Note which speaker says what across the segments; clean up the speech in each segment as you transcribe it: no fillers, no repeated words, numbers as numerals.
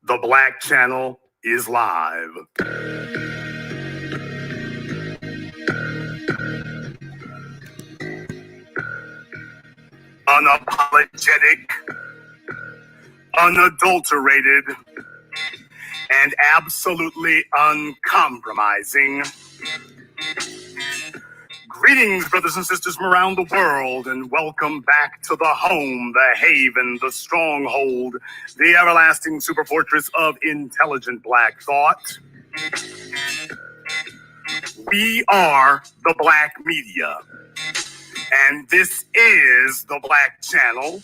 Speaker 1: The Black Channel is live. Unapologetic, unadulterated, and absolutely uncompromising. Greetings, brothers and sisters from around the world, and welcome back to the home, the haven, the stronghold, the everlasting superfortress of intelligent black thought. We are the Black Media, and this is the Black Channel,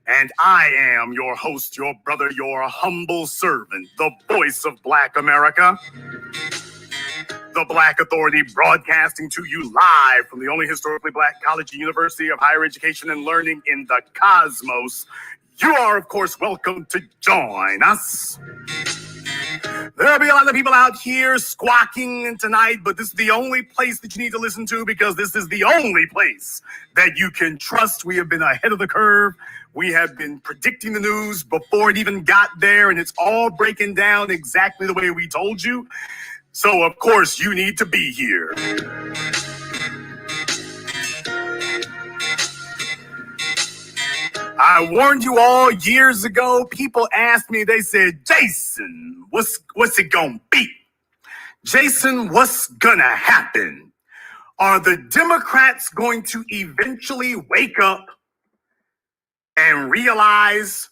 Speaker 1: and I am your host, your brother, your humble servant, the voice of Black America. The Black Authority, broadcasting to you live from the only historically black college and university of higher education and learning in the cosmos. You are, of course, welcome to join us. There'll be a lot of people out here squawking tonight, but this is the only place that you need to listen to, because this is the only place that you can trust. We have been ahead of the curve. We have been predicting the news before it even got there, and it's all breaking down exactly the way we told you. So, of course, you need to be here. I warned you all years ago. People asked me, they said, Jason, what's it gonna be? Jason, what's gonna happen? Are the Democrats going to eventually wake up and realize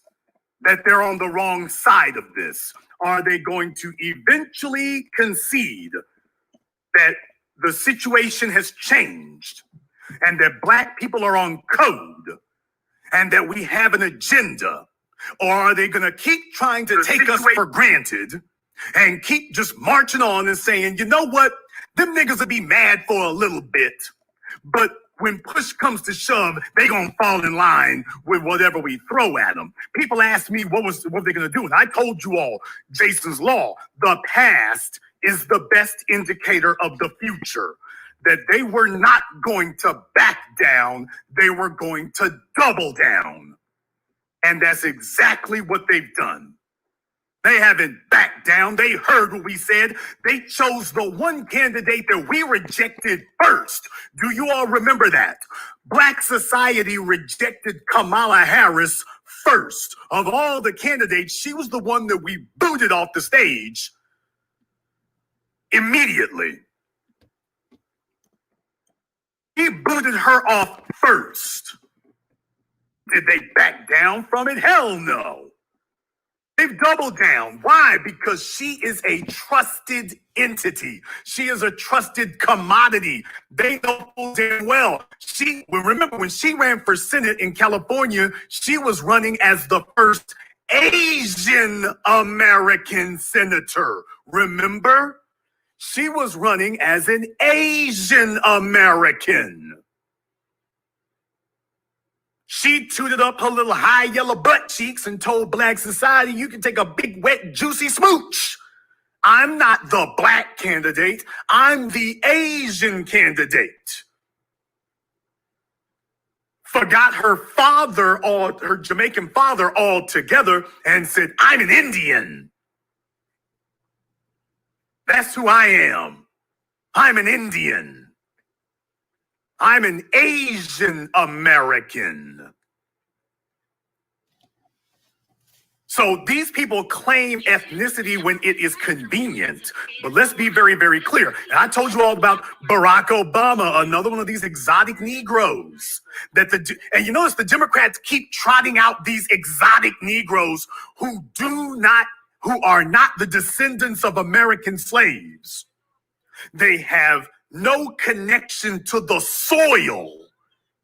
Speaker 1: that they're on the wrong side of this? Are they going to eventually concede that the situation has changed and that black people are on code and that we have an agenda? Or are they going to keep trying to take us for granted and keep just marching on and saying, you know what, them niggas will be mad for a little bit, but when push comes to shove, they gonna fall in line with whatever we throw at them. People ask me what they gonna do, and I told you all, Jason's Law, the past is the best indicator of the future. That they were not going to back down, they were going to double down. And that's exactly what they've done. They haven't backed down. They heard what we said. They chose the one candidate that we rejected first. Do you all remember that? Black society rejected Kamala Harris first. Of all the candidates, she was the one that we booted off the stage immediately. He booted her off first. Did they back down from it? Hell no. They've doubled down. Why? Because she is a trusted entity. She is a trusted commodity. They know damn well. Remember when she ran for Senate in California, she was running as the first Asian American senator. Remember? She was running as an Asian American. She tooted up her little high yellow butt cheeks and told black society, you can take a big, wet, juicy smooch. I'm not the black candidate. I'm the Asian candidate. Forgot her father, her Jamaican father altogether, and said, I'm an Indian. That's who I am. I'm an Indian. I'm an Asian American. So these people claim ethnicity when it is convenient, but let's be very, very clear. And I told you all about Barack Obama, another one of these exotic Negroes. And you notice the Democrats keep trotting out these exotic Negroes who are not the descendants of American slaves. They have no connection to the soil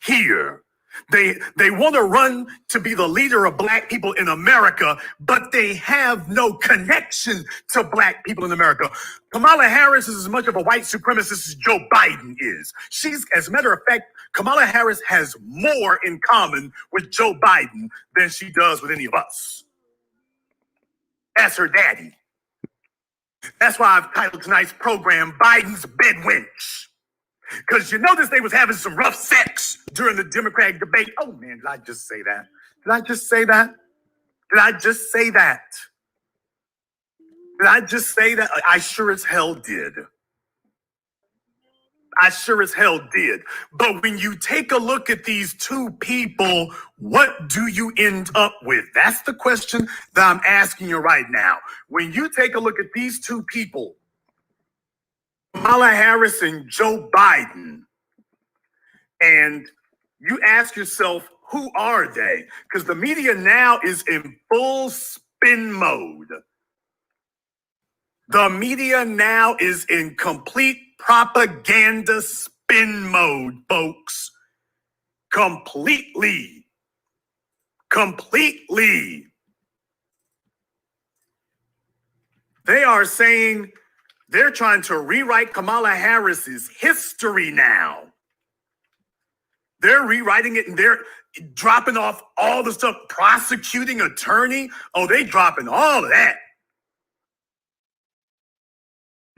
Speaker 1: here. They want to run to be the leader of black people in America, but they have no connection to black people in America. Kamala Harris is as much of a white supremacist as Joe Biden is. As a matter of fact, Kamala Harris has more in common with Joe Biden than she does with any of us. That's her daddy. That's why I've titled tonight's program, Biden's Bed Wench. Because you notice they was having some rough sex during the Democratic debate. Oh, man, did I just say that? Did I just say that? Did I just say that? Did I just say that? I sure as hell did. I sure as hell did. But when you take a look at these two people, what do you end up with? That's the question that I'm asking you right now. When you take a look at these two people, Kamala Harris and Joe Biden, and you ask yourself, who are they? Because the media now is in full spin mode. The media now is in complete propaganda spin mode, folks. Completely. They are saying they're trying to rewrite Kamala Harris's history now. They're rewriting it and they're dropping off all the stuff, prosecuting attorney. Oh, they dropping all of that.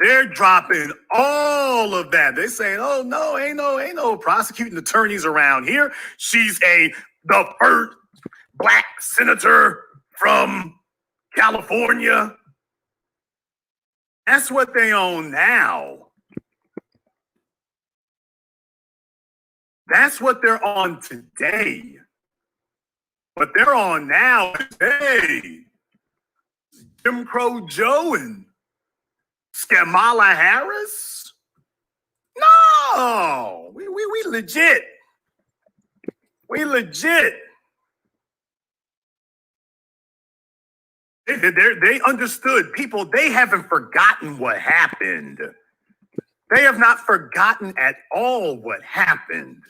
Speaker 1: They're dropping all of that. They're saying, oh, no, ain't no prosecuting attorneys around here. She's the first black senator from California. That's what they own now. That's what they're on today. What they're on now is, hey, Jim Crow Joe and Kamala Harris? No, we legit. We legit. They understood. People, they haven't forgotten what happened. They have not forgotten at all what happened.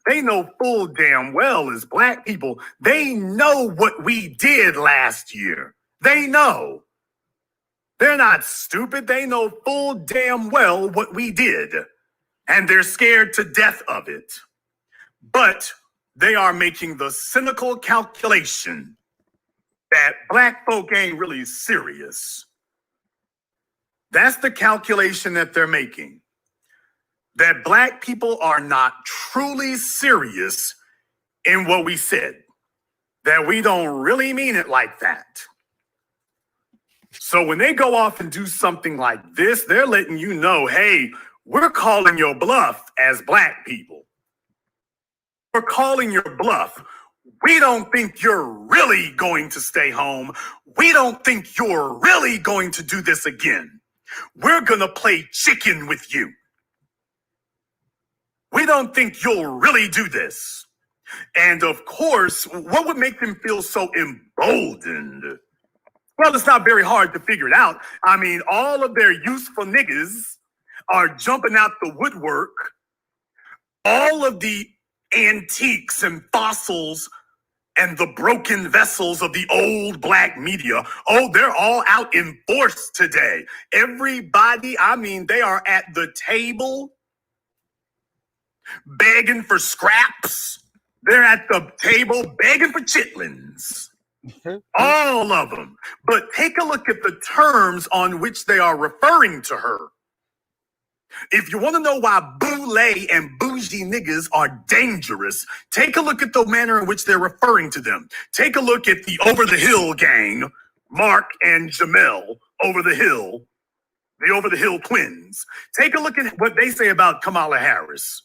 Speaker 1: They know full damn well as black people, they know what we did last year. They know. They're not stupid. They know full damn well what we did. And they're scared to death of it. But they are making the cynical calculation that black folk ain't really serious. That's the calculation that they're making. That black people are not truly serious in what we said. That we don't really mean it like that. So when they go off and do something like this, they're letting you know, hey, we're calling your bluff as black people. We're calling your bluff. We don't think you're really going to stay home. We don't think you're really going to do this again. We're going to play chicken with you. We don't think you'll really do this. And of course, what would make them feel so emboldened? Well, it's not very hard to figure it out. I mean, all of their useful niggas are jumping out the woodwork. All of the antiques and fossils and the broken vessels of the old black media, oh, they're all out in force today. Everybody, I mean, they are at the table begging for scraps. They're at the table begging for chitlins. All of them. But take a look at the terms on which they are referring to her. If you want to know why boule and bougie niggas are dangerous, take a look at the manner in which they're referring to them. Take a look at the Over the Hill gang, Mark and Jamel Over the Hill, the Over the Hill twins. Take a look at what they say about Kamala Harris.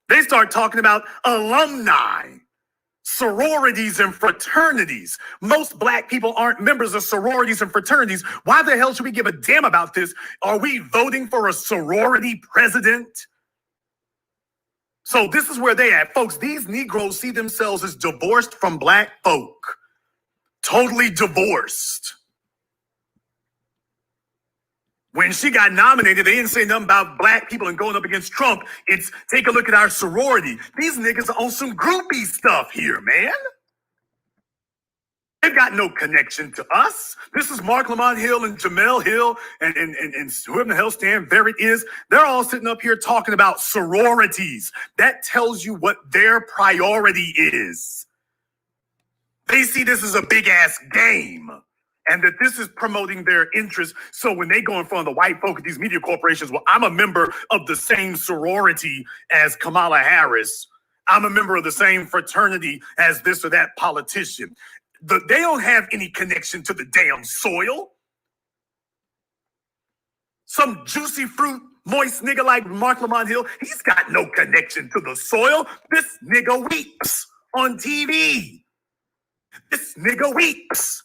Speaker 1: They start talking about alumni, sororities and fraternities. Most black people aren't members of sororities and fraternities. Why the hell should we give a damn about this? Are we voting for a sorority president? So this is where they at, folks. These Negroes see themselves as divorced from black folk. Totally divorced. When she got nominated, they didn't say nothing about black people and going up against Trump. It's take a look at our sorority. These niggas are on some groupie stuff here, man. They've got no connection to us. This is Mark Lamont Hill and Jamel Hill and whoever the hell Stan Verrett is. They're all sitting up here talking about sororities. That tells you what their priority is. They see this as a big ass game. And that this is promoting their interests. So when they go in front of the white folk at these media corporations, well, I'm a member of the same sorority as Kamala Harris. I'm a member of the same fraternity as this or that politician. They don't have any connection to the damn soil. Some juicy fruit, moist nigga like Mark Lamont Hill, he's got no connection to the soil. This nigga weeps on TV. This nigga weeps.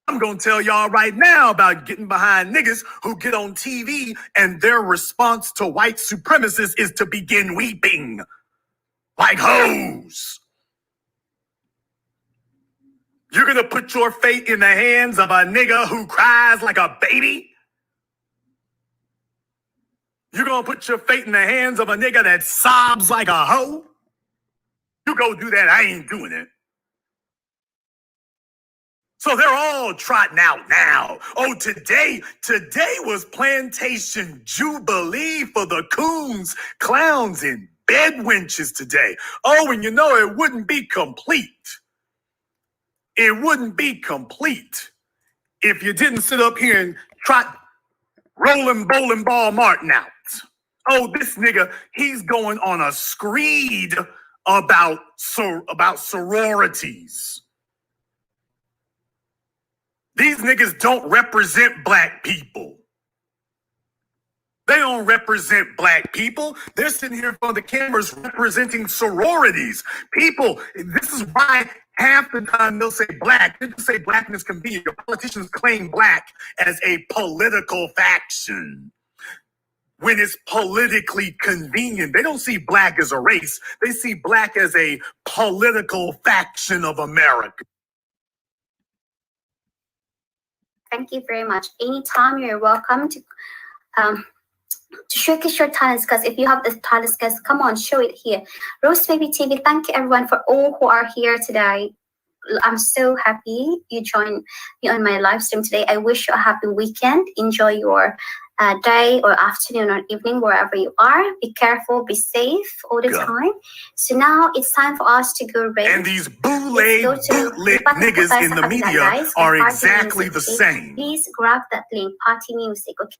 Speaker 1: I'm gonna tell y'all right now about getting behind niggas who get on TV and their response to white supremacists is to begin weeping like hoes. You're gonna put your fate in the hands of a nigga who cries like a baby? You're gonna put your fate in the hands of a nigga that sobs like a hoe? You go do that, I ain't doing it. So they're all trotting out now. Oh, today was plantation jubilee for the coons, clowns, and bed wenches today. Oh, and you know it wouldn't be complete. It wouldn't be complete if you didn't sit up here and trot Rolling Bowling Ball Martin out. Oh, this nigga, he's going on a screed about sororities. These niggas don't represent black people. They don't represent black people. They're sitting here in front of the cameras representing sororities. People, this is why half the time they'll say black. They just say blackness convenient. Your politicians claim black as a political faction when it's politically convenient. They don't see black as a race. They see black as a political faction of America.
Speaker 2: Thank you very much. Anytime, you're welcome to showcase your talents, because if you have the talents, guys, come on, show it here. Rose Baby TV, thank you everyone for all who are here today. I'm so happy you joined me on my live stream today. I wish you a happy weekend. Enjoy your day or afternoon or evening, wherever you are. Be careful, be safe all the time. So now it's time for us to go raid.
Speaker 1: And these bootleg niggas in the media are exactly the same.
Speaker 2: Please grab that link, Party Music, okay?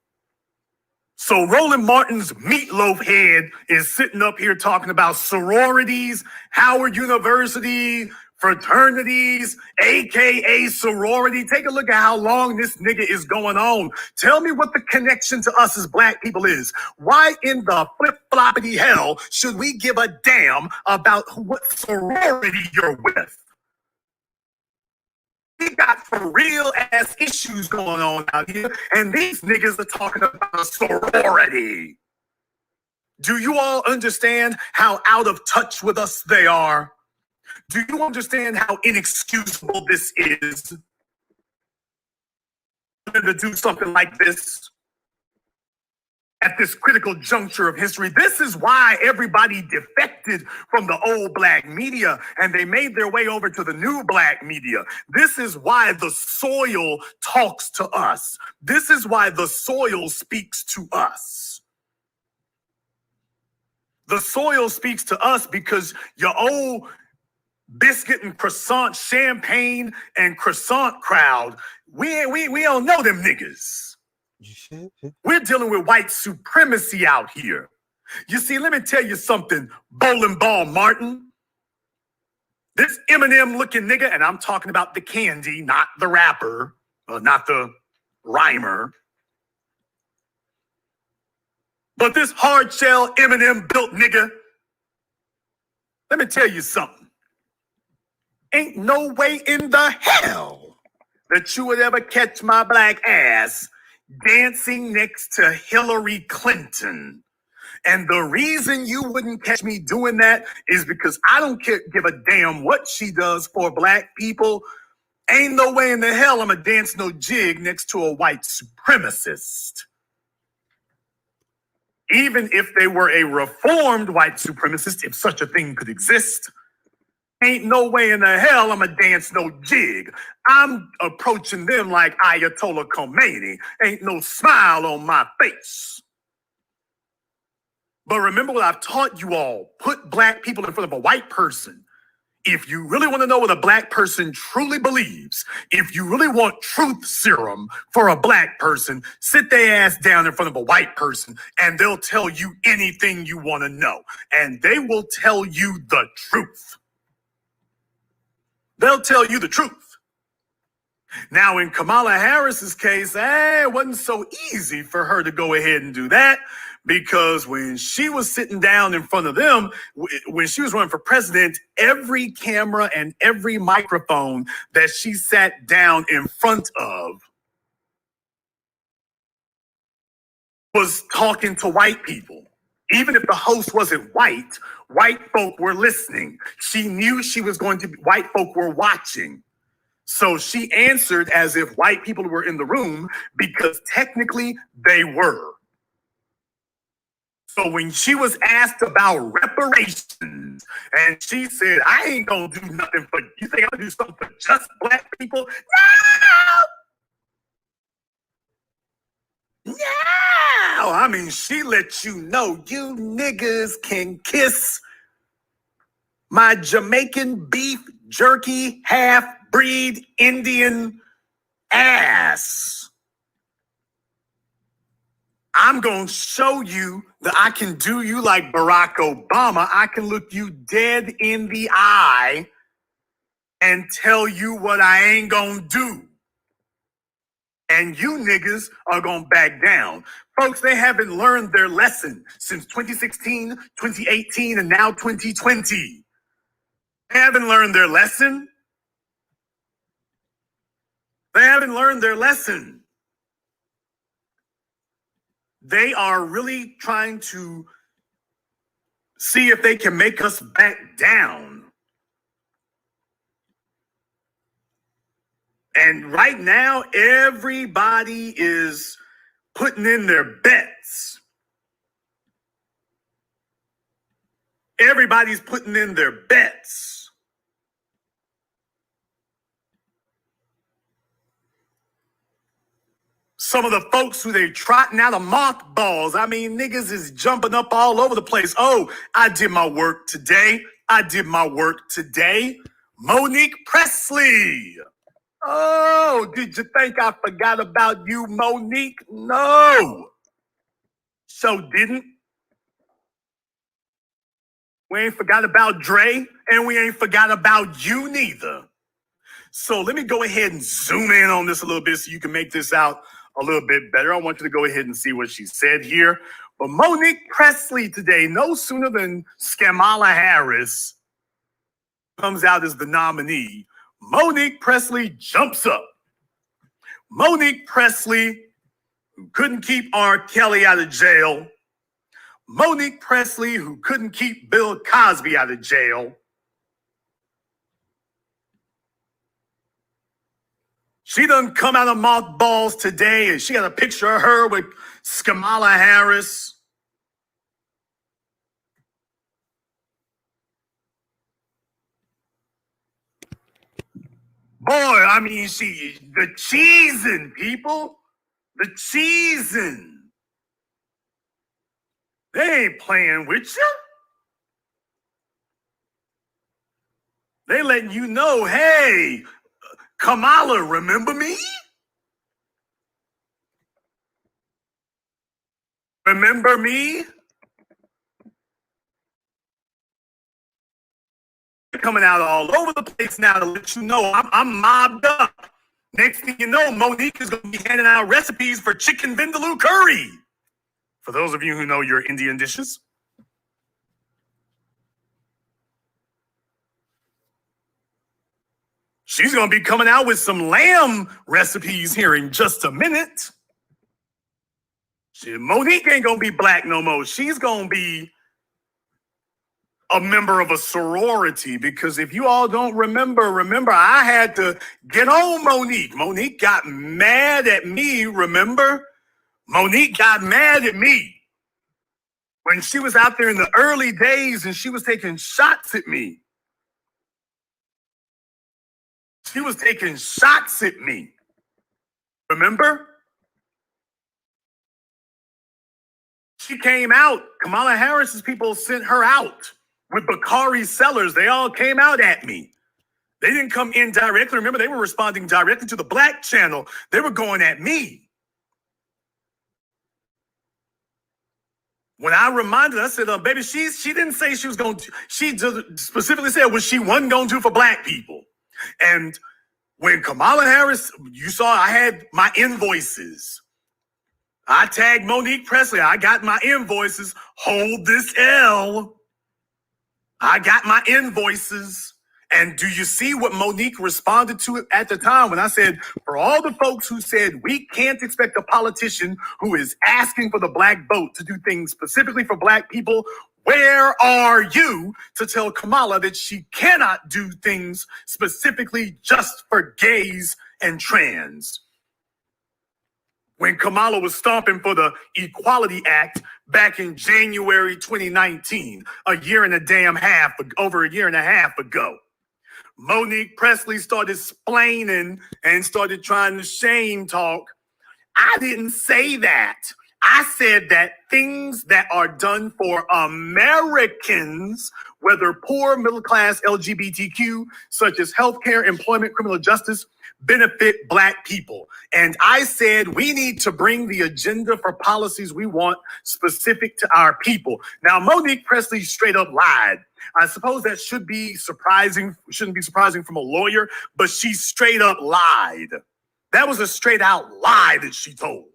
Speaker 1: So Roland Martin's meatloaf head is sitting up here talking about sororities, Howard University, fraternities, aka sorority. Take a look at how long this nigga is going on. Tell me what the connection to us as black people is. Why in the flip-floppity hell should we give a damn about what sorority you're with? We got for real ass issues going on out here, and these niggas are talking about a sorority. Do you all understand how out of touch with us they are? Do you understand how inexcusable this is? To do something like this at this critical juncture of history. This is why everybody defected from the old black media and they made their way over to the new black media. This is why the soil talks to us. This is why the soil speaks to us. The soil speaks to us because your old biscuit and croissant, champagne and croissant crowd, we don't know them niggas. We're dealing with white supremacy out here. You see, let me tell you something, Bowling Ball Martin. This Eminem looking nigga, and I'm talking about the candy, not the rapper, not the rhymer. But this hard shell Eminem built nigga, let me tell you something. Ain't no way in the hell that you would ever catch my black ass dancing next to Hillary Clinton. And the reason you wouldn't catch me doing that is because I don't give a damn what she does for black people. Ain't no way in the hell I'm gonna dance no jig next to a white supremacist. Even if they were a reformed white supremacist, if such a thing could exist, ain't no way in the hell I'm gonna dance no jig. I'm approaching them like Ayatollah Khomeini. Ain't no smile on my face. But remember what I've taught you all. Put black people in front of a white person. If you really want to know what a black person truly believes, if you really want truth serum for a black person, sit their ass down in front of a white person and they'll tell you anything you want to know. And they will tell you the truth. They'll tell you the truth. Now, in Kamala Harris's case, it wasn't so easy for her to go ahead and do that, because when she was sitting down in front of them, when she was running for president, every camera and every microphone that she sat down in front of was talking to white people. Even if the host wasn't white, white folk were listening. She knew she was going to be, white folk were watching. So she answered as if white people were in the room, because technically they were. So when she was asked about reparations, and she said, I ain't gonna do nothing for, you think I'm gonna do something for just black people? No! No! I mean, she let you know, you niggas can kiss my Jamaican beef jerky half-breed Indian ass. I'm going to show you that I can do you like Barack Obama. I can look you dead in the eye and tell you what I ain't going to do. And you niggas are going to back down. Folks, they haven't learned their lesson since 2016, 2018, and now 2020. They haven't learned their lesson. They haven't learned their lesson. They are really trying to see if they can make us back down. And right now, everybody is putting in their bets. Everybody's putting in their bets. Some of the folks who they trotting out of mothballs, I mean, niggas is jumping up all over the place. Oh, I did my work today. I did my work today. Monique Presley. Oh, did you think I forgot about you, Monique? No. So didn't. We ain't forgot about Dre, and we ain't forgot about you neither. So let me go ahead and zoom in on this a little bit so you can make this out a little bit better. I want you to go ahead and see what she said here. But Monique Presley today, no sooner than Kamala Harris comes out as the nominee, Monique Presley jumps up. Monique Presley, who couldn't keep R. Kelly out of jail. Monique Presley, who couldn't keep Bill Cosby out of jail. She done come out of mothballs today, and she got a picture of her with Kamala Harris. Boy, I mean, the cheesing, people. The cheesing. They ain't playing with you. They letting you know, hey, Kamala, remember me? Remember me? Coming out all over the place now to let you know I'm mobbed up. Next thing you know, Monique is going to be handing out recipes for chicken vindaloo curry. For those of you who know your Indian dishes. She's going to be coming out with some lamb recipes here in just a minute. Monique ain't going to be black no more. She's going to be a member of a sorority, because if you all don't remember, I had to get on Monique. Monique got mad at me, remember? Monique got mad at me when she was out there in the early days and she was taking shots at me. She was taking shots at me. Remember? She came out. Kamala Harris's people sent her out with Bakari sellers. They all came out at me. They didn't come in directly. Remember, they were responding directly to the Black channel. They were going at me. When I reminded her, I said, baby, she didn't say she was going to, she specifically said what she wasn't going to do for black people. And When Kamala Harris, you saw I had my invoices. I tagged Monique Presley. I got my invoices. Hold this L. I got my invoices. And do you see what Monique responded to it at the time when I said, for all the folks who said we can't expect a politician who is asking for the black vote to do things specifically for black people, where are you to tell Kamala that she cannot do things specifically just for gays and trans? When Kamala was stomping for the Equality Act back in January 2019, over a year and a half ago. Monique Presley started splaining and started trying to shame talk. I didn't say that. I said that things that are done for Americans, whether poor, middle class, LGBTQ, such as healthcare, employment, criminal justice, benefit black people. And I said we need to bring the agenda for policies we want specific to our people. Now, Monique Presley straight up lied. I suppose that shouldn't be surprising from a lawyer, but she straight up lied. That was a straight out lie that she told.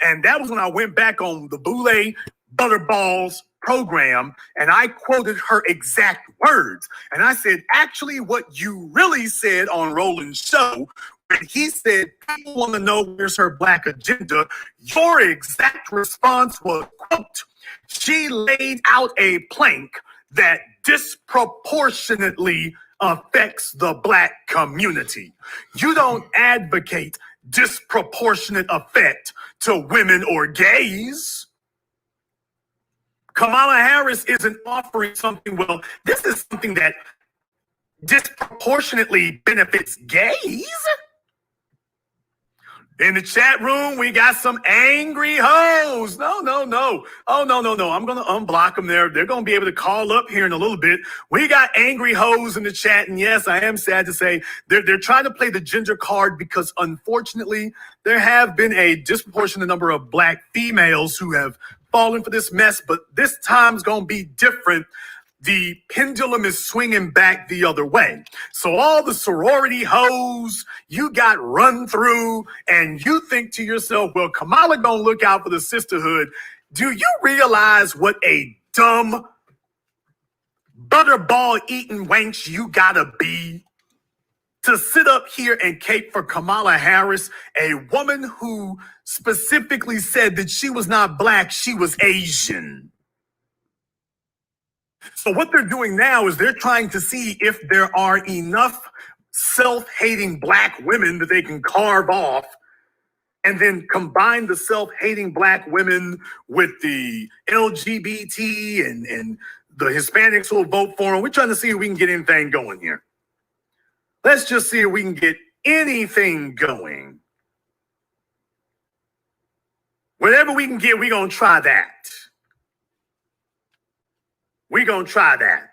Speaker 1: And that was when I went back on the Boulay Butterballs program and I quoted her exact words. And I said, actually, what you really said on Roland's show, when he said people want to know where's her black agenda, your exact response was, quote, she laid out a plank that disproportionately affects the black community. You don't advocate disproportionate effect to women or gays. Kamala Harris isn't offering something, well, this is something that disproportionately benefits gays. In the chat room, we got some angry hoes. No. Oh, no. I'm going to unblock them there. They're going to be able to call up here in a little bit. We got angry hoes in the chat. And yes, I am sad to say they're trying to play the gender card because unfortunately, there have been a disproportionate number of black females who have fallen for this mess. But this time's going to be different. The pendulum is swinging back the other way. So all the sorority hoes you got run through and you think to yourself, well, Kamala gonna look out for the sisterhood. Do you realize what a dumb butterball eating wench you gotta be to sit up here and cape for Kamala Harris, a woman who specifically said that she was not black, she was Asian? So what they're doing now is they're trying to see if there are enough self-hating black women that they can carve off and then combine the self-hating black women with the LGBT and the Hispanics who will vote for them. We're trying to see if we can get anything going here. Let's just see if we can get anything going. Whatever we can get, we're going to try that. We're going to try that.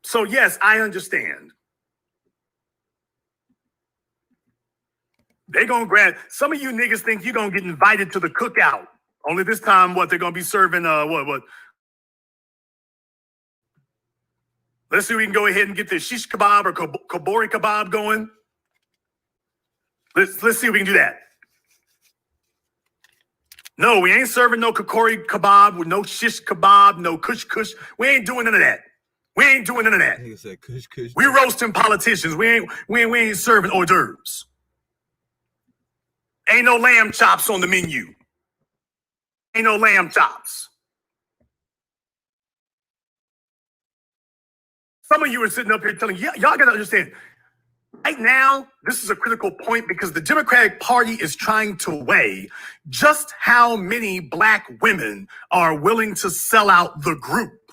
Speaker 1: So, yes, I understand. They're going to grab, some of you niggas think you're going to get invited to the cookout. Only this time, what, they're going to be serving, what? Let's see if we can go ahead and get this shish kebab or kabori kebab going. Let's see if we can do that. No, we ain't serving no kakori kebab with no shish kebab, no kush kush. We ain't doing none of that. We ain't doing none of that.
Speaker 3: Nigga said kush kush.
Speaker 1: We roasting politicians. We ain't serving hors d'oeuvres. Ain't no lamb chops on the menu. Ain't no lamb chops. Some of you are sitting up here telling y'all gotta understand. Right now, this is a critical point because the Democratic Party is trying to weigh just how many black women are willing to sell out the group.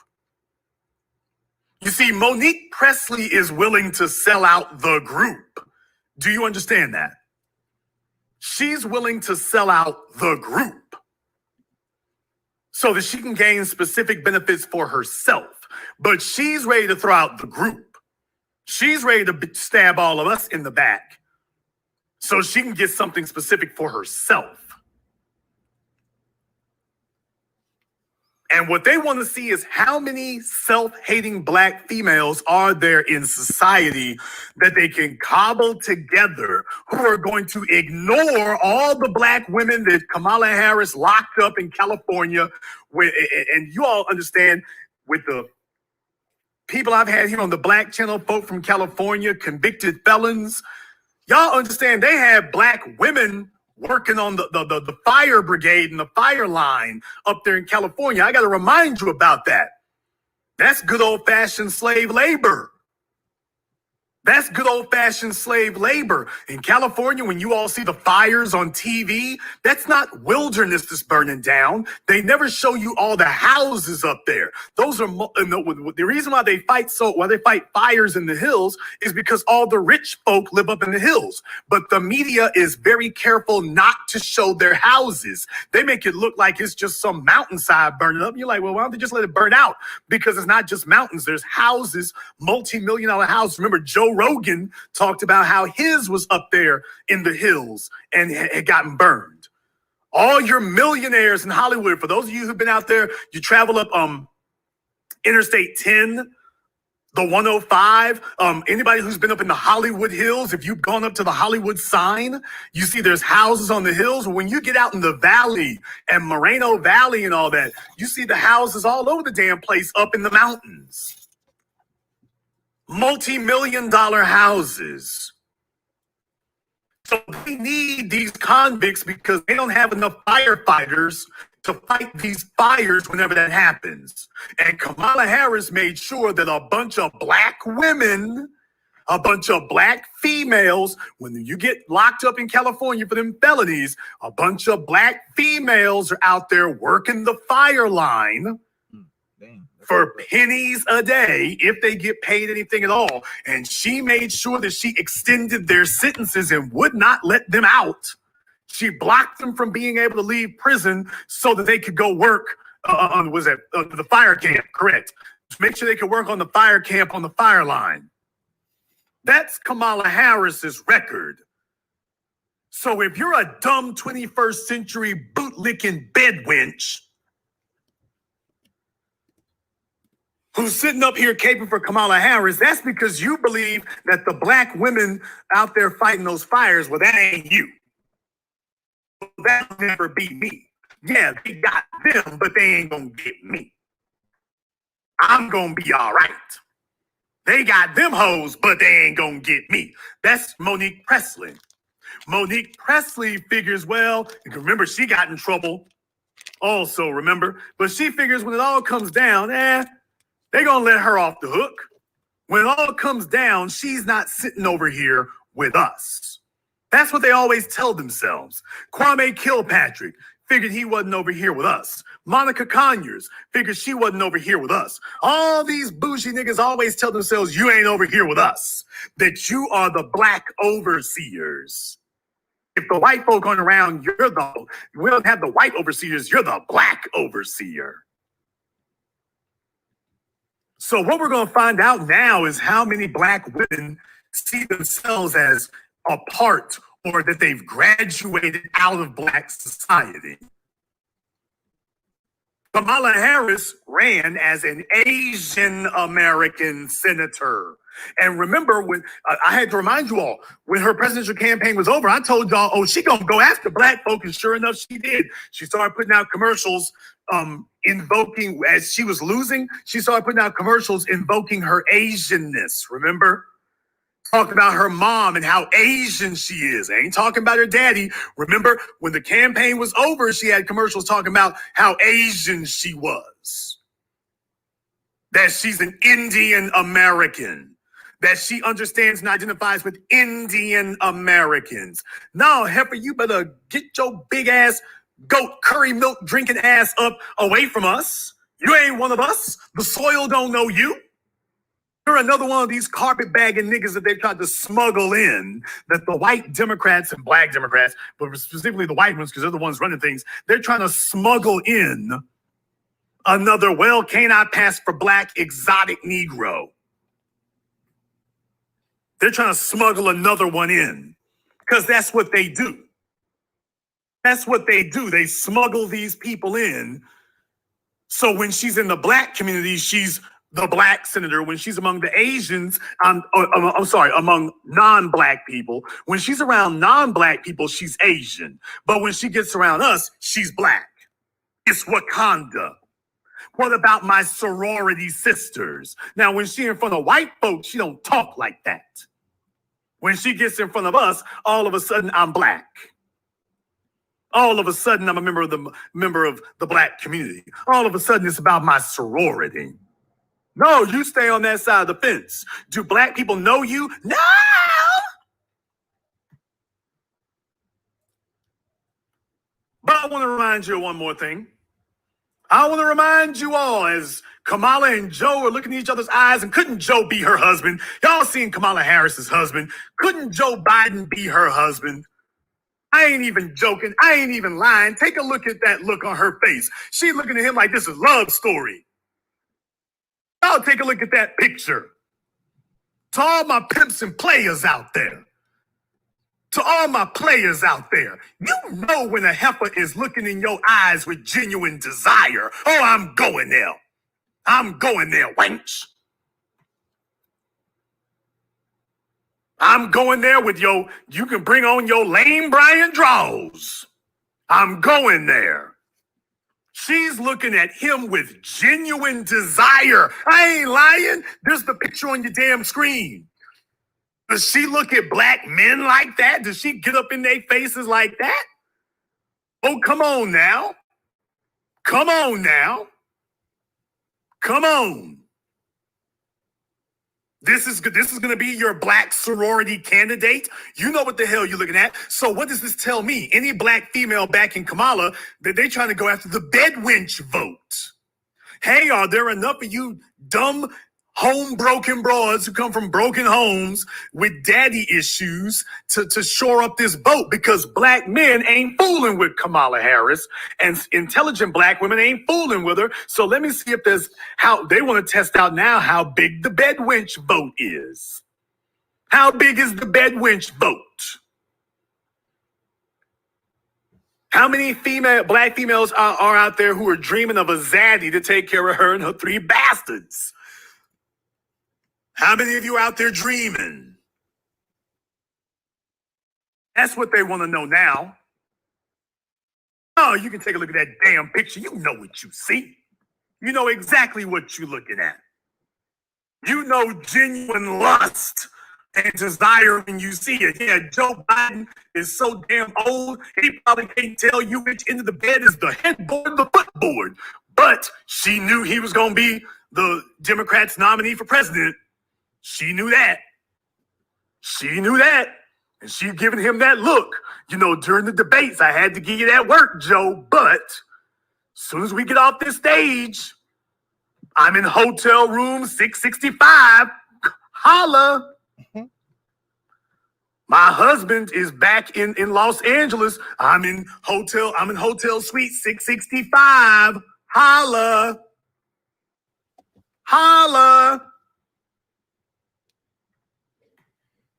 Speaker 1: You see, Monique Presley is willing to sell out the group. Do you understand that? She's willing to sell out the group so that she can gain specific benefits for herself. But she's ready to throw out the group. She's ready to stab all of us in the back so she can get something specific for herself. And what they want to see is how many self-hating black females are there in society that they can cobble together who are going to ignore all the black women that Kamala Harris locked up in California. And you all understand, with the people I've had here on the Black Channel, folk from California, convicted felons, y'all understand they have black women working on the fire brigade and the fire line up there in California. I got to remind you about that. That's good old-fashioned slave labor. That's good old-fashioned slave labor. In California, when you all see the fires on TV, that's not wilderness that's burning down. They never show you all the houses up there. Those are the reason why they fight fires in the hills is because all the rich folk live up in the hills. But the media is very careful not to show their houses. They make it look like it's just some mountainside burning up. You're like, well, why don't they just let it burn out? Because it's not just mountains. There's houses, multi-million-dollar houses. Remember, Joe Rogan talked about how his was up there in the hills and had gotten burned. All your millionaires in Hollywood, for those of you who've been out there, you travel up Interstate 10, the 105. Anybody who's been up in the Hollywood Hills, if you've gone up to the Hollywood sign, you see there's houses on the hills. When you get out in the valley and Moreno Valley and all that, you see the houses all over the damn place up in the mountains. Multi-million-dollar houses. So they need these convicts because they don't have enough firefighters to fight these fires whenever that happens. And Kamala Harris made sure that a bunch of black women, a bunch of black females, when you get locked up in California for them felonies, a bunch of black females are out there working the fire line for pennies a day if they get paid anything at all. And she made sure that she extended their sentences and would not let them out. She blocked them from being able to leave prison so that they could go work on the fire camp, correct? Make sure they could work on the fire camp on the fire line. That's Kamala Harris's record. So if you're a dumb 21st century bootlicking bed wench who's sitting up here caping for Kamala Harris, that's because you believe that the black women out there fighting those fires, well, that ain't you. That'll never be me. Yeah, they got them, but they ain't gonna get me. I'm gonna be all right. They got them hoes, but they ain't gonna get me. That's Monique Presley. Monique Presley figures, well, remember, she got in trouble also, remember? But she figures when it all comes down, they're going to let her off the hook. When it all comes down, she's not sitting over here with us. That's what they always tell themselves. Kwame Kilpatrick figured he wasn't over here with us. Monica Conyers figured she wasn't over here with us. All these bougie niggas always tell themselves, you ain't over here with us. That you are the black overseers. If the white folk aren't around, we don't have the white overseers, you're the black overseer. So what we're going to find out now is how many black women see themselves as a part or that they've graduated out of black society. Kamala Harris ran as an Asian American senator. And remember, when I had to remind you all, when her presidential campaign was over, I told y'all, oh, she gonna go after black folk, and sure enough, she did. She started putting out commercials invoking, as she was losing, she started putting out commercials invoking her Asianness, remember? Talking about her mom and how Asian she is. I ain't talking about her daddy. Remember, when the campaign was over, she had commercials talking about how Asian she was. That she's an Indian American. That she understands and identifies with Indian Americans. No, heifer, you better get your big ass goat curry milk drinking ass up away from us. You ain't one of us. The soil don't know you. You're another one of these carpetbagging niggas that they've tried to smuggle in, that the white Democrats and black Democrats, but specifically the white ones, because they're the ones running things, they're trying to smuggle in another, well, can't I pass for black exotic Negro? They're trying to smuggle another one in because that's what they do. That's what they do. They smuggle these people in So when she's in the black community, she's the black senator. When she's among the Asians, I'm sorry, among non-black people. When she's around non-black people, she's Asian. But when she gets around us, she's black. It's Wakanda. What about my sorority sisters? Now, when she's in front of white folks, she don't talk like that. When she gets in front of us, all of a sudden I'm black. All of a sudden I'm a member of the black community. All of a sudden it's about my sorority. No, you stay on that side of the fence. Do black people know you? No! But I want to remind you of one more thing. I want to remind you all, as Kamala and Joe are looking at each other's eyes, and couldn't Joe be her husband? Y'all seen Kamala Harris's husband. Couldn't Joe Biden be her husband? I ain't even joking. I ain't even lying. Take a look at that look on her face. She looking at him like this is a love story. Y'all take a look at that picture. To all my pimps and players out there. To all my players out there, you know when a heifer is looking in your eyes with genuine desire. Oh, I'm going there. I'm going there, wench. I'm going there with you can bring on your lame Brian draws. I'm going there. She's looking at him with genuine desire. I ain't lying. There's the picture on your damn screen. Does she look at black men like that? Does she get up in their faces like that? Oh, come on now. Come on now. Come on. This is going to be your black sorority candidate. You know what the hell you're looking at. So what does this tell me? Any black female backing Kamala, that they're trying to go after the bed wench vote. Hey, are there enough of you dumb home-broken broads who come from broken homes with daddy issues to shore up this vote? Because black men ain't fooling with Kamala Harris, and intelligent black women ain't fooling with her. So let me see if there's how they want to test out now how big the bed wench vote is. How big is the bed wench vote? How many black females are out there who are dreaming of a zaddy to take care of her and her 3 bastards? How many of you out there dreaming? That's what they want to know now. Oh, you can take a look at that damn picture. You know what you see. You know exactly what you're looking at. You know genuine lust and desire when you see it. Yeah, Joe Biden is so damn old, he probably can't tell you which end of the bed is the headboard and the footboard. But she knew he was going to be the Democrats' nominee for president. She knew that. She knew that. And she's giving him that look. You know, during the debates, I had to give you that work, Joe. But as soon as we get off this stage, I'm in hotel room 665. Holla. My husband is back in Los Angeles. I'm in hotel suite 665. Holla. Holla.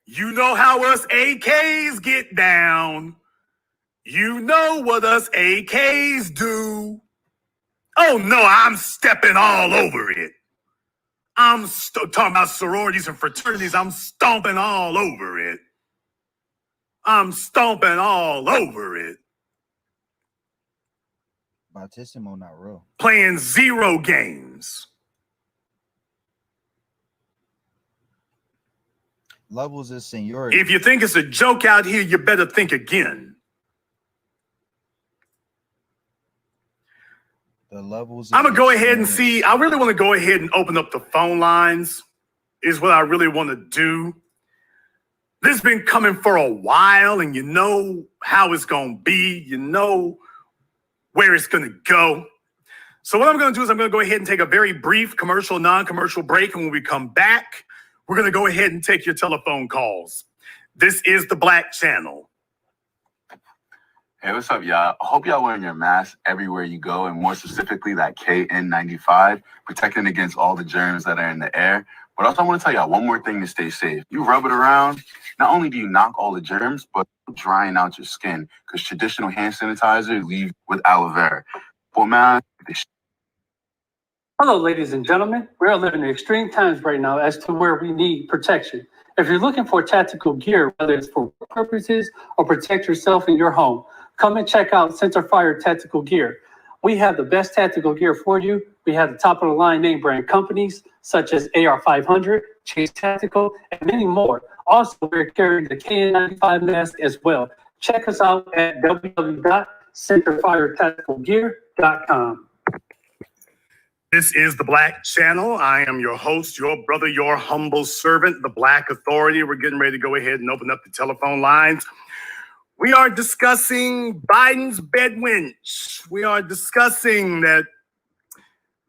Speaker 1: You know how us AKs get down. You know what us AKs do. Oh no, I'm stepping all over it. I'm talking about sororities and fraternities. I'm stomping all over it. I'm stomping all over it.
Speaker 3: Bautissimo not real.
Speaker 1: Playing 0 games.
Speaker 3: Levels of seniority.
Speaker 1: If you think it's a joke out here, you better think again.
Speaker 3: The levels.
Speaker 1: I'm going to go ahead and see. I really want to go ahead and open up the phone lines is what I really want to do. This has been coming for a while, and you know how it's going to be. You know where it's going to go. So what I'm going to do is I'm going to go ahead and take a very brief commercial, non-commercial break. And when we come back, we're going to go ahead and take your telephone calls. This is the Black Channel.
Speaker 4: Hey, what's up, y'all? I hope y'all wearing your mask everywhere you go, and more specifically that KN95, protecting against all the germs that are in the air. But also I want to tell y'all one more thing to stay safe. You rub it around, not only do you knock all the germs, but drying out your skin, because traditional hand sanitizer leaves with aloe vera. Well, man,
Speaker 5: Hello, ladies and gentlemen. We are living in extreme times right now as to where we need protection. If you're looking for tactical gear, whether it's for work purposes or protect yourself in your home, come and check out Center Fire Tactical Gear. We have the best tactical gear for you. We have the top of the line name brand companies such as AR500, Chase Tactical, and many more. Also, we're carrying the KN95 mask as well. Check us out at www.centerfiretacticalgear.com.
Speaker 1: This is the Black Channel. I am your host, your brother, your humble servant, the Black Authority. We're getting ready to go ahead and open up the telephone lines. We are discussing Biden's bed wench. We are discussing that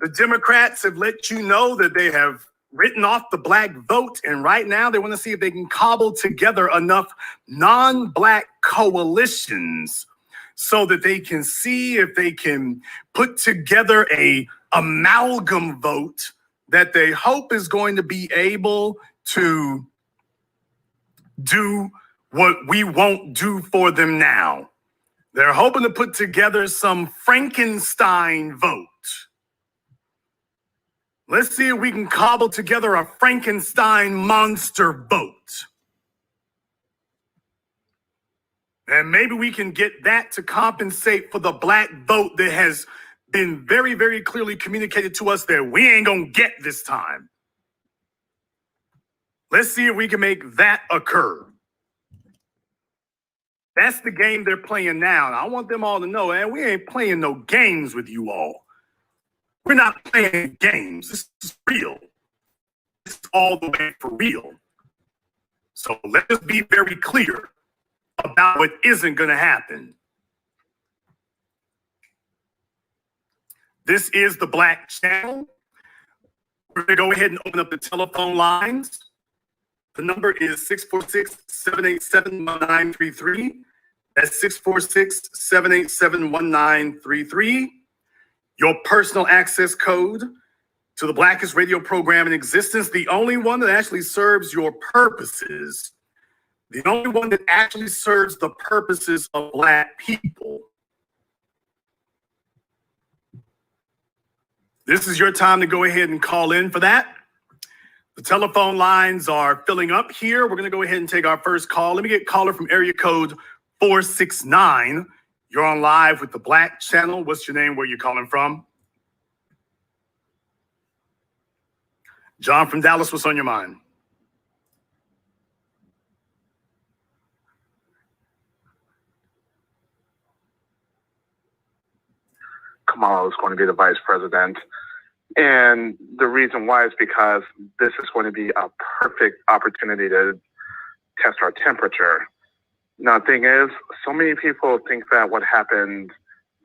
Speaker 1: the Democrats have let you know that they have written off the black vote, and right now they want to see if they can cobble together enough non-black coalitions so that they can see if they can put together a amalgam vote that they hope is going to be able to do what we won't do for them now. They're hoping to put together some Frankenstein vote. Let's see if we can cobble together a Frankenstein monster vote. And maybe we can get that to compensate for the black vote that has been very, very clearly communicated to us that we ain't gonna get this time. Let's see if we can make that occur. That's the game they're playing now. And I want them all to know, man, we ain't playing no games with you all. We're not playing games. This is real. This is all the way for real. So let us be very clear about what isn't going to happen. This is the Black Channel. We're going to go ahead and open up the telephone lines. The number is 646-787-1933. That's 646-787-1933. Your personal access code to the blackest radio program in existence, the only one that actually serves your purposes, the only one that actually serves the purposes of black people. This is your time to go ahead and call in for that. The telephone lines are filling up here. We're going to go ahead and take our first call. Let me get caller from area code 469. You're on live with the Black Channel. What's your name? Where you calling from? John from Dallas, what's on your mind?
Speaker 6: Kamala is going to be the vice president. And the reason why is because this is going to be a perfect opportunity to test our temperature. Now, the thing is, so many people think that what happened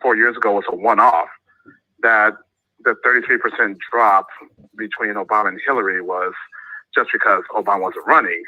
Speaker 6: 4 years ago was a one-off, that the 33% drop between Obama and Hillary was just because Obama wasn't running.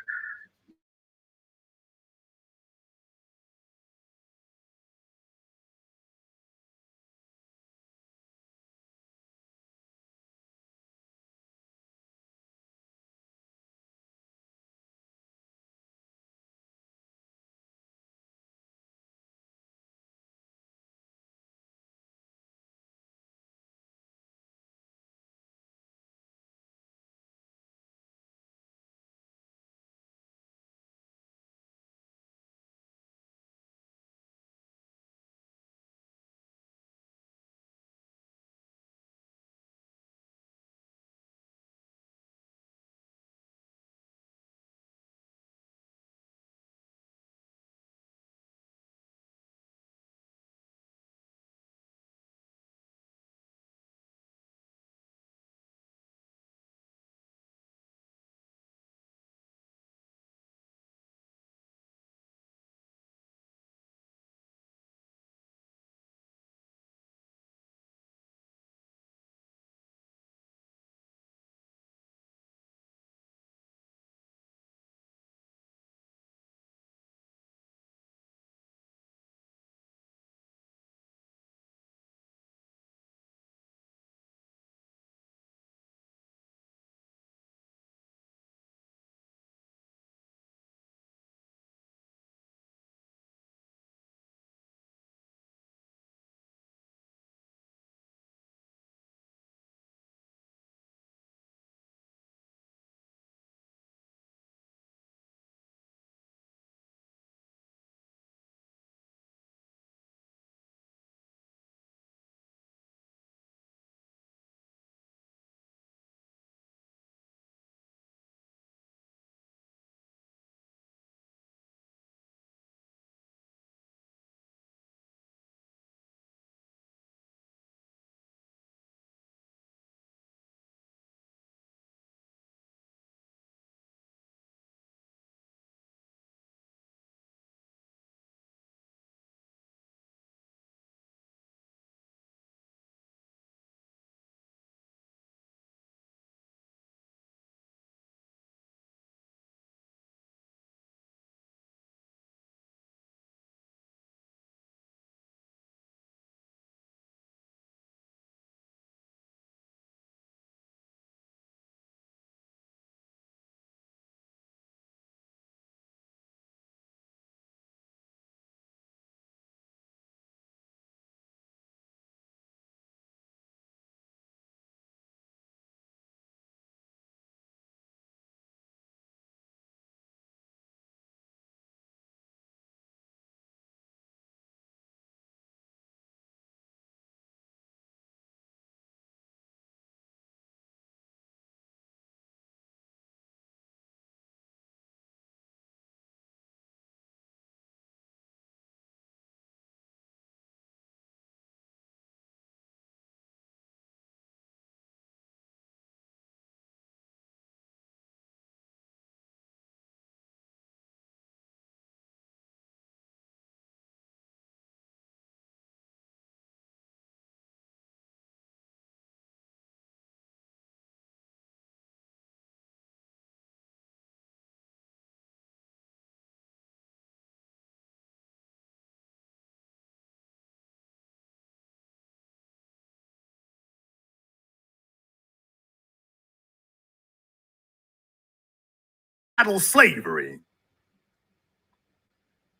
Speaker 1: chattel slavery.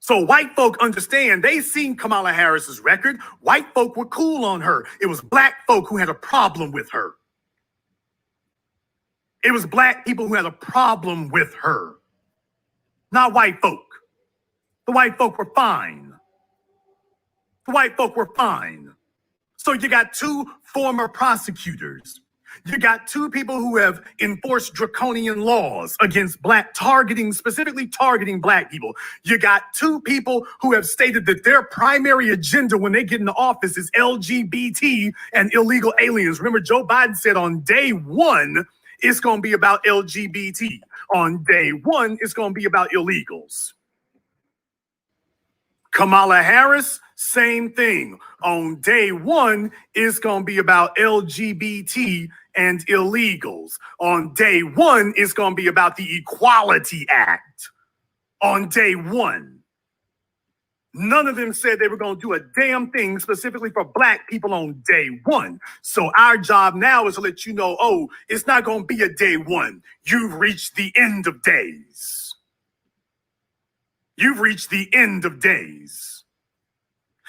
Speaker 1: So white folk understand, they seen Kamala Harris's record. White folk were cool on her. It was black folk who had a problem with her. It was black people who had a problem with her, not white folk. The white folk were fine. The white folk were fine. So you got two former prosecutors. You got two people who have enforced draconian laws against specifically targeting black people. You got two people who have stated that their primary agenda when they get into office is LGBT and illegal aliens. Remember, Joe Biden said on day one, it's going to be about LGBT. On day one, it's going to be about illegals. Kamala Harris, same thing. On day one, it's going to be about LGBT and illegals. On day one, it's going to be about the Equality Act. On day one. None of them said they were going to do a damn thing specifically for black people on day one. So our job now is to let you know, oh, it's not going to be a day one. You've reached the end of days. You've reached the end of days.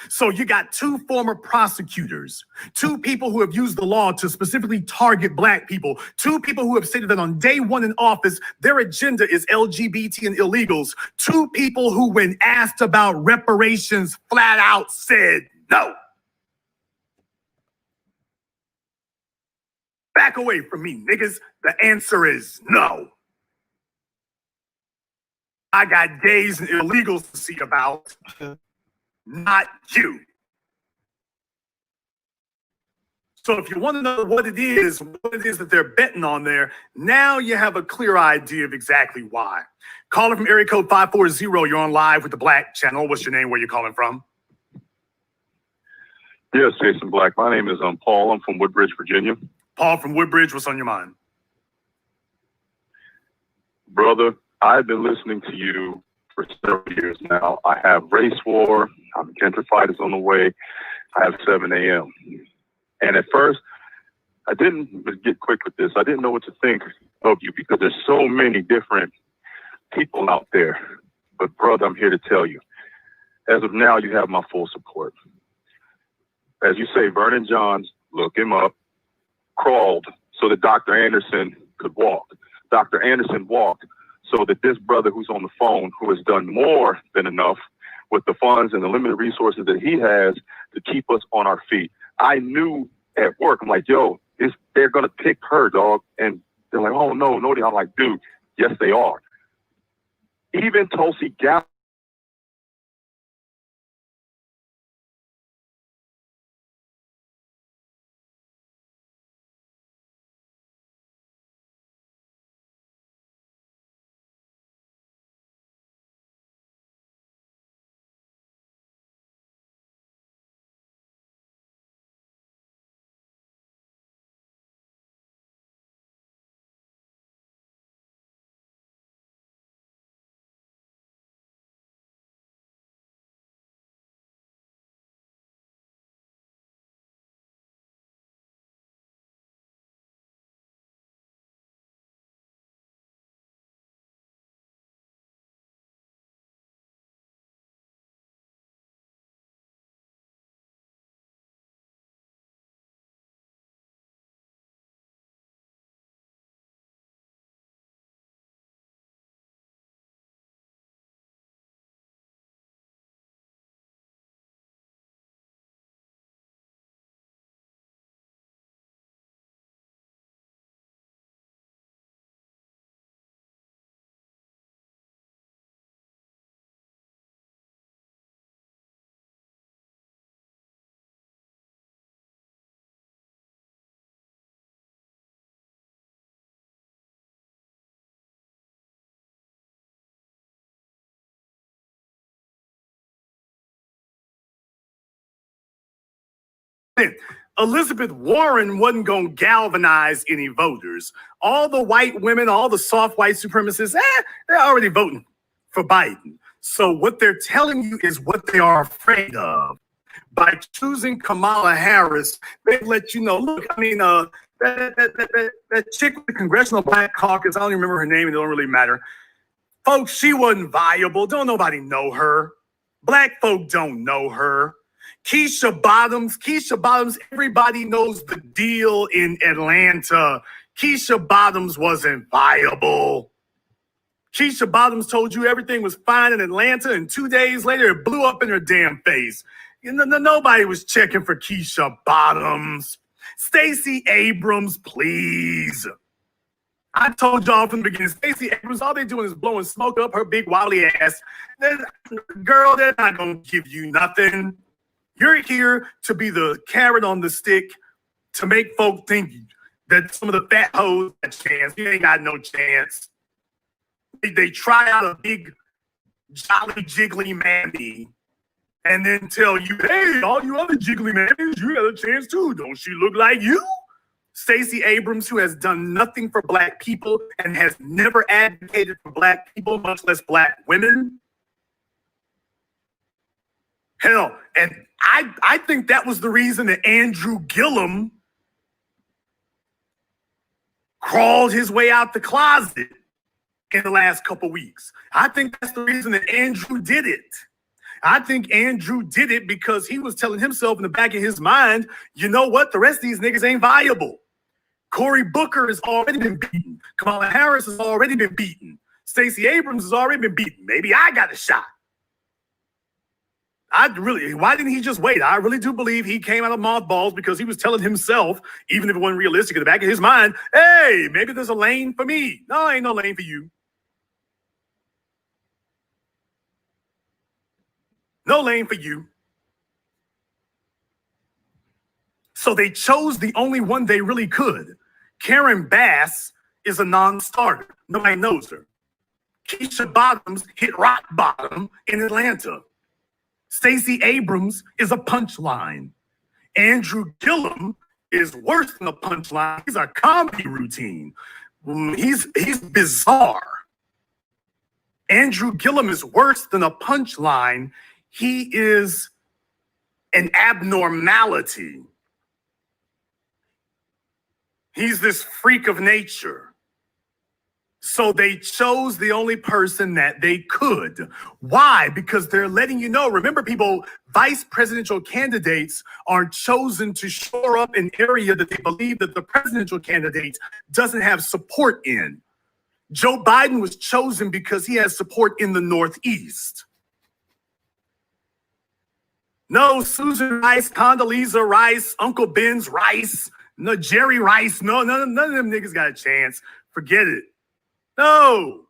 Speaker 1: So you got two former prosecutors, two people who have used the law to specifically target black people, two people who have stated that on day one in office, their agenda is LGBT and illegals, two people who, when asked about reparations, flat out said no. Back away from me, niggas. The answer is no. I got gays and illegals to see about. Not you. So if you want to know what it is that they're betting on there, now you have a clear idea of exactly why. Caller from area code 540, you're on live with the Black Channel. What's your name? Where you calling from?
Speaker 7: Yes, Jason Black. My name is Paul. I'm from Woodbridge, Virginia.
Speaker 1: Paul from Woodbridge, what's on your mind?
Speaker 7: Brother, I've been listening to you for several years now. I have Race War. Gentrified is on the way. I have 7 a.m. And at first, I didn't get quick with this. I didn't know what to think of you because there's so many different people out there. But brother, I'm here to tell you, as of now, you have my full support. As you say, Vernon Johns, look him up, crawled so that Dr. Anderson could walk. Dr. Anderson walked so that this brother who's on the phone, who has done more than enough with the funds and the limited resources that he has to keep us on our feet. I knew at work, I'm like, yo, they're going to pick her, dog. And they're like, oh, no. I'm like, dude, yes, they are. Even Tulsi Gabbard.
Speaker 1: Elizabeth Warren wasn't going to galvanize any voters. All the white women, all the soft white supremacists, they're already voting for Biden. So what they're telling you is what they are afraid of. By choosing Kamala Harris, they let you know, look, I mean, that chick with the Congressional Black Caucus, I don't even remember her name, it don't really matter. Folks, she wasn't viable. Don't nobody know her. Black folk don't know her. Keisha Bottoms, everybody knows the deal in Atlanta. Keisha Bottoms wasn't viable. Keisha Bottoms told you everything was fine in Atlanta, and 2 days later, it blew up in her damn face. Nobody was checking for Keisha Bottoms. Stacey Abrams, please. I told y'all from the beginning, Stacey Abrams, all they're doing is blowing smoke up her big wobbly ass. Girl, they're not going to give you nothing. You're here to be the carrot on the stick to make folk think that some of the fat hoes got a chance. You ain't got no chance. They try out a big, jolly, jiggly mammy and then tell you, hey, all you other jiggly mammies, you got a chance too. Don't she look like you? Stacey Abrams, who has done nothing for Black people and has never advocated for Black people, much less Black women. Hell, and I think that was the reason that Andrew Gillum crawled his way out the closet in the last couple weeks. I think that's the reason that Andrew did it. I think Andrew did it because he was telling himself in the back of his mind, you know what? The rest of these niggas ain't viable. Cory Booker has already been beaten. Kamala Harris has already been beaten. Stacey Abrams has already been beaten. Maybe I got a shot. Why didn't he just wait? I really do believe he came out of mothballs because he was telling himself, even if it wasn't realistic in the back of his mind, hey, maybe there's a lane for me. No, ain't no lane for you. No lane for you. So they chose the only one they really could. Karen Bass is a non-starter. Nobody knows her. Keisha Bottoms hit rock bottom in Atlanta. Stacey Abrams is a punchline. Andrew Gillum is worse than a punchline. He's a comedy routine. He's bizarre. Andrew Gillum is worse than a punchline. He is an abnormality. He's this freak of nature. So they chose the only person that they could. Why? Because they're letting you know. Remember, people, vice presidential candidates are chosen to shore up an area that they believe that the presidential candidate doesn't have support in. Joe Biden was chosen because he has support in the Northeast. No, Susan Rice, Condoleezza Rice, Uncle Ben's Rice, no, Jerry Rice, none of them niggas got a chance. Forget it. No,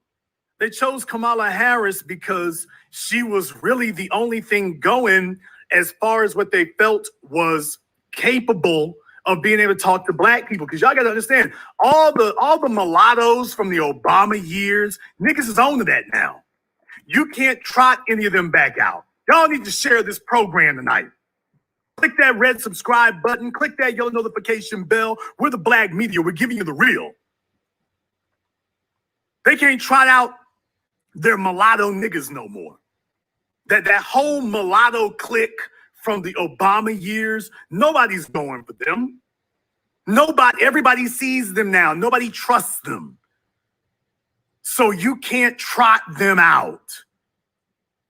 Speaker 1: they chose Kamala Harris because she was really the only thing going as far as what they felt was capable of being able to talk to Black people. Because y'all got to understand, all the mulattoes from the Obama years, niggas is on to that now. You can't trot any of them back out. Y'all need to share this program tonight. Click that red subscribe button. Click that yellow notification bell. We're the Black media. We're giving you the real. They can't trot out their mulatto niggas no more. That whole mulatto clique from the Obama years, nobody's going for them. Everybody sees them now. Nobody trusts them. So you can't trot them out.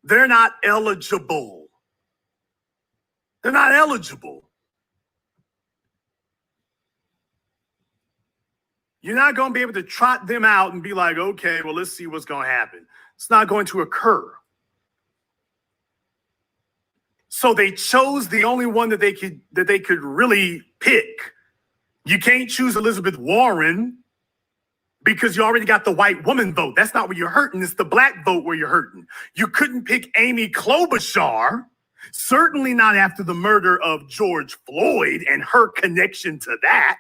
Speaker 1: They're not eligible. They're not eligible. You're not going to be able to trot them out and be like, okay, well, let's see what's going to happen. It's not going to occur. So they chose the only one that they could really pick. You can't choose Elizabeth Warren because you already got the white woman vote. That's not where you're hurting. It's the Black vote where you're hurting. You couldn't pick Amy Klobuchar, certainly not after the murder of George Floyd and her connection to that.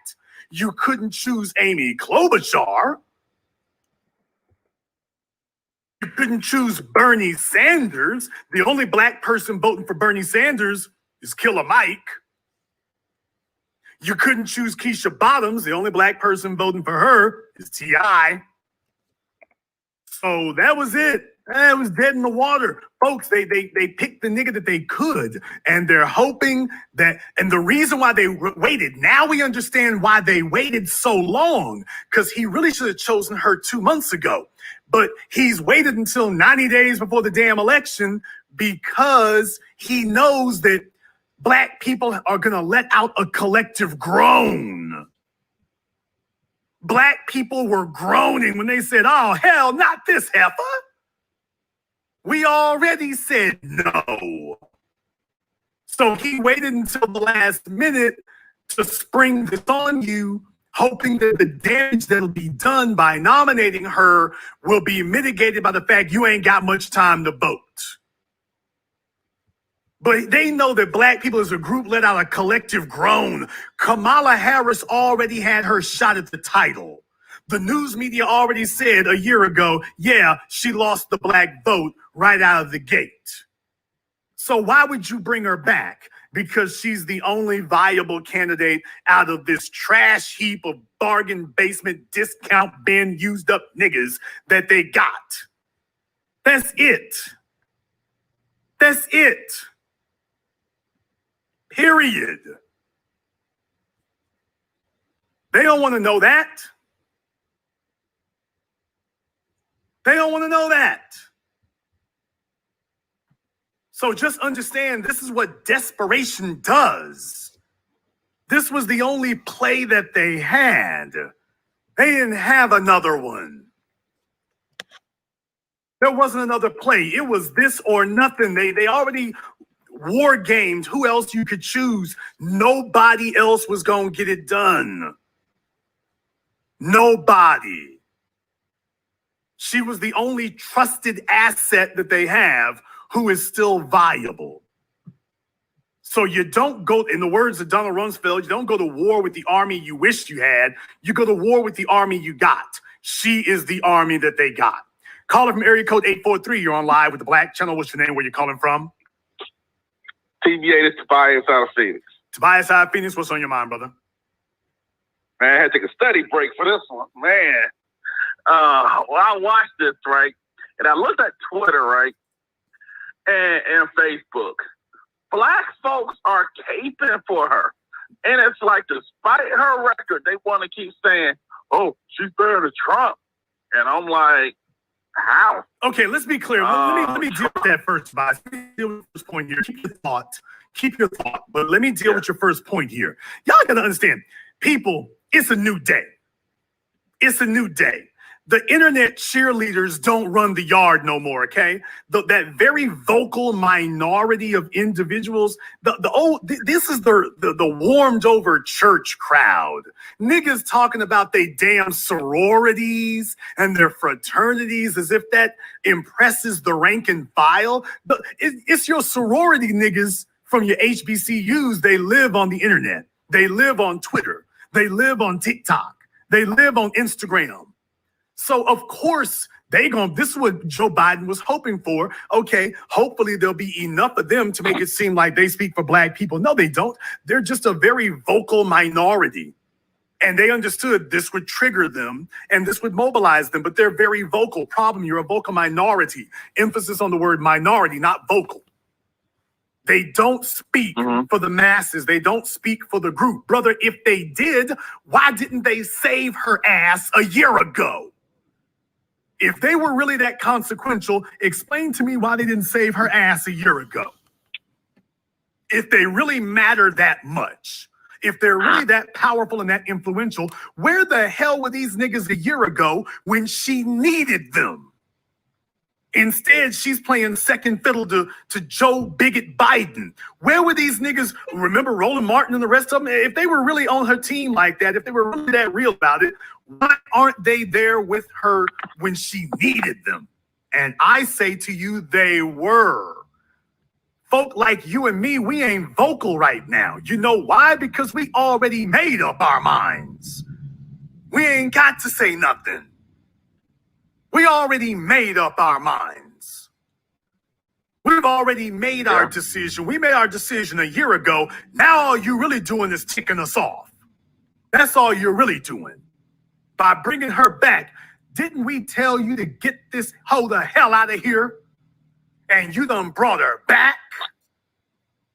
Speaker 1: You couldn't choose Amy Klobuchar. You couldn't choose Bernie Sanders. The only Black person voting for Bernie Sanders is Killer Mike. You couldn't choose Keisha Bottoms. The only Black person voting for her is T.I. So that was it. It was dead in the water. Folks, they picked the nigga that they could, and they're hoping that, and the reason why they waited, now we understand why they waited so long, because he really should have chosen her 2 months ago. But he's waited until 90 days before the damn election because he knows that Black people are going to let out a collective groan. Black people were groaning when they said, oh, hell, not this heifer. We already said no. So he waited until the last minute to spring this on you, hoping that the damage that'll be done by nominating her will be mitigated by the fact you ain't got much time to vote. But they know that Black people as a group let out a collective groan. Kamala Harris already had her shot at the title. The news media already said a year ago, yeah, she lost the Black vote right out of the gate. So why would you bring her back? Because she's the only viable candidate out of this trash heap of bargain basement discount bin used up niggas that they got. That's it. That's it. Period. They don't want to know that. They don't want to know that. So just understand, this is what desperation does. This was the only play that they had. They didn't have another one. There wasn't another play. It was this or nothing. They already war gamed who else you could choose. Nobody else was going to get it done. Nobody. She was the only trusted asset that they have who is still viable. So you don't go, in the words of Donald Rumsfeld, you don't go to war with the army you wish you had. You go to war with the army you got. She is the army that they got. Caller from area code 843. You're on live with the Black Channel. What's your name? Where you calling from?
Speaker 6: TBA, this Tobias out of Phoenix.
Speaker 1: Tobias out of Phoenix. What's on your mind, brother?
Speaker 6: Man, I had to take a study break for this one. Man. Well, I watched this, right? And I looked at Twitter, right? And Facebook. Black folks are caping for her. And it's like, despite her record, they want to keep saying, oh, she's better than Trump. And I'm like, how?
Speaker 1: Okay, let's be clear. Let me deal with that first, Tobias. Let me deal with this point here. Keep your thought. But let me deal with your first point here. Y'all got to understand, people, it's a new day. It's a new day. The internet cheerleaders don't run the yard no more, okay? That very vocal minority of individuals, this is the warmed over church crowd. Niggas talking about they damn sororities and their fraternities as if that impresses the rank and file. It's your sorority niggas from your HBCUs. They live on the internet. They live on Twitter. They live on TikTok. They live on Instagram. So, of course, this is what Joe Biden was hoping for. Okay, hopefully there'll be enough of them to make it seem like they speak for Black people. No, they don't. They're just a very vocal minority. And they understood this would trigger them and this would mobilize them, but they're very vocal. Problem, you're a vocal minority. Emphasis on the word minority, not vocal. They don't speak for the masses. They don't speak for the group. Brother, if they did, why didn't they save her ass a year ago? If they were really that consequential, explain to me why they didn't save her ass a year ago. If they really matter that much, if they're really that powerful and that influential, where the hell were these niggas a year ago when she needed them? Instead, she's playing second fiddle to Joe Bigot Biden. Where were these niggas? Remember Roland Martin and the rest of them? If they were really on her team like that, if they were really that real about it, why aren't they there with her when she needed them? And I say to you, they were. Folk like you and me, we ain't vocal right now. You know why? Because we already made up our minds. We ain't got to say nothing. We already made up our minds. We've already made our decision. We made our decision a year ago. Now all you're really doing is ticking us off. That's all you're really doing. By bringing her back, Didn't we tell you to get this hoe the hell out of here? And you done brought her back?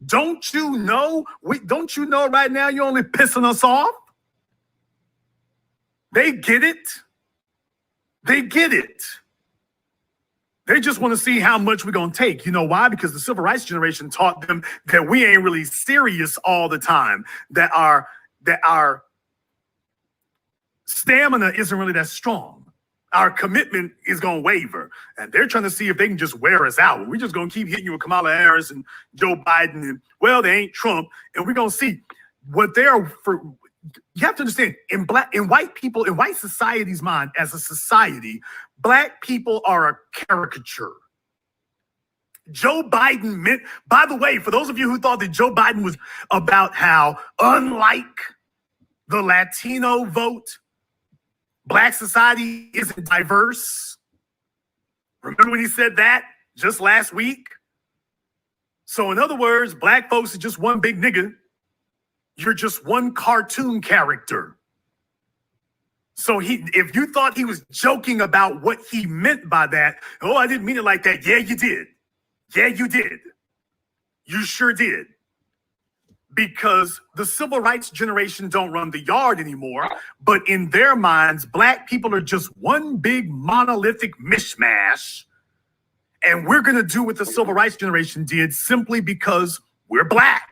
Speaker 1: Don't you know? Don't you know right now you're only pissing us off? They get it. They get it. They just want to see how much we're going to take. You know why? Because the civil rights generation taught them that we ain't really serious all the time, that our stamina isn't really that strong. Our commitment is going to waver. And they're trying to see if they can just wear us out. We're just going to keep hitting you with Kamala Harris and Joe Biden. And, well, they ain't Trump. And we're going to see what they're for. You have to understand, in white society's mind, as a society, black people are a caricature. Joe Biden meant, by the way, for those of you who thought that Joe Biden was about how, unlike the Latino vote, black society isn't diverse. Remember when he said that just last week? So in other words, black folks are just one big nigga. You're just one cartoon character. So if you thought he was joking about what he meant by that, oh, I didn't mean it like that. Yeah, you did. Yeah, you did. You sure did. Because the civil rights generation don't run the yard anymore, but in their minds, black people are just one big monolithic mishmash. And we're going to do what the civil rights generation did simply because we're black.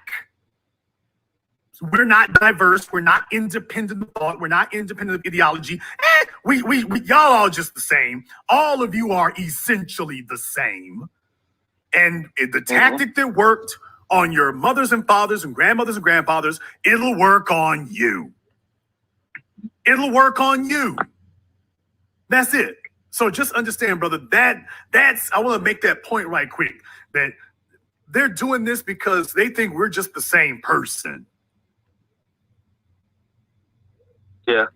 Speaker 1: We're not diverse. We're not independent of thought. We're not independent of ideology. Y'all all just the same. All of you are essentially the same. And the tactic that worked on your mothers and fathers and grandmothers and grandfathers, it'll work on you. It'll work on you. That's it. So just understand, brother, that's I want to make that point right quick, that they're doing this because they think we're just the same person.
Speaker 6: Yeah.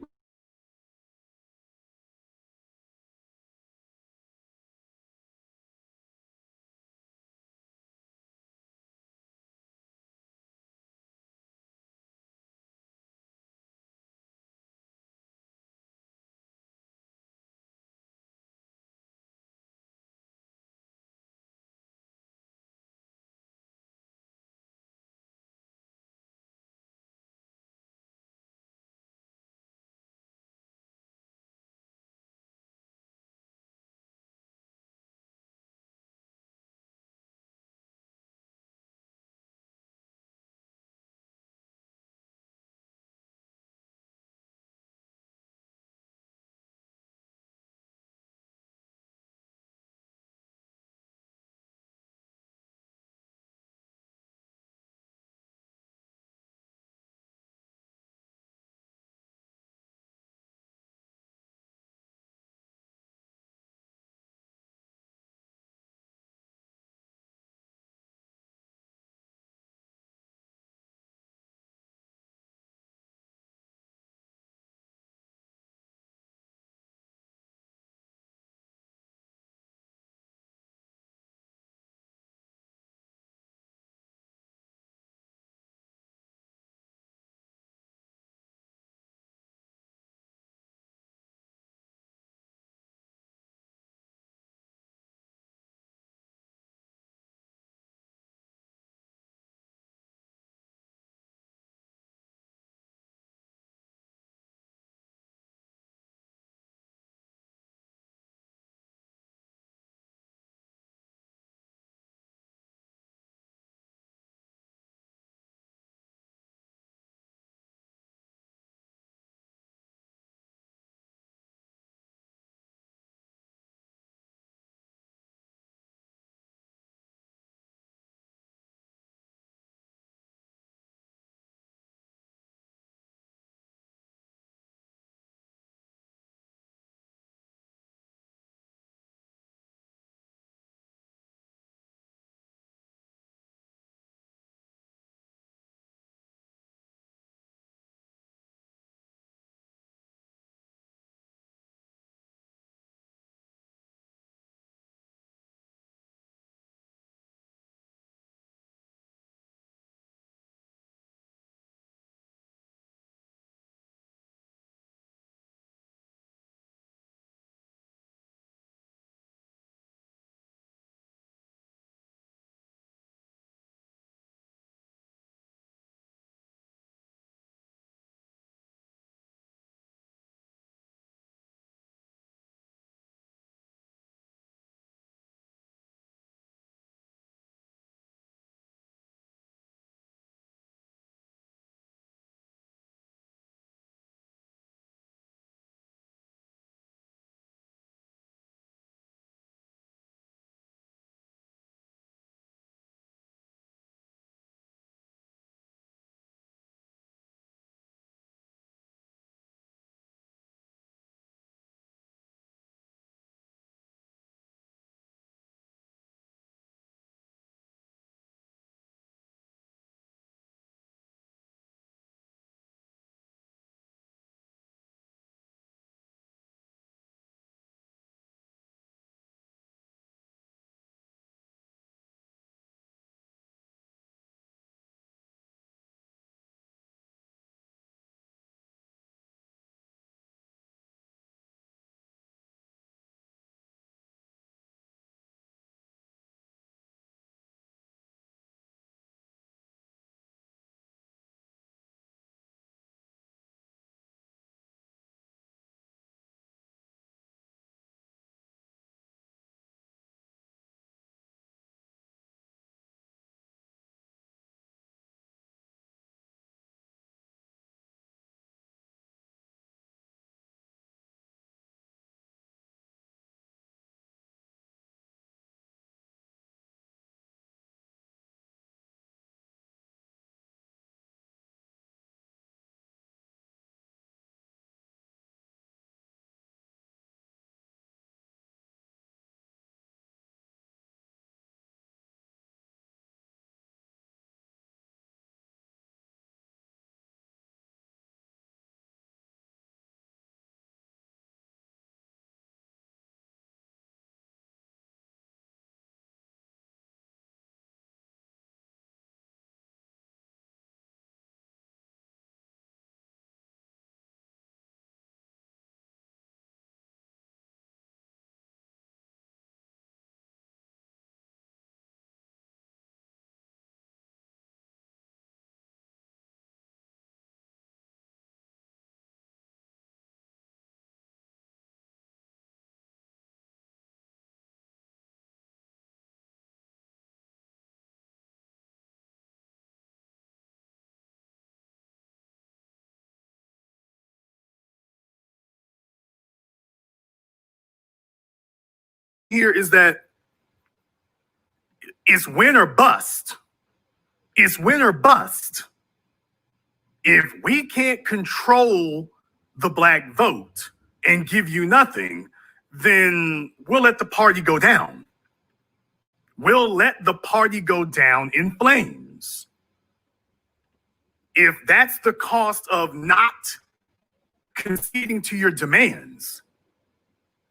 Speaker 1: here is that it's win or bust. It's win or bust. If we can't control the black vote and give you nothing, then we'll let the party go down. We'll let the party go down in flames. If that's the cost of not conceding to your demands,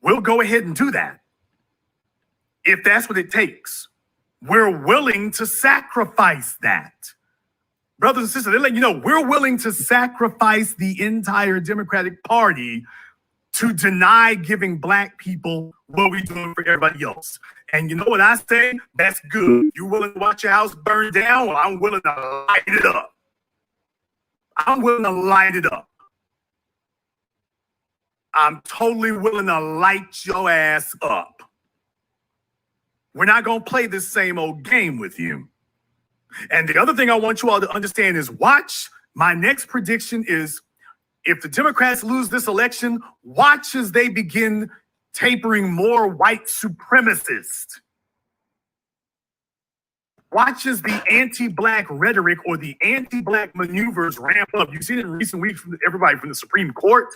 Speaker 1: we'll go ahead and do that. If that's what it takes, we're willing to sacrifice that. Brothers and sisters, they're letting you know we're willing to sacrifice the entire Democratic Party to deny giving black people what we're doing for everybody else. And you know what I say? That's good. You willing to watch your house burn down? Well, I'm willing to light it up. I'm willing to light it up. I'm totally willing to light your ass up. We're not going to play this same old game with you. And the other thing I want you all to understand is watch. My next prediction is if the Democrats lose this election, watch as they begin tapering more white supremacists. Watch as the anti-black rhetoric or the anti-black maneuvers ramp up. You've seen it in recent weeks from everybody from the Supreme Court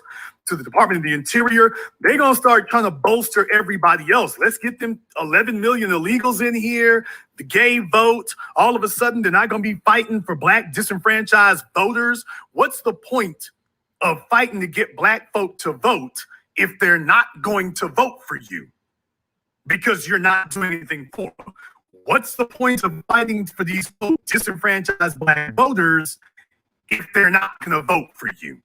Speaker 1: to the Department of the Interior. They're going to start trying to bolster everybody else. Let's get them 11 million illegals in here, the gay vote. All of a sudden, they're not going to be fighting for black disenfranchised voters. What's the point of fighting to get black folk to vote if they're not going to vote for you because you're not doing anything for them? What's the point of fighting for these disenfranchised black voters if they're not going to vote for you?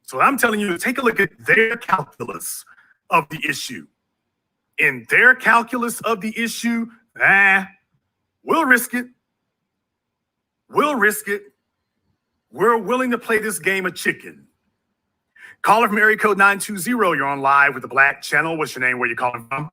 Speaker 1: So I'm telling you, take a look at their calculus of the issue. In their calculus of the issue, we'll risk it. We'll risk it. We're willing to play this game of chicken. Caller from area code 920, you're on live with the Black Channel. What's your name? Where you calling from?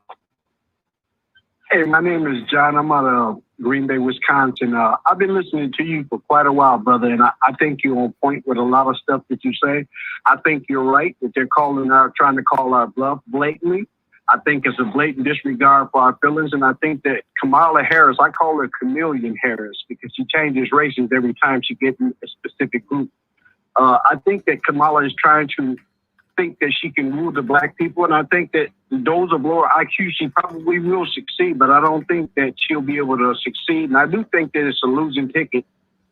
Speaker 8: Hey, my name is John. I'm out of Green Bay, Wisconsin. I've been listening to you for quite a while, brother, and I think you're on point with a lot of stuff that you say. I think you're right that they're trying to call our bluff blatantly. I think it's a blatant disregard for our feelings, and I think that Kamala Harris, I call her Chameleon Harris because she changes races every time she gets in a specific group. I think that Kamala is trying to think that she can rule the black people, and I think that those of lower IQ, she probably will succeed, but I don't think that she'll be able to succeed, and I do think that it's a losing ticket.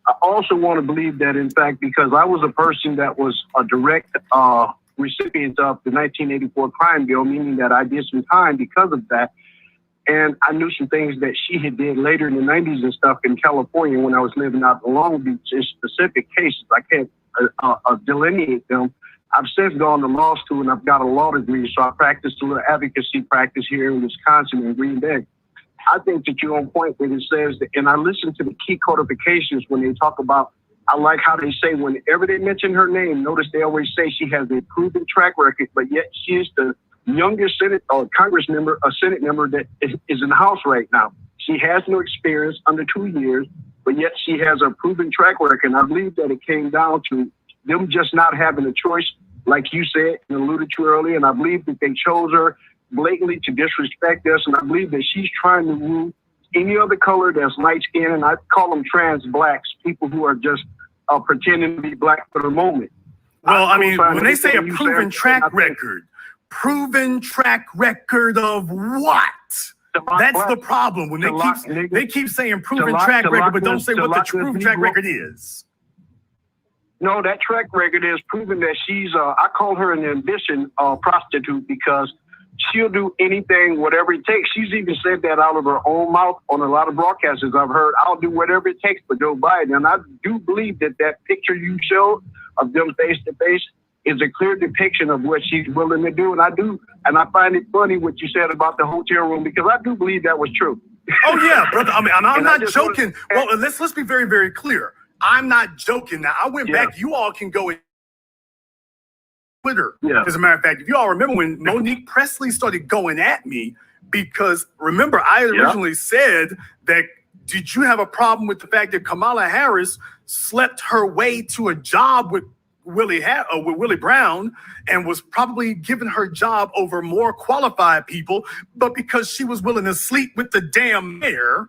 Speaker 8: I also want to believe that, in fact, because I was a person that was a direct recipient of the 1984 crime bill, meaning that I did some time because of that, and I knew some things that she had did later in the 90s and stuff in California when I was living out in Long Beach in specific cases. I can't delineate them. I've since gone to law school and I've got a law degree, so I practiced a little advocacy practice here in Wisconsin and Green Bay. I think that you're on point when it says that, and I listen to the key codifications when they talk about, I like how they say whenever they mention her name, notice they always say she has a proven track record, but yet she is the youngest Senate or Congress member, a Senate member that is in the House right now. She has no experience under 2 years, but yet she has a proven track record. And I believe that it came down to them just not having a choice, like you said and alluded to earlier. And I believe that they chose her blatantly to disrespect us. And I believe that she's trying to rule any other color that's light skinned. And I call them trans blacks, people who are just pretending to be black for the moment.
Speaker 1: Well, I mean, when they say a proven track record of what? That's the problem. When they keep saying proven track record, but don't say what the proven track record is.
Speaker 8: No, that track record is proven that she's, I call her an ambition prostitute because she'll do anything, whatever it takes. She's even said that out of her own mouth on a lot of broadcasts I've heard. I'll do whatever it takes for Joe Biden. And I do believe that that picture you showed of them face to face is a clear depiction of what she's willing to do. And I find it funny what you said about the hotel room because I do believe that was true.
Speaker 1: Oh yeah, brother. I mean, I'm not joking. Well, let's be very, very clear. I'm not joking. Now, I went back. You all can go in Twitter. Yeah. As a matter of fact, if you all remember when Monique Presley started going at me, because remember, I originally said that, did you have a problem with the fact that Kamala Harris slept her way to a job with with Willie Brown and was probably giving her job over more qualified people, but because she was willing to sleep with the damn mayor,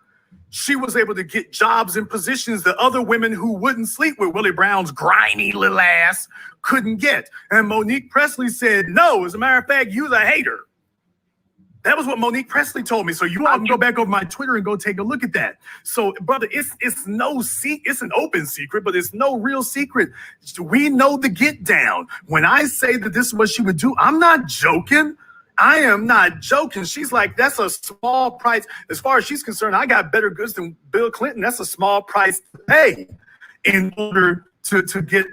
Speaker 1: she was able to get jobs and positions that other women who wouldn't sleep with Willie Brown's grimy little ass couldn't get. And Monique Presley said, no, as a matter of fact, you're a hater. That was what Monique Presley told me. So you all can go back over my Twitter and go take a look at that. So, brother, it's no secret. It's an open secret, but it's no real secret. We know the get down. When I say that this is what she would do, I'm not joking. I am not joking. She's like, that's a small price. As far as she's concerned, I got better goods than Bill Clinton. That's a small price to pay in order to get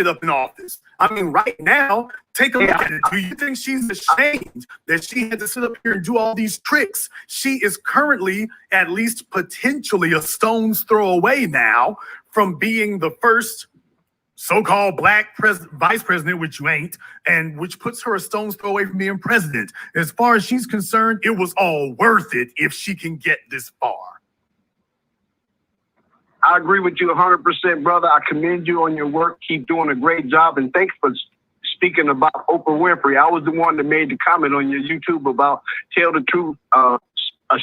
Speaker 1: up in office. I mean, right now, take a look at it. Do you think she's ashamed that she had to sit up here and do all these tricks? She is currently, at least potentially, a stone's throw away now from being the first so-called black vice president, which you ain't, and which puts her a stone's throw away from being president. As far as she's concerned, it was all worth it if she can get this far.
Speaker 8: I agree with you 100%, brother. I commend you on your work. Keep doing a great job. And thanks for speaking about Oprah Winfrey. I was the one that made the comment on your YouTube about tell the truth,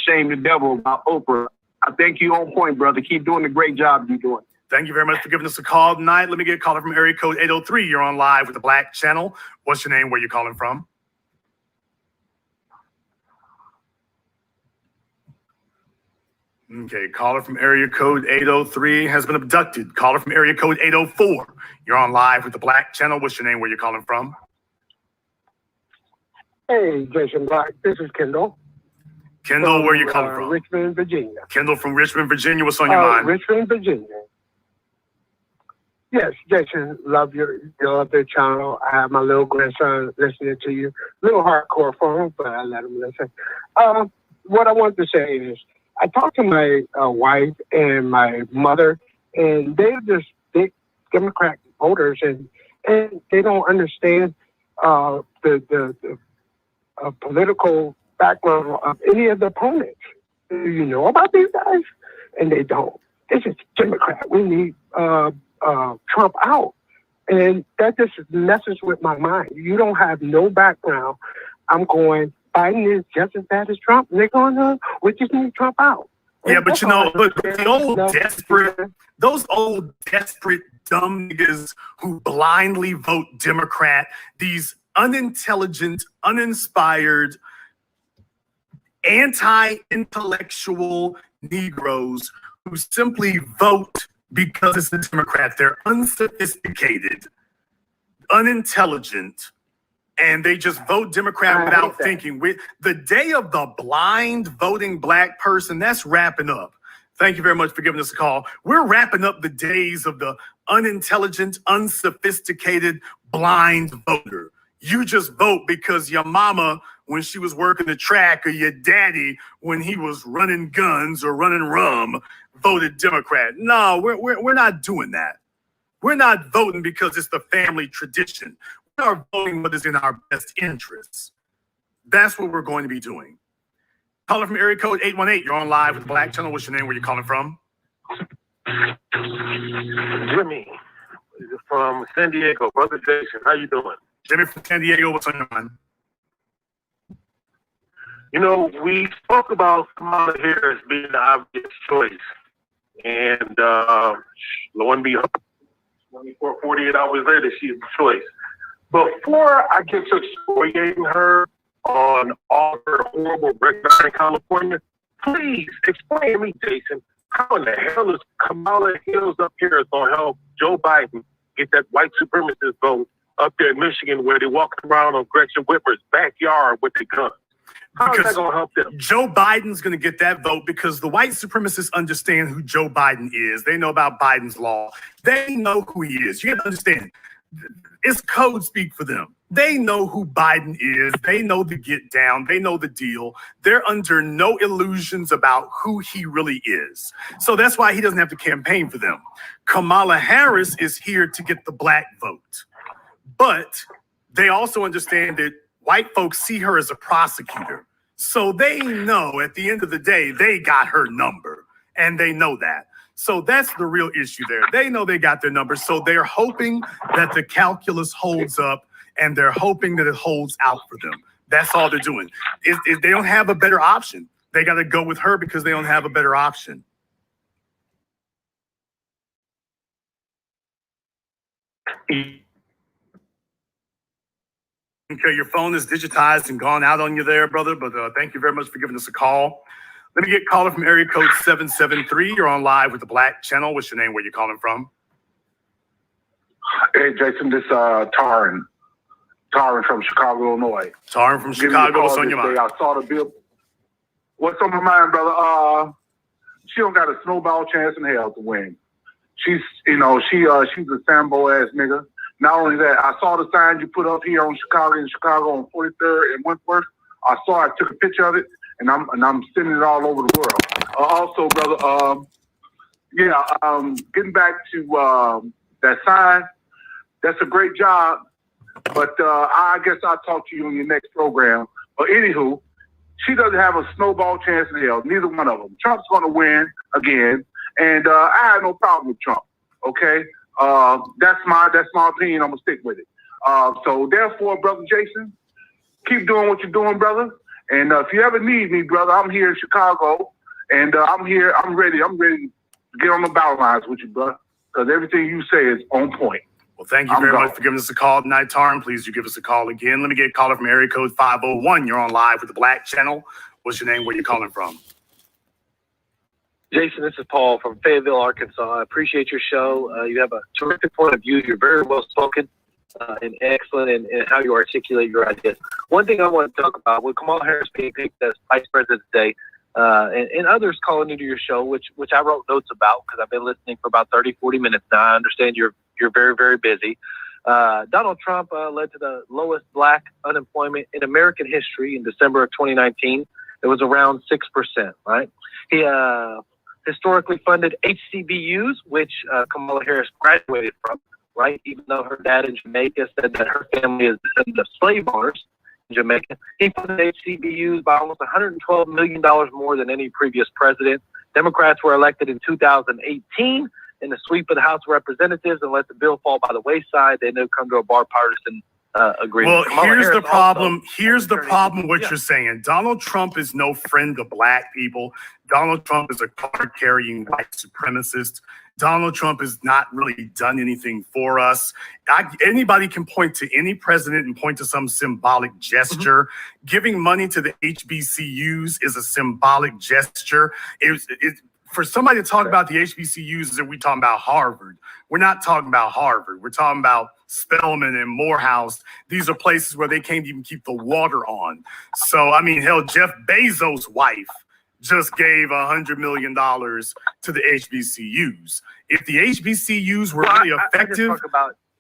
Speaker 8: shame the devil about Oprah. I think you on point, brother. Keep doing the great job you're doing.
Speaker 1: Thank you very much for giving us a call tonight. Let me get a caller from area code 803. You're on live with the Black Channel. What's your name? Where you calling from? Okay, caller from area code 803 has been abducted. Caller from area code 804. You're on live with the Black Channel. What's your name? Where you calling from?
Speaker 9: Hey, Jason Black. This is Kendall.
Speaker 1: Kendall, where you calling from?
Speaker 9: Richmond, Virginia.
Speaker 1: Kendall from Richmond, Virginia. What's on your mind?
Speaker 9: Richmond, Virginia. Yes, Jason, love your channel. I have my little grandson listening to you. A little hardcore for him, but I let him listen. What I want to say is, I talked to my wife and my mother, and they're just big Democrat voters, and they don't understand the political background of any of the opponents. Do you know about these guys? And they don't. This is Democrat. We need Trump out. And that just messes with my mind. You don't have no background. I'm going, Biden is just as bad as Trump. And they're going, we just need Trump out.
Speaker 1: Yeah, but you know, look, those old desperate dumb niggas who blindly vote Democrat, these unintelligent, uninspired, anti-intellectual Negroes who simply vote because it's a Democrat. They're unsophisticated, unintelligent, and they just vote Democrat without thinking. The day of the blind voting black person, that's wrapping up. Thank you very much for giving us a call. We're wrapping up the days of the unintelligent, unsophisticated, blind voter. You just vote because your mama, when she was working the track, or your daddy, when he was running guns or running rum, voted Democrat. No, we're not doing that. We're not voting because it's the family tradition. We are voting what is in our best interests. That's what we're going to be doing. Caller from area code 818. You're on live with the Black Channel. What's your name? Where you calling from?
Speaker 10: Jimmy from San Diego. Brother Jason, how you doing?
Speaker 1: Jimmy from San Diego. What's on your mind?
Speaker 10: You know, we spoke about Kamala Harris being the obvious choice. And lo and behold, 48 hours later, she's the choice. Before I get to excoriating her on all her horrible record in California, please explain to me, Jason, how in the hell is Kamala Harris up here going to help Joe Biden get that white supremacist vote up there in Michigan where they walk around on Gretchen Whitmer's backyard with their guns? How is that going to help them?
Speaker 1: Joe Biden's going to get that vote because the white supremacists understand who Joe Biden is. They know about Biden's law. They know who he is. You have to understand. It's code speak for them. They know who Biden is. They know the get down. They know the deal. They're under no illusions about who he really is. So that's why he doesn't have to campaign for them. Kamala Harris is here to get the black vote. But they also understand that white folks see her as a prosecutor. So they know at the end of the day, they got her number. And they know that. So that's the real issue there. They know they got their numbers, so they're hoping that the calculus holds up, and they're hoping that it holds out for them. That's all they're doing. They don't have a better option. They got to go with her because they don't have a better option. Okay, your phone is digitized and gone out on you there, brother, but thank you very much for giving us a call. Let me get caller from area code 773. You're on live with the Black Channel. What's your name? Where you calling from?
Speaker 11: Hey, Jason, this Taryn from Chicago, Illinois.
Speaker 1: Taryn from Chicago. What's on your mind?
Speaker 11: I saw the bill. What's on my mind, brother? She don't got a snowball chance in hell to win. She's a Sambo ass nigga. Not only that, I saw the sign you put up here in Chicago on 43rd and Wentworth. I took a picture of it, and I'm sending it all over the world. Also, brother, getting back to that sign, that's a great job. But I guess I'll talk to you on your next program. But anywho, she doesn't have a snowball chance in hell. Neither one of them. Trump's going to win again, and I have no problem with Trump. Okay. That's my opinion. I'm gonna stick with it. So therefore, brother Jason, keep doing what you're doing, brother. And if you ever need me, brother, I'm here in Chicago, and I'm here. I'm ready to get on the battle lines with you, brother, because everything you say is on point.
Speaker 1: Well, thank you very much for giving us a call tonight, Taryn. Please do give us a call again. Let me get a caller from area code 501. You're on live with the Black Channel. What's your name? Where you calling from?
Speaker 12: Jason, this is Paul from Fayetteville, Arkansas. I appreciate your show. You have a terrific point of view. You're very well spoken and excellent in how you articulate your ideas. One thing I want to talk about, with Kamala Harris being picked as Vice President today, and others calling into your show, which I wrote notes about because I've been listening for about 30, 40 minutes now. I understand you're very, very busy. Donald Trump led to the lowest black unemployment in American history in December of 2019. It was around 6%, right? He historically funded HBCUs, which Kamala Harris graduated from, right? Even though her dad in Jamaica said that her family is descendant of slave owners in Jamaica. He funded HBCUs by almost $112 million more than any previous president. Democrats were elected in 2018 in the sweep of the House of Representatives and let the bill fall by the wayside. They never come to a bipartisan agreement.
Speaker 1: Well, here's the problem. Here's the problem. What you're saying, Donald Trump is no friend of black people. Donald Trump is a card-carrying white supremacist. Donald Trump has not really done anything for us. Anybody can point to any president and point to some symbolic gesture. Giving money to the HBCUs is a symbolic gesture. For somebody to talk about the HBCUs as if we're talking about Harvard. We're not talking about Harvard. We're talking about Spelman and Morehouse. These are places where they can't even keep the water on. So, I mean, hell, Jeff Bezos' wife just gave $100 million to the HBCUs. If the HBCUs were really effective,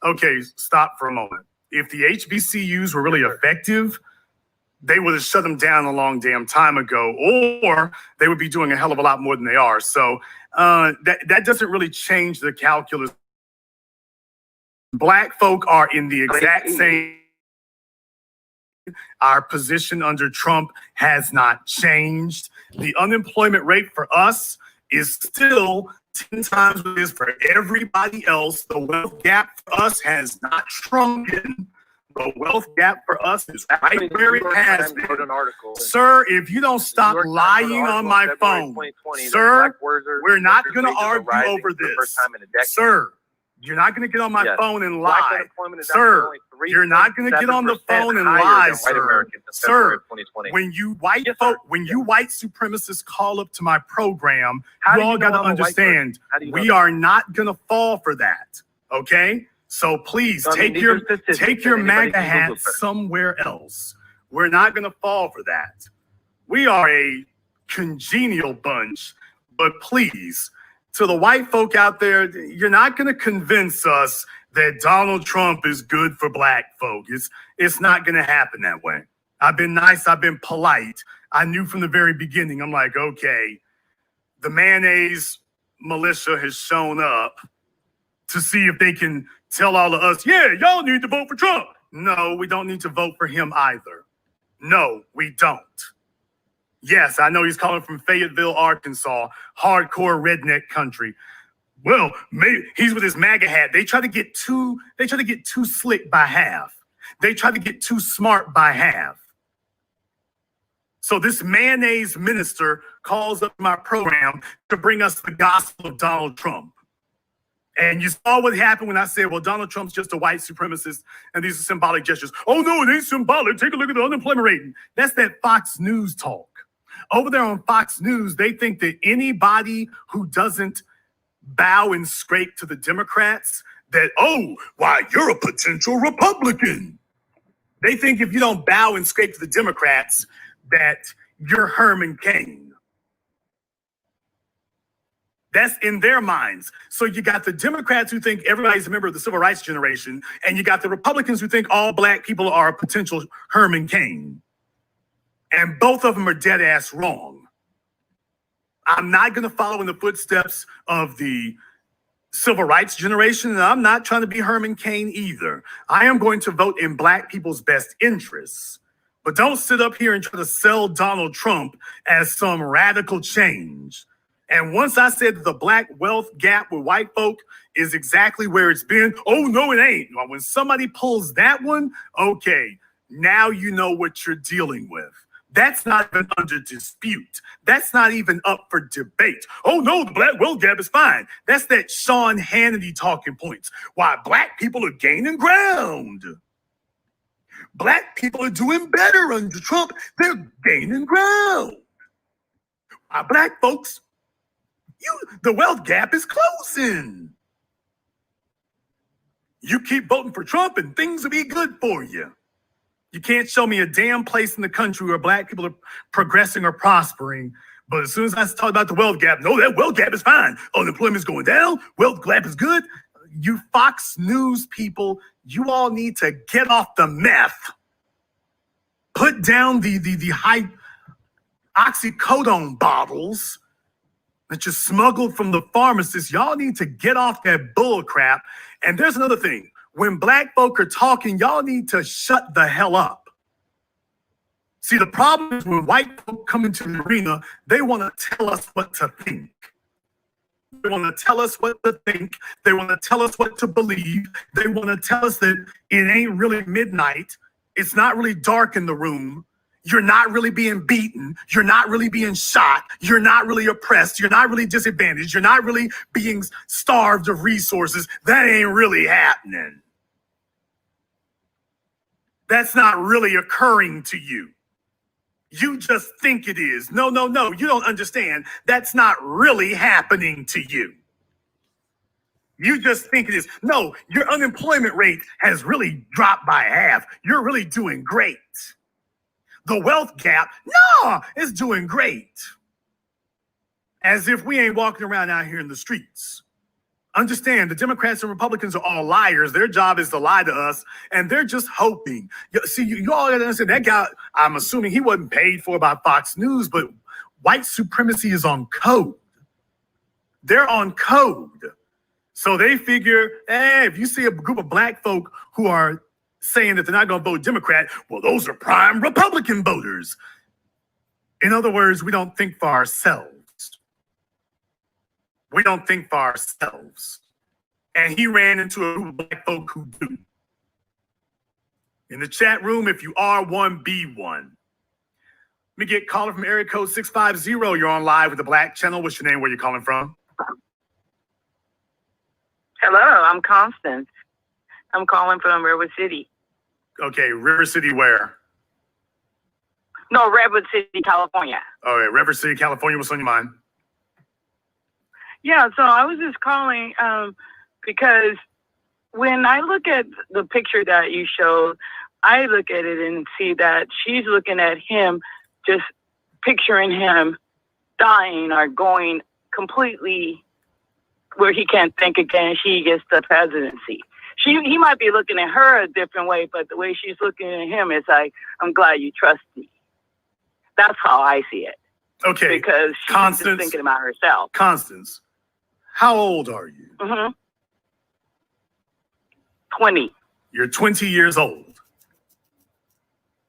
Speaker 1: okay, stop for a moment. If the HBCUs were really effective, they would have shut them down a long damn time ago, or they would be doing a hell of a lot more than they are. So that doesn't really change the calculus. Black folk are in the exact same. Our position under Trump has not changed. The unemployment rate for us is still 10 times what it is for everybody else. The wealth gap for us has not shrunken. The wealth gap for us is right where it has been. Sir, if you don't stop lying on my phone, sir, we're not going to argue over this. Sir, you're not going to get on my phone and lie. Sir, you're not going to get on the phone and lie, sir. Sir, when you white supremacists call up to my program, you all got to understand, we are not going to fall for that, okay? So please take your MAGA hat somewhere else. We're not going to fall for that. We are a congenial bunch, but please, to the white folk out there, you're not going to convince us that Donald Trump is good for black folk. It's not going to happen that way. I've been nice. I've been polite. I knew from the very beginning, I'm like, okay, the mayonnaise militia has shown up to see if they can tell all of us, yeah, y'all need to vote for Trump. No, we don't need to vote for him either. No, we don't. Yes, I know he's calling from Fayetteville, Arkansas, hardcore redneck country. Well, maybe he's with his MAGA hat. They try to get too slick by half. They try to get too smart by half. So this mayonnaise minister calls up my program to bring us the gospel of Donald Trump. And you saw what happened when I said, well, Donald Trump's just a white supremacist, and these are symbolic gestures. Oh, no, it ain't symbolic. Take a look at the unemployment rate. That's that Fox News talk. Over there on Fox News, they think that anybody who doesn't bow and scrape to the Democrats, that, oh, why, you're a potential Republican. They think if you don't bow and scrape to the Democrats, that you're Herman Cain. That's in their minds. So you got the Democrats who think everybody's a member of the civil rights generation, and you got the Republicans who think all black people are a potential Herman Cain. And both of them are dead ass wrong. I'm not going to follow in the footsteps of the civil rights generation, and I'm not trying to be Herman Cain either. I am going to vote in black people's best interests. But don't sit up here and try to sell Donald Trump as some radical change. And once I said the black wealth gap with white folk is exactly where it's been, oh, no, it ain't. When somebody pulls that one, okay, now you know what you're dealing with. That's not even under dispute. That's not even up for debate. Oh, no, the black wealth gap is fine. That's that Sean Hannity talking points. Why black people are gaining ground. Black people are doing better under Trump. They're gaining ground. Why black folks, the wealth gap is closing. You keep voting for Trump and things will be good for you. You can't show me a damn place in the country where black people are progressing or prospering. But as soon as I talk about the wealth gap, no, that wealth gap is fine. Unemployment's going down. Wealth gap is good. You Fox News people, you all need to get off the meth. Put down the high oxycodone bottles that you smuggled from the pharmacist. Y'all need to get off that bull crap. And there's another thing. When black folk are talking, y'all need to shut the hell up. See, the problem is when white folk come into the arena, they want to tell us what to think. They want to tell us what to think. They want to tell us what to believe. They want to tell us that it ain't really midnight. It's not really dark in the room. You're not really being beaten. You're not really being shot. You're not really oppressed. You're not really disadvantaged. You're not really being starved of resources. That ain't really happening. That's not really occurring to you. You just think it is. No, no, no. You don't understand. That's not really happening to you. You just think it is. No, your unemployment rate has really dropped by half. You're really doing great. The wealth gap, no, it's doing great. As if we ain't walking around out here in the streets. Understand, the Democrats and Republicans are all liars. Their job is to lie to us, and they're just hoping. See, you all gotta understand, that guy, I'm assuming he wasn't paid for by Fox News, but white supremacy is on code. They're on code. So they figure, hey, if you see a group of black folk who are saying that they're not going to vote Democrat, well, those are prime Republican voters. In other words, we don't think for ourselves. We don't think for ourselves. And he ran into a group of black folk who do. In the chat room, if you are one, be one. Let me get caller from area code 650. You're on live with the Black Channel. What's your name? Where you calling from?
Speaker 13: Hello, I'm Constance. I'm calling from River City.
Speaker 1: Okay, River City where?
Speaker 13: No, Redwood City, California.
Speaker 1: All right, River City, California. What's on your mind?
Speaker 13: Yeah, so I was just calling because when I look at the picture that you showed, I look at it and see that she's looking at him, just picturing him dying or going completely where he can't think again. She gets the presidency. He might be looking at her a different way, but the way she's looking at him is like, I'm glad you trust me. That's how I see it.
Speaker 1: Okay.
Speaker 13: Because she's just thinking about herself.
Speaker 1: Constance, how old are you?
Speaker 13: 20.
Speaker 1: You're 20 years old.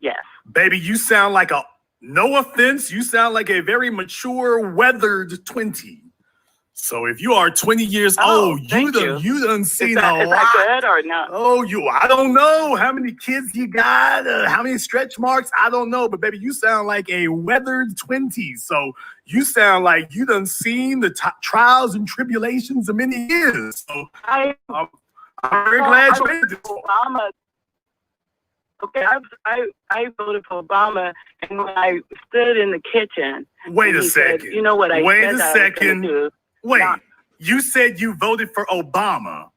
Speaker 13: Yes.
Speaker 1: Baby, you sound like a No offense, you sound like a very mature, weathered 20. So if you are 20 years old, you done seen a lot.
Speaker 13: Is that good or not?
Speaker 1: Oh, I don't know how many kids you got, how many stretch marks, I don't know. But baby, you sound like a weathered 20. So you sound like you done seen the trials and tribulations of many years. So I'm very glad you made this.
Speaker 13: Obama. Okay, I voted for Obama, and when I stood in the kitchen,
Speaker 1: wait a second.
Speaker 13: Said, you know what I
Speaker 1: wait
Speaker 13: said
Speaker 1: a second. Do? Wait, you said you voted for Obama.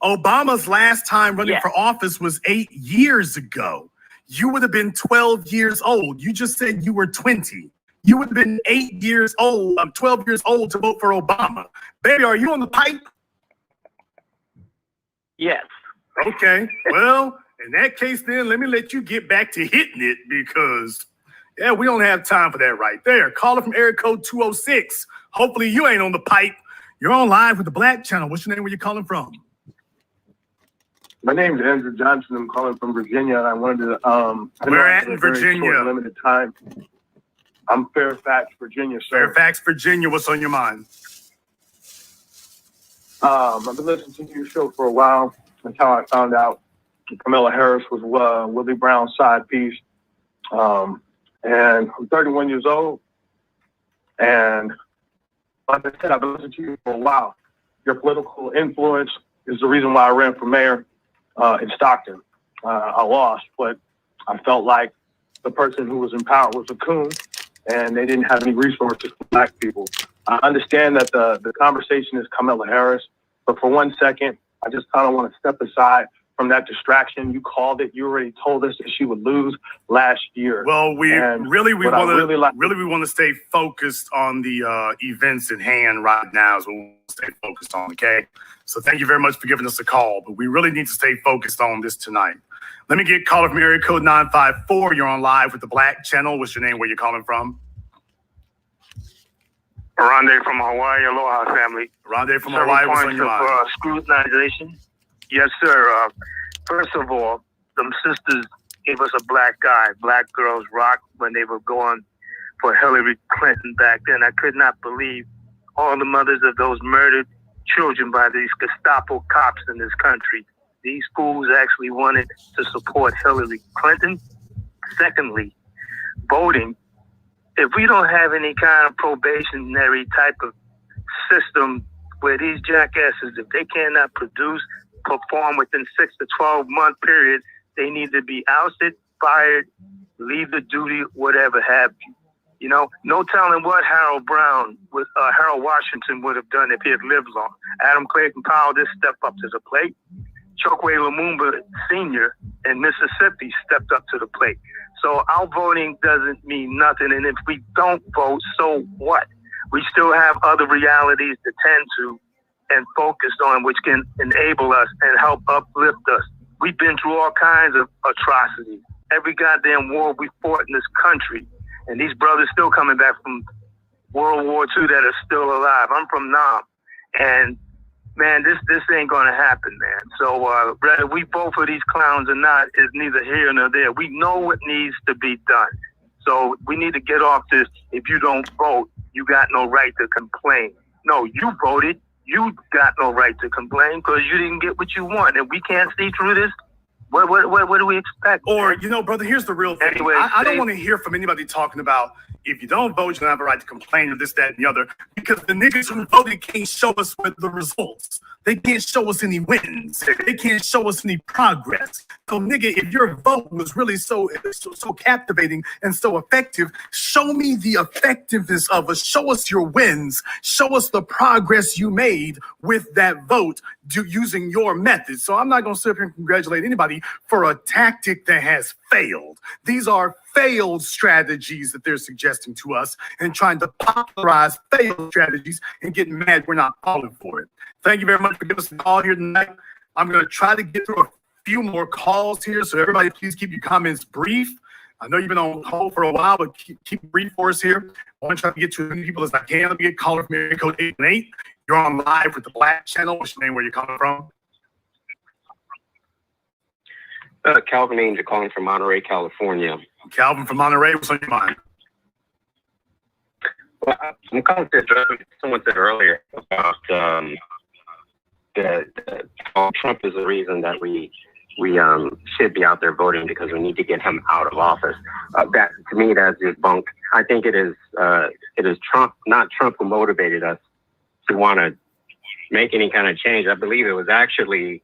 Speaker 1: Obama's last time running for office was 8 years ago. You would have been 12 years old. You just said you were 20. You would have been 8 years old. I'm 12 years old to vote for Obama. Baby, are you on the pipe?
Speaker 13: Yes.
Speaker 1: Okay. Well, in that case, then let me let you get back to hitting it because, we don't have time for that right there. Caller from area code 206. Hopefully you ain't on the pipe. You're on live with the Black Channel. What's your name? Where you calling from?
Speaker 14: My name is Andrew Johnson. I'm calling from Virginia. I wanted to.
Speaker 1: Where at in Virginia?
Speaker 14: Limited time. I'm Fairfax, Virginia, sir.
Speaker 1: Fairfax, Virginia. What's on your mind?
Speaker 14: I've been listening to your show for a while. That's how I found out Kamala Harris was Willie Brown's side piece. And I'm 31 years old. And like I said, I've been listening to you for a while. Your political influence is the reason why I ran for mayor in Stockton. I lost, but I felt like the person who was in power was a coon, and they didn't have any resources for Black people. I understand that the conversation is Kamala Harris, but for 1 second, I just kind of want to step aside from that distraction. You called it. You already told us that she would lose last year.
Speaker 1: Well, we want to stay focused on the events at hand right now. So we'll stay focused on. Okay. So thank you very much for giving us a call. But we really need to stay focused on this tonight. Let me get caller from area code 954. You're on live with the Black Channel. What's your name? Where you calling from?
Speaker 10: Rondé from Hawaii. Aloha, family.
Speaker 1: Rondé from Hawaii. What's on your mind?
Speaker 10: Scrutinization. Yes, sir. First of all, them sisters gave us a black guy. Black girls rock when they were going for Hillary Clinton back then. I could not believe all the mothers of those murdered children by these Gestapo cops in this country. These fools actually wanted to support Hillary Clinton. Secondly, voting. If we don't have any kind of probationary type of system where these jackasses, if they cannot perform within 6 to 12 month period, they need to be ousted, fired, leave the duty, whatever have you. You know, no telling what Harold Washington would have done if he had lived long. Adam Clayton Powell just stepped up to the plate. Chokwe Lumumba Sr. in Mississippi stepped up to the plate. So our voting doesn't mean nothing. And if we don't vote, so what? We still have other realities to tend to and focus on, which can enable us and help uplift us. We've been through all kinds of atrocities. Every goddamn war we fought in this country. And these brothers still coming back from World War II that are still alive. I'm from Nam. And man, this ain't gonna happen, man. So whether we vote for these clowns or not is neither here nor there. We know what needs to be done. So we need to get off this, if you don't vote, you got no right to complain. No, you voted. You got no right to complain because you didn't get what you want. And we can't see through this. What do we expect?
Speaker 1: Or, you know, brother, here's the real thing.
Speaker 10: Anyway,
Speaker 1: I don't want to hear from anybody talking about if you don't vote, you don't have a right to complain or this, that, and the other. Because the niggas who voted can't show us what the results. They can't show us any wins. They can't show us any progress. So, nigga, if your vote was really so captivating and so effective, show me the effectiveness of it. Show us your wins. Show us the progress you made with that vote using your method. So I'm not going to sit here and congratulate anybody for a tactic that has failed. These are failed strategies that they're suggesting to us and trying to popularize failed strategies and getting mad we're not falling for it. Thank you very much for giving us a call here tonight. I'm going to try to get through a few more calls here. So everybody, please keep your comments brief. I know you've been on hold for a while, but keep brief for us here. I want to try to get to as many people as I can. Let me get caller from area code 818. You're on live with the Black Channel. What's your name? Where you coming from?
Speaker 15: Calvin Angel calling from Monterey, California.
Speaker 1: Calvin from Monterey. What's on your mind?
Speaker 15: Well, I'm coming to address what someone said earlier about Trump is the reason that we should be out there voting because we need to get him out of office. That to me, that's debunked. I think it is Trump, not Trump, who motivated us to want to make any kind of change. I believe it was actually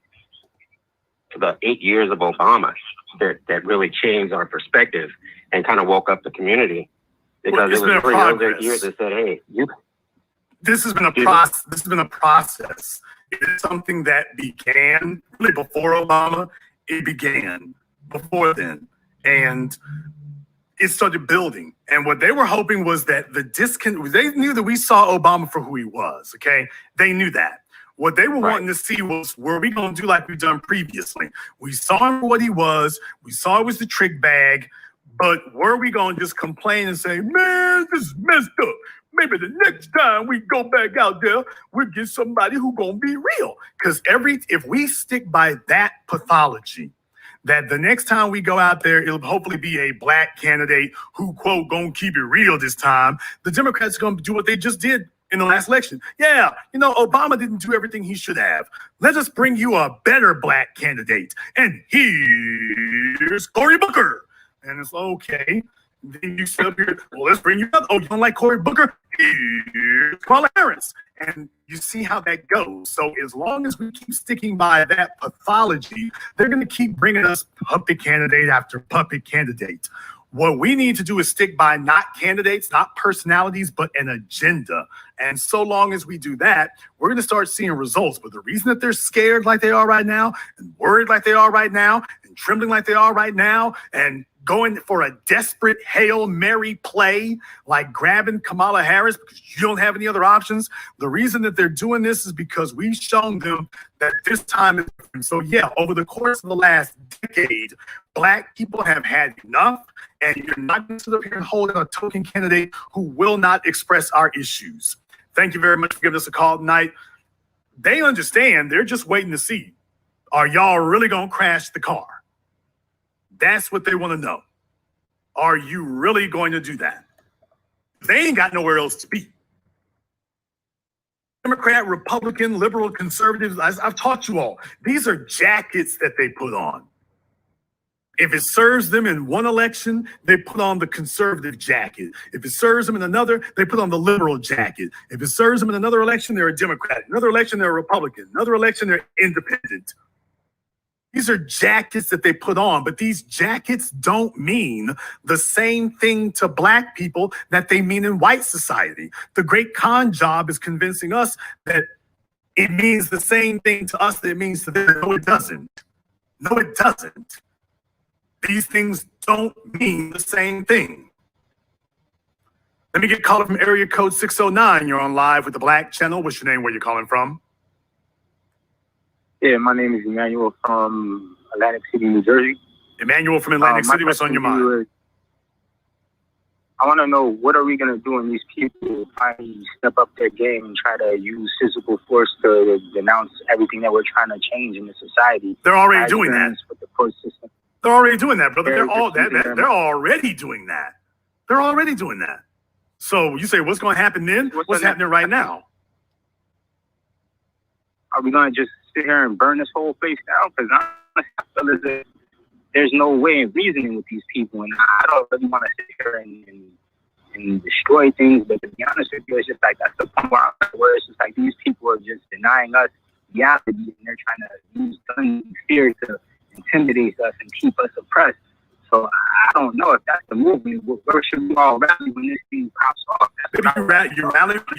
Speaker 15: the 8 years of Obama that really changed our perspective and kind of woke up the community. Because it was really those 8 years that said, "Hey,
Speaker 1: this has been a process. This has been a process. It is something that began really before Obama. It began before then, and it started building. And what they were hoping was that they knew that we saw Obama for who he was. Okay, they knew that. What they were wanting to see was, were we going to do like we've done previously? We saw him for what he was. We saw it was the trick bag. But were we going to just complain and say, man, this is messed up? Maybe the next time we go back out there, we'll get somebody who's going to be real. Because if we stick by that pathology, that the next time we go out there, it'll hopefully be a black candidate who, quote, going to keep it real this time, the Democrats are going to do what they just did in the last election. Yeah, Obama didn't do everything he should have. Let us bring you a better black candidate. And here's Cory Booker. And it's okay. Then you sit up here, well, let's bring you up. Oh, you don't like Cory Booker? Here's Kamala Harris. And you see how that goes. So as long as we keep sticking by that pathology, they're going to keep bringing us puppet candidate after puppet candidate. What we need to do is stick by not candidates, not personalities, but an agenda. And so long as we do that, we're going to start seeing results. But the reason that they're scared like they are right now, and worried like they are right now, and trembling like they are right now, and going for a desperate Hail Mary play, like grabbing Kamala Harris because you don't have any other options. The reason that they're doing this is because we've shown them that this time is different. So yeah, over the course of the last decade, black people have had enough, and you're not going to sit up here and hold a token candidate who will not express our issues. Thank you very much for giving us a call tonight. They understand. They're just waiting to see, are y'all really going to crash the car? That's what they want to know. Are you really going to do that? They ain't got nowhere else to be. Democrat, Republican, liberal, conservatives, I've taught you all. These are jackets that they put on. If it serves them in one election, they put on the conservative jacket. If it serves them in another, they put on the liberal jacket. If it serves them in another election, they're a Democrat. Another election, they're a Republican. Another election, they're independent. These are jackets that they put on, but these jackets don't mean the same thing to black people that they mean in white society. The great con job is convincing us that it means the same thing to us that it means to them. No, it doesn't. No, it doesn't. These things don't mean the same thing. Let me get called from area code 609. You're on live with the Black Channel. What's your name? Where you calling from?
Speaker 16: Yeah, my name is Emmanuel from Atlantic City, New Jersey.
Speaker 1: Emmanuel from Atlantic City, what's on your mind?
Speaker 16: I want to know, what are we going to do when these people finally step up their game and try to use physical force to denounce everything that we're trying to change in the society?
Speaker 1: They're already doing that.
Speaker 16: With the court system.
Speaker 1: They're already doing that, brother. They're already doing that. They're already doing that. So you say, what's going to happen then? What's happening right now?
Speaker 16: Are we going to just sit here and burn this whole place down? Because there's no way of reasoning with these people, and I don't really want to sit here and destroy things. But to be honest with you, it's just like that's the point where it's just like these people are just denying us reality, and they're trying to use guns and fear to intimidate us and keep us oppressed. So I don't know if that's the movement. Where should we all rally when this thing pops off?
Speaker 1: You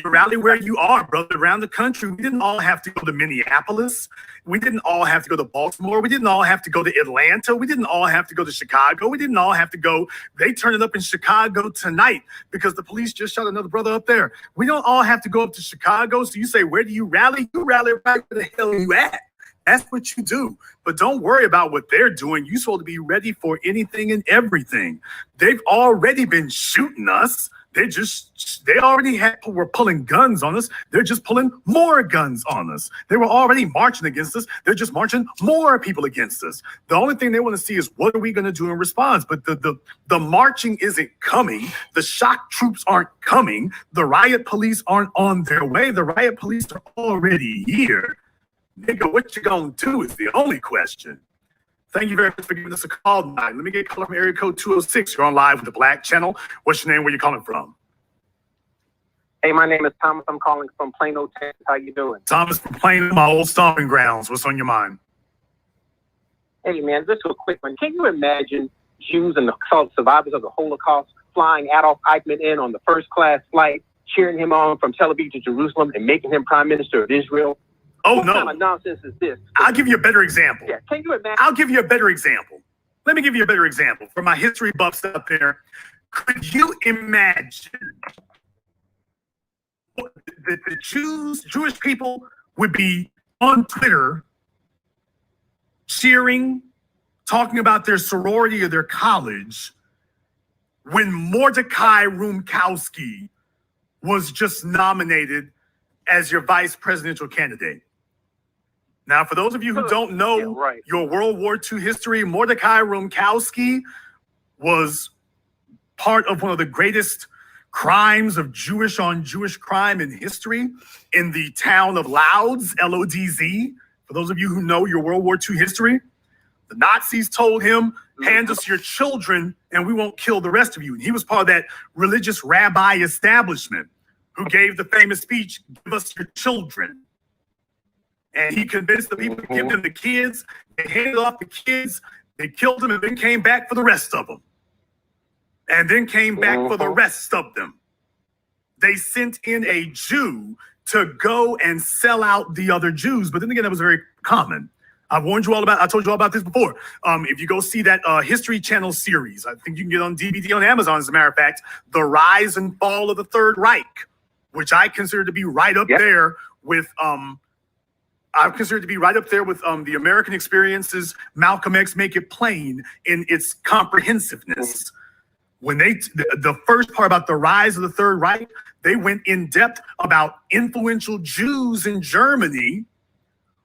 Speaker 1: rally where you are, brother, around the country. We didn't all have to go to Minneapolis. We didn't all have to go to Baltimore. We didn't all have to go to Atlanta. We didn't all have to go to Chicago. We didn't all have to go. They turned it up in Chicago tonight because the police just shot another brother up there. We don't all have to go up to Chicago. So you say, where do you rally? You rally right where the hell you at. That's what you do. But don't worry about what they're doing. You're supposed to be ready for anything and everything. They've already been shooting us. They already were pulling guns on us. They're just pulling more guns on us. They were already marching against us. They're just marching more people against us. The only thing they want to see is what are we going to do in response? But the marching isn't coming. The shock troops aren't coming. The riot police aren't on their way. The riot police are already here. Nigga, what you gonna do is the only question. Thank you very much for giving us a call tonight. Let me get a call from area code 206. You're on live with the Black Channel. What's your name? Where you calling from?
Speaker 17: Hey, my name is Thomas. I'm calling from Plano, Texas. How you doing?
Speaker 1: Thomas from Plano, my old stomping grounds. What's on your mind?
Speaker 17: Hey, man, just a quick one. Can you imagine Jews and the survivors of the Holocaust flying Adolf Eichmann in on the first-class flight, cheering him on from Tel Aviv to Jerusalem and making him prime minister of Israel?
Speaker 1: Oh,
Speaker 17: what
Speaker 1: no.
Speaker 17: kind of nonsense is this?
Speaker 1: I'll give you a better example.
Speaker 17: Yeah, can you imagine?
Speaker 1: I'll give you a better example. Let me give you a better example. For my history buffs out there, could you imagine that the Jewish people would be on Twitter cheering, talking about their sorority or their college when Mordecai Rumkowski was just nominated as your vice presidential candidate? Now, for those of you who don't know your World War II history, Mordecai Rumkowski was part of one of the greatest crimes of Jewish on Jewish crime in history in the town of Lodz, L-O-D-Z. For those of you who know your World War II history, the Nazis told him, hand us your children and we won't kill the rest of you. And he was part of that religious rabbi establishment who gave the famous speech, give us your children. And he convinced the people to give them the kids. They handed off the kids. They killed them and then came back for the rest of them. And then came back for the rest of them. They sent in a Jew to go and sell out the other Jews. But then again, that was very common. I told you all about this before. If you go see that History Channel series, I think you can get on DVD on Amazon, as a matter of fact, The Rise and Fall of the Third Reich, which I consider to be right up there with the American Experience's Malcolm X Make It Plain in its comprehensiveness. When the first part about the rise of the Third Reich, they went in depth about influential Jews in Germany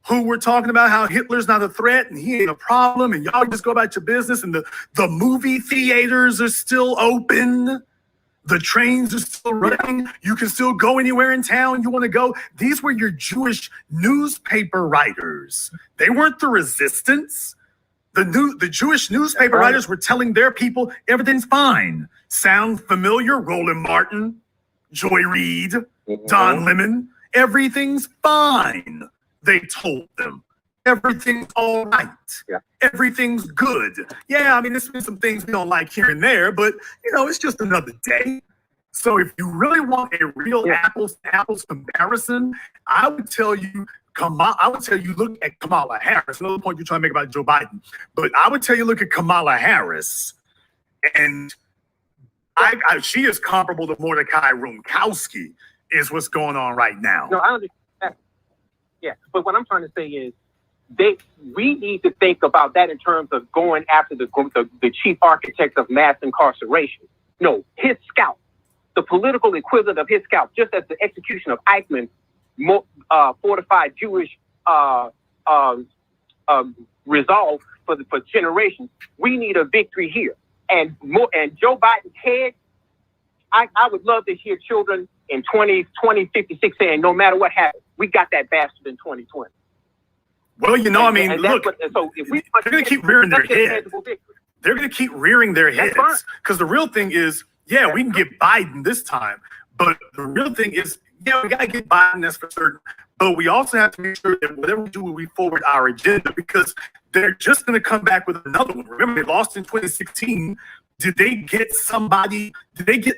Speaker 1: who were talking about how Hitler's not a threat and he ain't a problem and y'all just go about your business, and the movie theaters are still open. The trains are still running. You can still go anywhere in town you want to go. These were your Jewish newspaper writers. They weren't the resistance. The Jewish newspaper writers were telling their people everything's fine. Sound familiar? Roland Martin, Joy Reid, Don Lemon. Everything's fine, they told them. Everything's all right. Everything's good. Yeah, I mean, there's been some things we don't like here and there, but, you know, it's just another day. So if you really want a real apples to apples comparison, I would tell you, look at Kamala Harris. Another point you're trying to make about Joe Biden. But I would tell you, look at Kamala Harris. And she is comparable to Mordecai Rumkowski, is what's going on right now.
Speaker 17: No, I understand. Yeah, but what I'm trying to say is, we need to think about that in terms of going after the chief architect of mass incarceration. No, his scalp, the political equivalent of his scalp, just as the execution of Eichmann fortified Jewish resolve for generations. We need a victory here. And Joe Biden's head, I would love to hear children in 2056 saying, no matter what happens, we got that bastard in 2020.
Speaker 1: Well, you know, I mean, look, they're going to keep rearing their heads. They're going to keep rearing their heads. Because the real thing is, yeah, we can get Biden this time. But the real thing is, yeah, we got to get Biden, that's for certain. But we also have to make sure that whatever we do, we forward our agenda, because they're just going to come back with another one. Remember, they lost in 2016. Did they get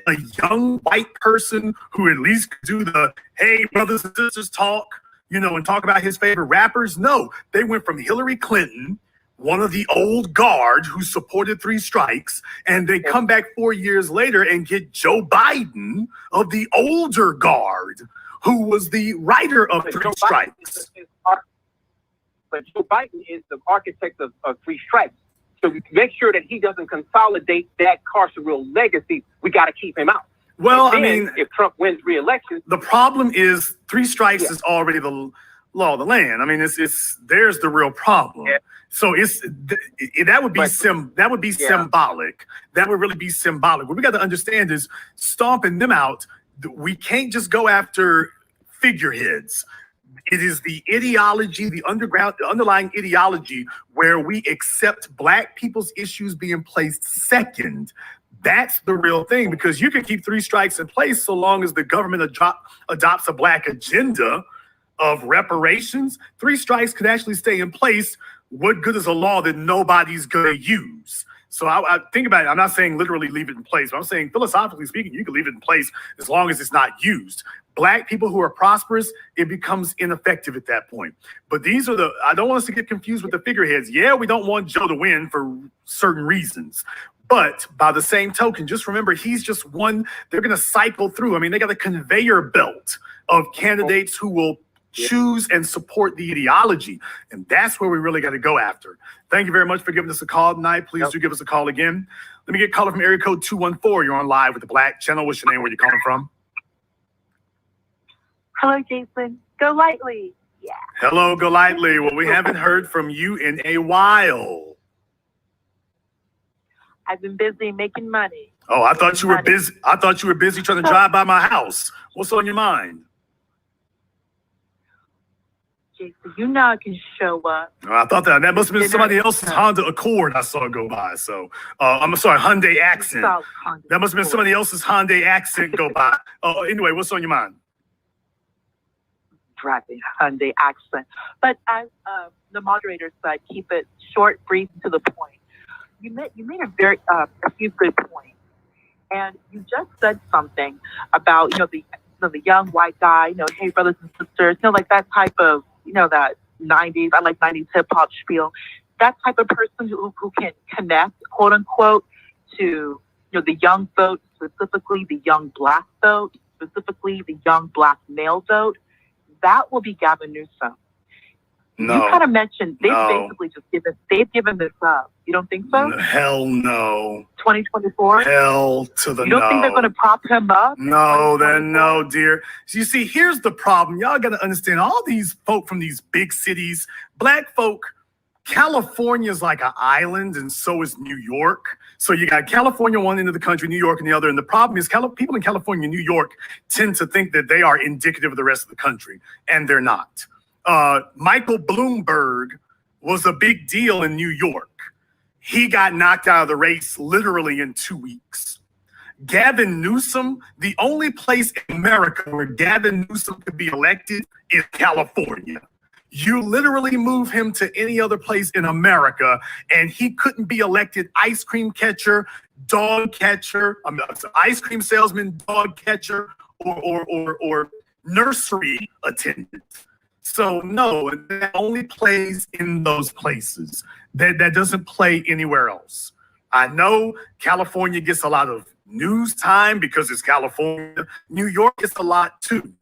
Speaker 1: a young white person who at least could do the, hey, brothers and sisters talk, you know, and talk about his favorite rappers? No, they went from Hillary Clinton, one of the old guard who supported Three Strikes, and they come back 4 years later and get Joe Biden of the older guard, who was the writer of Three Strikes.
Speaker 17: But Joe Biden is the architect of Three Strikes. So to make sure that he doesn't consolidate that carceral legacy, we got to keep him out.
Speaker 1: Well,
Speaker 17: And
Speaker 1: I
Speaker 17: then,
Speaker 1: mean,
Speaker 17: if Trump wins re-election,
Speaker 1: the problem is 3 strikes is already the law of the land. I mean, it's there's the real problem.
Speaker 17: Yeah.
Speaker 1: So that would be symbolic. That would really be symbolic. What we got to understand is stomping them out. We can't just go after figureheads. It is the ideology, the underlying ideology where we accept Black people's issues being placed second. That's the real thing, because you can keep 3 strikes in place so long as the government adopts a Black agenda of reparations. 3 strikes could actually stay in place. What good is a law that nobody's going to use? So I think about it. I'm not saying literally leave it in place, but I'm saying philosophically speaking, you can leave it in place as long as it's not used. Black people who are prosperous, it becomes ineffective at that point. But these are I don't want us to get confused with the figureheads. Yeah, we don't want Joe to win for certain reasons. But by the same token, just remember, he's just one. They're going to cycle through. I mean, they got a conveyor belt of candidates who will choose and support the ideology. And that's where we really got to go after. Thank you very much for giving us a call tonight. Please do give us a call again. Let me get a caller from area code 214. You're on live with the Black Channel. What's your name? Where you calling from?
Speaker 18: Hello, Jason. Go lightly. Yeah.
Speaker 1: Hello, Golightly. Well, we haven't heard from you in a while.
Speaker 18: I've been busy making money.
Speaker 1: Oh, I thought you were busy. I thought you were busy trying to drive by my house. What's on your mind?
Speaker 18: Jason, you know I can show up.
Speaker 1: I thought that must have been somebody else's Honda Accord I saw go by. So I'm sorry, Hyundai Accent. That must have been somebody else's Hyundai Accent go by. Anyway, what's on your mind?
Speaker 18: Driving Hyundai Accent. But as the moderator said, keep it short, brief, to the point. You made a few good points, and you just said something about the young white guy. Hey brothers and sisters. Like that type of that 90s. I like 90s hip hop spiel. That type of person who can connect, quote unquote, to the young vote, specifically the young Black vote, specifically the young Black male vote. That will be Gavin Newsom.
Speaker 1: No.
Speaker 18: You kind of mentioned they've given this up. You don't think so?
Speaker 1: Hell no.
Speaker 18: 2024?
Speaker 1: Hell to the no.
Speaker 18: You don't think they're going to prop him up?
Speaker 1: No, then no, dear. So you see, here's the problem. Y'all got to understand, all these folk from these big cities, Black folk, California's like an island, and so is New York. So you got California one end of the country, New York on the other. And the problem is people in California and New York tend to think that they are indicative of the rest of the country, and they're not. Michael Bloomberg was a big deal in New York. He got knocked out of the race literally in 2 weeks. Gavin Newsom, the only place in America where Gavin Newsom could be elected is California. You literally move him to any other place in America, and he couldn't be elected ice cream catcher, dog catcher, ice cream salesman, dog catcher, or nursery attendant. So no, that only plays in those places. That doesn't play anywhere else. I know California gets a lot of news time because it's California. New York gets a lot too.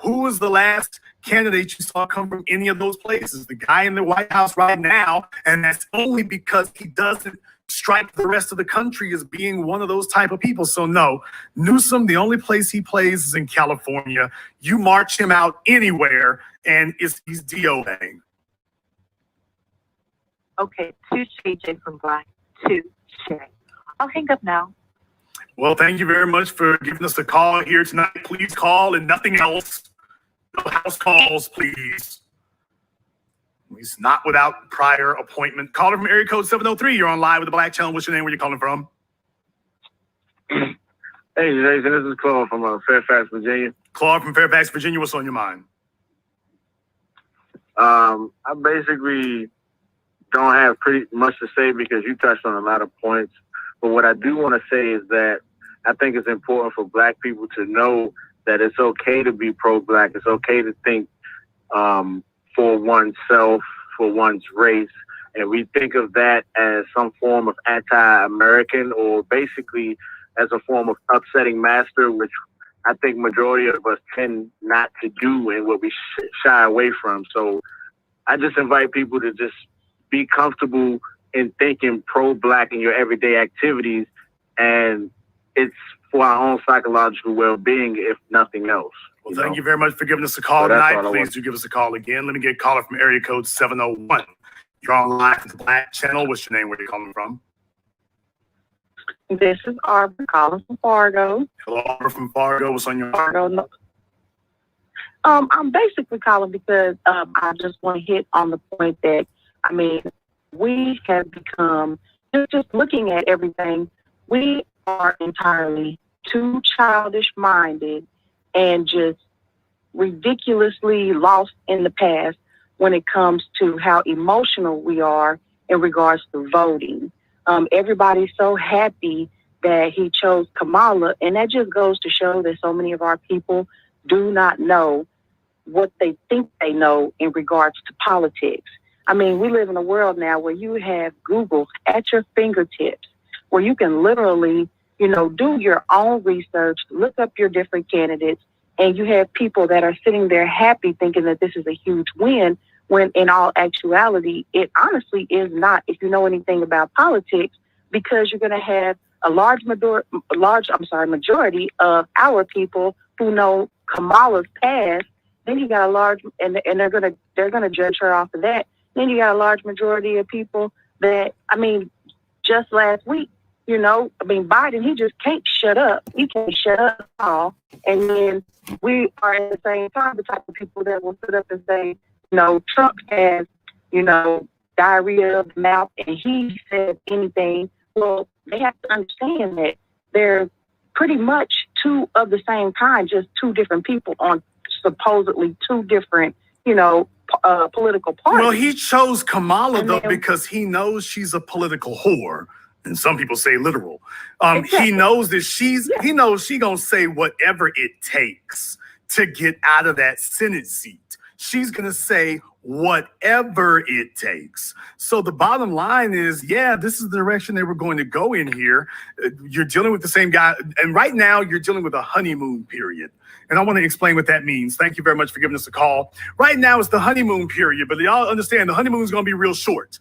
Speaker 1: Who was the last candidate you saw come from any of those places? The guy in the White House right now, and that's only because he doesn't strike the rest of the country as being one of those type of people. So no, Newsom, the only place he plays is in California. You march him out anywhere, and he's DOA.
Speaker 18: Okay, touche, Jason Black. Touche. I'll hang up now.
Speaker 1: Well, thank you very much for giving us a call here tonight. Please call and nothing else. No house calls, please. He's not without prior appointment. Caller from area code 703. You're on live with the Black Channel. What's your name? Where you calling from?
Speaker 19: Hey, Jason. This is Claude from Fairfax, Virginia.
Speaker 1: Claude from Fairfax, Virginia. What's on your mind?
Speaker 19: I basically don't have pretty much to say because you touched on a lot of points. But what I do want to say is that I think it's important for Black people to know that it's okay to be pro-Black. It's okay to think for oneself, for one's race. And we think of that as some form of anti-American or basically as a form of upsetting master, which I think majority of us tend not to do and what we shy away from. So I just invite people to just be comfortable in thinking pro-Black in your everyday activities. And it's for our own psychological well-being, if nothing else.
Speaker 1: Well, thank you very much for giving us a call
Speaker 19: So that's
Speaker 1: tonight.
Speaker 19: all I
Speaker 1: Please
Speaker 19: want.
Speaker 1: do give us a call again. Let me get a caller from area code 701. You're on live with the Black Channel. What's your name? Where are you calling from?
Speaker 20: This is Arbor calling from Fargo.
Speaker 1: Hello, Arbor from Fargo. What's on your mind?
Speaker 20: Fargo. I'm basically calling because I just want to hit on the point that, I mean, we have become, just looking at everything, we are entirely too childish-minded and just ridiculously lost in the past when it comes to how emotional we are in regards to voting. Everybody's so happy that he chose Kamala, and that just goes to show that so many of our people do not know what they think they know in regards to politics. I mean, we live in a world now where you have Google at your fingertips, where you can literally, do your own research, look up your different candidates, and you have people that are sitting there happy thinking that this is a huge win, when in all actuality, it honestly is not, if you know anything about politics, because you're going to have a majority of our people who know Kamala's past. Then you got a large, and they're gonna judge her off of that. Then you got a large majority of people that, I mean, just last week, Biden, he just can't shut up. He can't shut up at all. And then we are at the same time the type of people that will sit up and say, Trump has, diarrhea of the mouth, and he said anything. Well, they have to understand that they're pretty much two of the same kind, just two different people on supposedly two different, political parties.
Speaker 1: Well, he chose Kamala, though, because he knows she's a political whore. And some people say literal.
Speaker 20: Exactly.
Speaker 1: He knows that he knows she's going to say whatever it takes to get out of that Senate seat. She's going to say whatever it takes. So the bottom line is, yeah, this is the direction they were going to go in here. You're dealing with the same guy. And right now you're dealing with a honeymoon period. And I want to explain what that means. Thank you very much for giving us a call. Right now it's the honeymoon period, but y'all understand the honeymoon is going to be real short.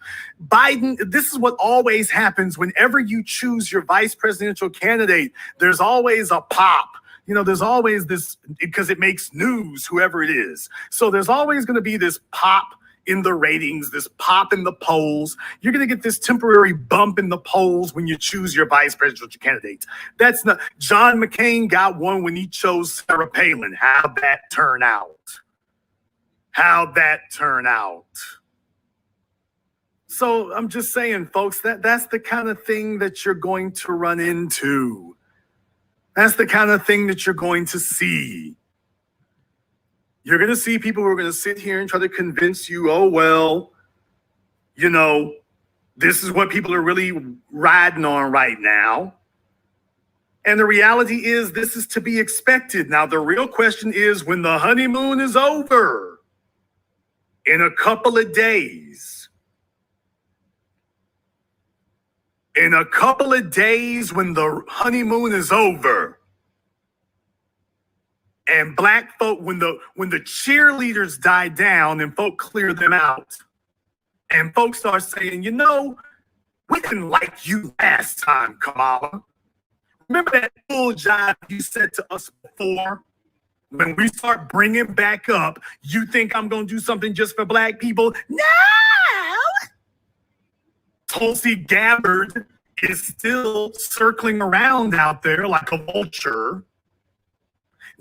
Speaker 1: Biden, this is what always happens whenever you choose your vice presidential candidate. There's always a pop. There's always this, because it makes news, whoever it is. So there's always going to be this pop in the ratings, this pop in the polls. You're going to get this temporary bump in the polls when you choose your vice presidential candidate. That's not, John McCain got one when he chose Sarah Palin. How'd that turn out? So I'm just saying, folks, that's the kind of thing that you're going to run into. That's the kind of thing that you're going to see. You're going to see people who are going to sit here and try to convince you, oh, well, this is what people are really riding on right now. And the reality is this is to be expected. Now, the real question is when the honeymoon is over in a couple of days, when the honeymoon is over, and black folk, when the cheerleaders die down and folk clear them out, and folks start saying, we didn't like you last time, Kamala. Remember that bull jive you said to us before? When we start bringing back up, you think I'm going to do something just for black people? No! Tulsi Gabbard is still circling around out there like a vulture.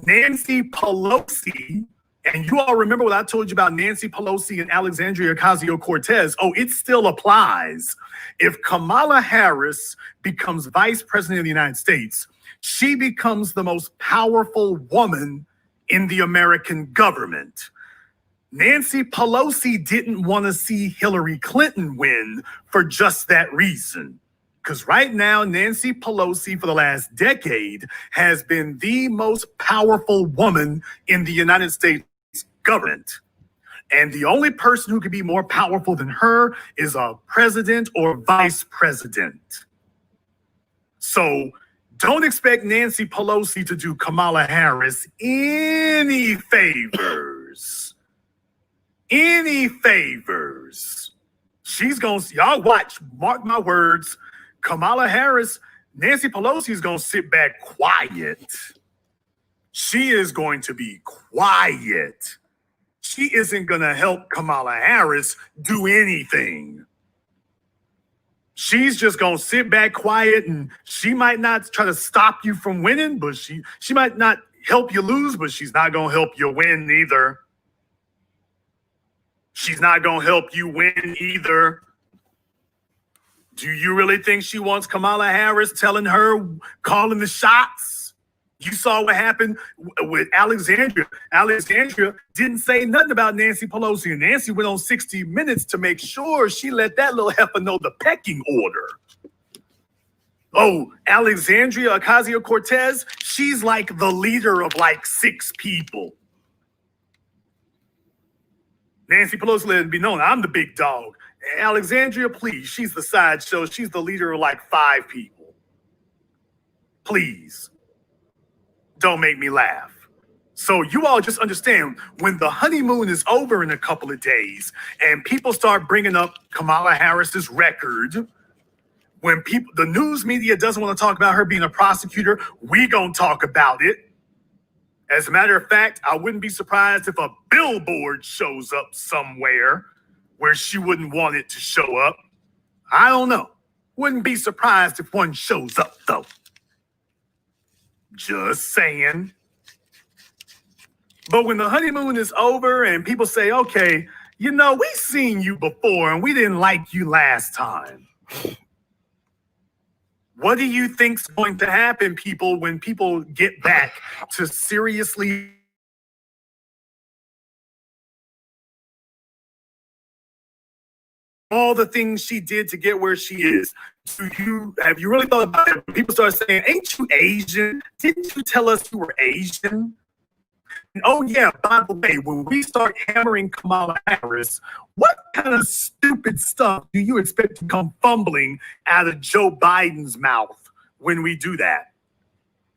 Speaker 1: Nancy Pelosi, and you all remember what I told you about Nancy Pelosi and Alexandria Ocasio-Cortez. Oh, it still applies. If Kamala Harris becomes vice president of the United States, she becomes the most powerful woman in the American government. Nancy Pelosi didn't want to see Hillary Clinton win for just that reason. Because right now, Nancy Pelosi, for the last decade, has been the most powerful woman in the United States government. And the only person who could be more powerful than her is a president or vice president. So don't expect Nancy Pelosi to do Kamala Harris any favors. She's going to, y'all watch, mark my words, Kamala Harris, Nancy Pelosi is going to sit back quiet. She is going to be quiet. She isn't going to help Kamala Harris do anything. She's just going to sit back quiet, and she might not try to stop you from winning, but she might not help you lose, but she's not going to help you win either. She's not going to help you win either. Do you really think she wants Kamala Harris telling her, calling the shots? You saw what happened with Alexandria. Alexandria didn't say nothing about Nancy Pelosi, and Nancy went on 60 Minutes to make sure she let that little heifer know the pecking order. Oh, Alexandria Ocasio-Cortez, she's like the leader of like 6 people. Nancy Pelosi let it be known, I'm the big dog. Alexandria, please, she's the sideshow. She's the leader of like 5 people. Please. Don't make me laugh. So you all just understand, when the honeymoon is over in a couple of days and people start bringing up Kamala Harris's record, when the news media doesn't want to talk about her being a prosecutor, we gonna talk about it. As a matter of fact, I wouldn't be surprised if a billboard shows up somewhere where she wouldn't want it to show up. I don't know. Wouldn't be surprised if one shows up, though. Just saying. But when the honeymoon is over and people say, okay, you know, we seen you before and we didn't like you last time. What do you think's going to happen, people, when people get back to seriously all the things she did to get where she is? Have you really thought about it? When people start saying, ain't you Asian? Didn't you tell us you were Asian? And oh yeah, by the way, when we start hammering Kamala Harris, what kind of stupid stuff do you expect to come fumbling out of Joe Biden's mouth when we do that?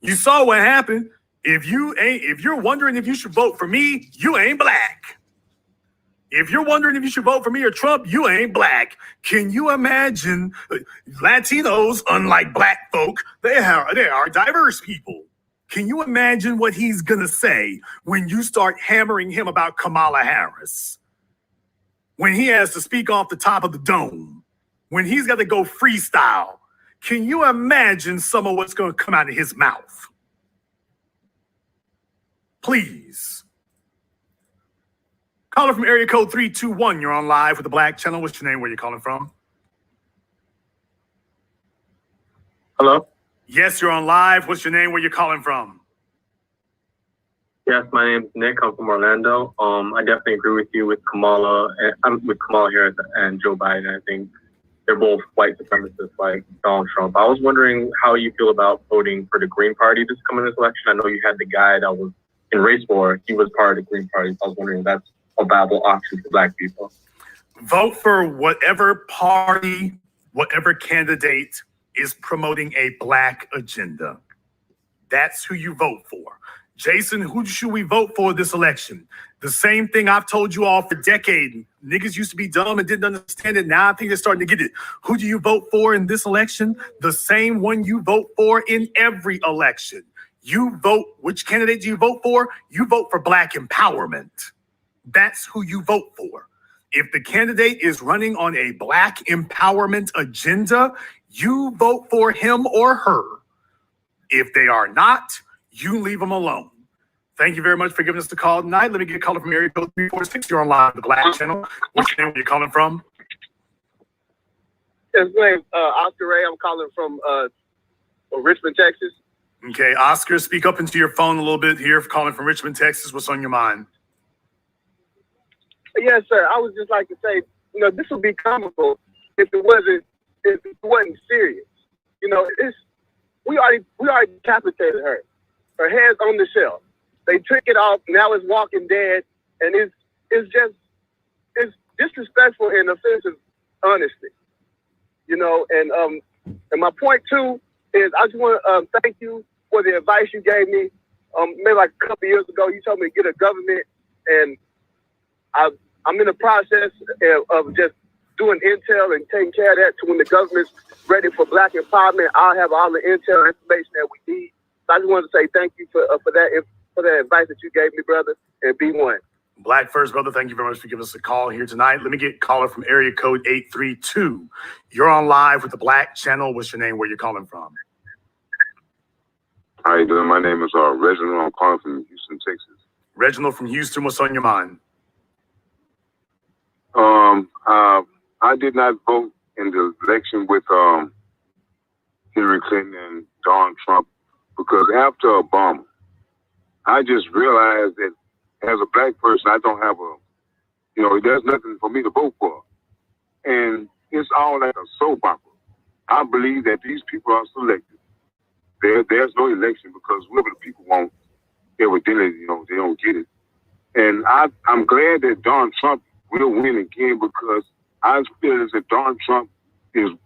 Speaker 1: You saw what happened. If you're wondering if you should vote for me, you ain't black. If you're wondering if you should vote for me or Trump, you ain't black. Can you imagine Latinos, unlike black folk, they are diverse people. Can you imagine what he's going to say when you start hammering him about Kamala Harris? When he has to speak off the top of the dome, when he's got to go freestyle, can you imagine some of what's going to come out of his mouth? Please. Caller from area code 321. You're on live with the Black Channel. What's your name? Where you calling from?
Speaker 21: Hello?
Speaker 1: Yes, you're on live. What's your name? Where you calling from?
Speaker 21: Yes, my name's Nick. I'm from Orlando. I definitely agree with you with Kamala. I'm with Kamala Harris and Joe Biden. I think they're both white supremacists like Donald Trump. I was wondering how you feel about voting for the Green Party this coming election. I know you had the guy that was in race war. He was part of the Green Party. So I was wondering if that's a viable option for black people.
Speaker 1: Vote for whatever party, whatever candidate is promoting a black agenda. That's who you vote for. Jason, who should we vote for this election? The same thing I've told you all for decades. Niggas used to be dumb and didn't understand it. Now I think they're starting to get it. Who do you vote for in this election? The same one you vote for in every election. You vote, which candidate do you vote for? You vote for black empowerment. That's who you vote for. If the candidate is running on a black empowerment agenda, you vote for him or her. If they are not, you leave them alone. Thank you very much for giving us the call tonight. Let me get a caller from area code 346. You're on live with the Black Channel. What's your name? Where you calling from?
Speaker 22: Yes, my name Oscar Ray. I'm calling from Richmond, Texas.
Speaker 1: Okay, Oscar, speak up into your phone a little bit here. Calling from Richmond, Texas. What's on your mind?
Speaker 22: Yes, sir. I would just like to say, this would be comical if it wasn't serious. We already decapitated her. Her head's on the shelf. They took it off. Now it's walking dead, and it's disrespectful and offensive, honestly. And my point too is I just want to thank you for the advice you gave me. Maybe like a couple years ago, you told me to get a government, and I'm in the process of just doing intel and taking care of that to when the government's ready for black empowerment, I'll have all the intel information that we need. So I just wanted to say thank you for that advice that you gave me, brother, and be one.
Speaker 1: Black First, brother, thank you very much for giving us a call here tonight. Let me get caller from area code 832. You're on live with the Black Channel. What's your name? Where you calling from?
Speaker 2: How you doing? My name is Reginald. I'm calling from Houston, Texas.
Speaker 1: Reginald from Houston, what's on your mind?
Speaker 2: I did not vote in the election with Hillary Clinton and Donald Trump because after Obama, I just realized that as a black person, I don't have there's nothing for me to vote for. And it's all like a soap opera. I believe that these people are selected. There's no election because whoever the people want, evidently, they don't get it. And I'm glad that Donald Trump will win again because I feel as if Donald Trump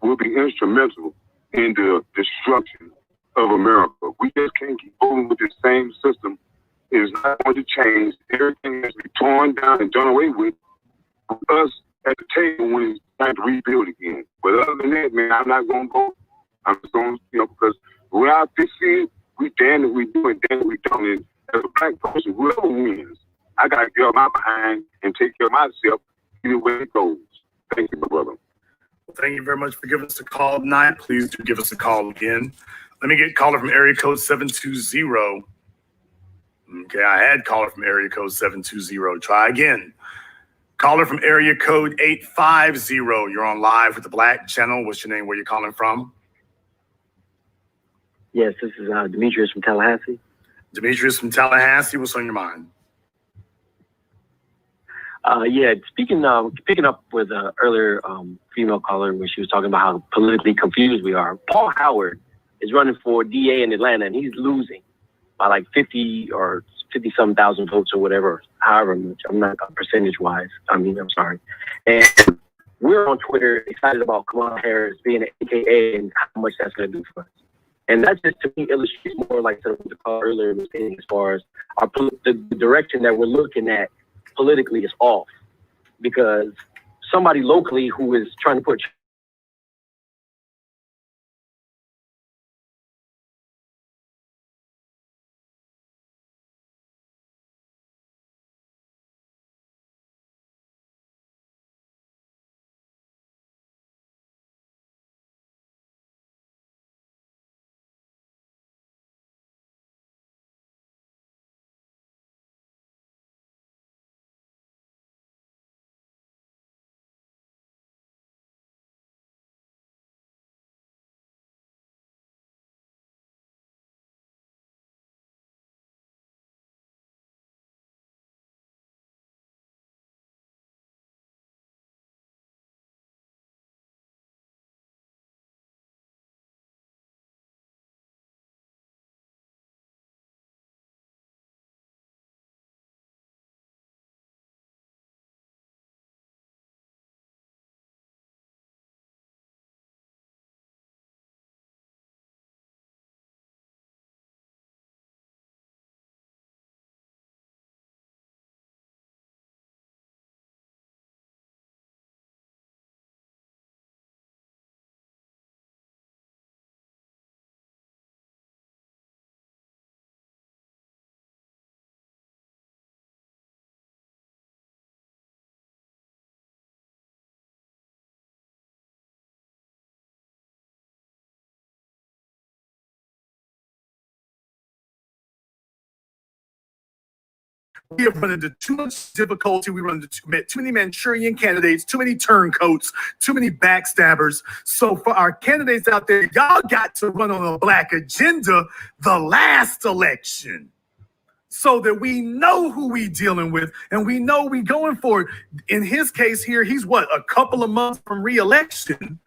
Speaker 2: will be instrumental in the destruction of America. We just can't keep going with the same system. It is not going to change. Everything has been torn down and done away with us at the table when it's time to rebuild again. But other than that, man, I'm not going to vote. I'm just going to, because without this it, we damn it we do and damn it we don't. And as a black person, whoever wins, I got to get up my behind and take care of myself either way it goes. Thank you, my brother.
Speaker 1: Well, thank you very much for giving us a call tonight. Please do give us a call again. Let me get caller from area code 720. Okay, I had caller from area code 720. Try again. Caller from area code 850. You're on live with the Black Channel. What's your name? Where you calling from?
Speaker 3: Yes, this is Demetrius from Tallahassee.
Speaker 1: Demetrius from Tallahassee. What's on your mind?
Speaker 3: Picking up with an earlier female caller when she was talking about how politically confused we are. Paul Howard is running for DA in Atlanta, and he's losing by like 50 or 50-some thousand votes or whatever, however much. I'm not percentage-wise. I'm sorry. And we're on Twitter excited about Kamala Harris being an AKA and how much that's going to do for us. And that just, to me, illustrates more like what the caller earlier was saying as far as the direction that we're looking at politically is off. Because somebody locally who is trying to put
Speaker 1: We have run into too much difficulty. We run into too many Manchurian candidates, too many turncoats, too many backstabbers. So for our candidates out there, y'all got to run on a black agenda the last election so that we know who we dealing with and we know we going for it. In his case here, he's a couple of months from re-election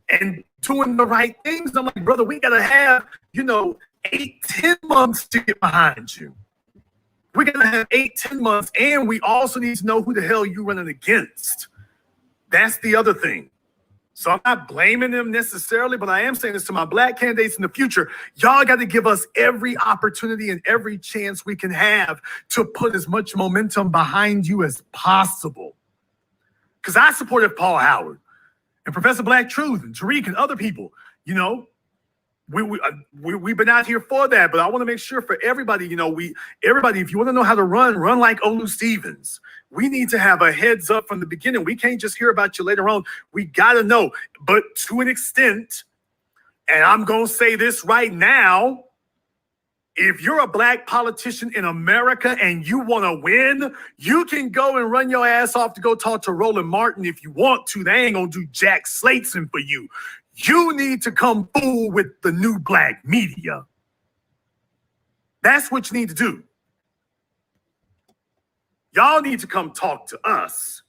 Speaker 1: and doing the right things. I'm like, brother, we got to have, 8-10 months to get behind you. We're going to have 8-10 months, and we also need to know who the hell you're running against. That's the other thing. So I'm not blaming them necessarily, but I am saying this to my black candidates in the future. Y'all got to give us every opportunity and every chance we can have to put as much momentum behind you as possible. Because I supported Paul Howard. and Professor Black Truth and Tariq and other people, you know, we've been out here for that, but I want to make sure for everybody, you know, everybody, if you want to know how to run like Olu Stevens. We need to have a heads up from the beginning. We can't just hear about you later on. We got to know, but to an extent, and I'm going to say this right now, if you're a black politician in America and you want to win, you can go and run your ass off to go talk to Roland Martin if you want to. They ain't going to do jack slatesing for you. You need to come fool with the new black media. That's what you need to do. Y'all need to come talk to us.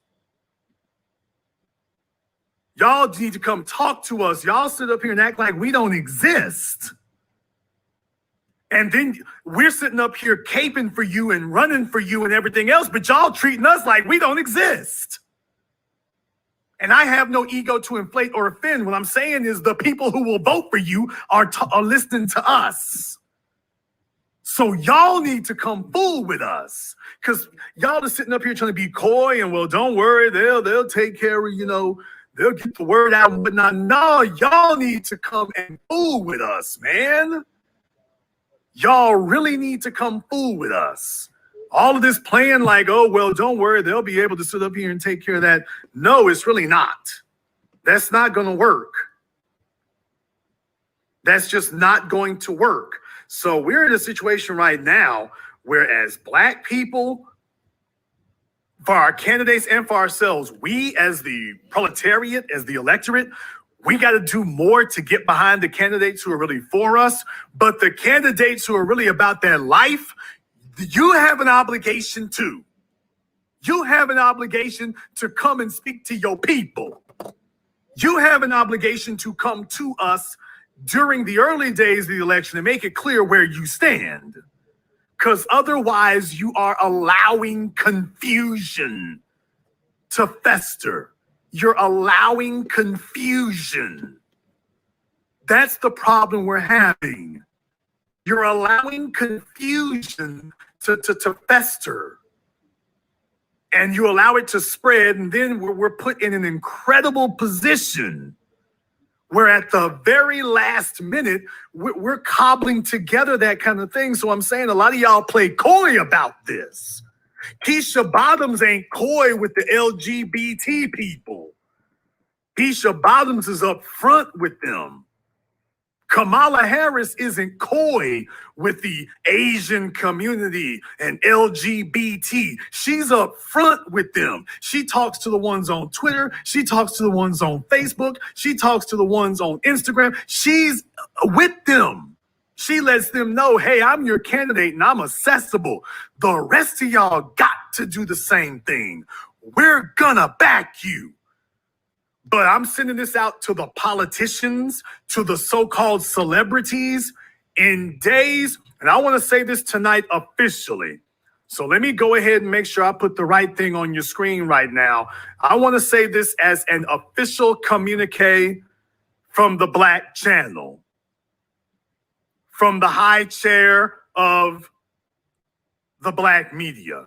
Speaker 1: Y'all need to come talk to us. Y'all sit up here and act like we don't exist. And then we're sitting up here caping for you and running for you and everything else, but y'all treating us like we don't exist. And I have no ego to inflate or offend. What I'm saying is the people who will vote for you are listening to us. So y'all need to come fool with us, because y'all are sitting up here trying to be coy and, well, don't worry, they'll take care of, you know, they'll get the word out and whatnot. No, y'all need to come and fool with us, man. Y'all really need to come fool with us. All of this playing like, oh, well, don't worry, they'll be able to sit up here and take care of that. No, it's really not. That's not going to work. That's just not going to work. So we're in a situation right now where, as black people, for our candidates and for ourselves, we as the proletariat, as the electorate, we got to do more to get behind the candidates who are really for us. But the candidates who are really about their life, you have an obligation too. You have an obligation to come and speak to your people. You have an obligation to come to us during the early days of the election and make it clear where you stand. Because otherwise you are allowing confusion to fester. You're allowing confusion. That's the problem we're having. You're allowing confusion to fester. And you allow it to spread, and then we're put in an incredible position where at the very last minute, we're cobbling together that kind of thing. So I'm saying a lot of y'all play coy about this. Keisha Bottoms ain't coy with the LGBT people. Keisha Bottoms is up front with them. Kamala Harris isn't coy with the Asian community and LGBT. She's up front with them. She talks to the ones on Twitter. She talks to the ones on Facebook. She talks to the ones on Instagram. She's with them. She lets them know, hey, I'm your candidate and I'm accessible. The rest of y'all got to do the same thing. We're gonna back you. But I'm sending this out to the politicians, to the so-called celebrities in days, and I want to say this tonight officially. So let me go ahead and make sure I put the right thing on your screen right now. I want to say this as an official communique from the Black Channel, from the high chair of the Black media.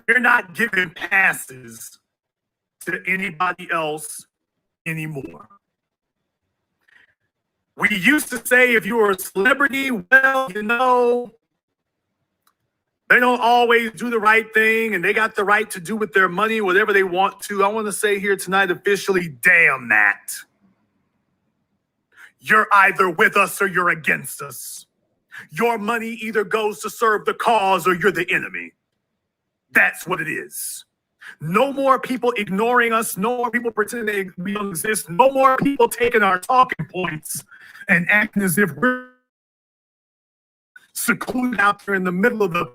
Speaker 1: We're not giving passes to anybody else anymore. We used to say if you were a celebrity, well, you know, they don't always do the right thing and they got the right to do with their money whatever they want to. I want to say here tonight officially, damn that. You're either with us or you're against us. Your money either goes to serve the cause or you're the enemy. That's what it is. No more people ignoring us. No more people pretending we don't exist. No more people taking our talking points and acting as if we're secluded out there in the middle of the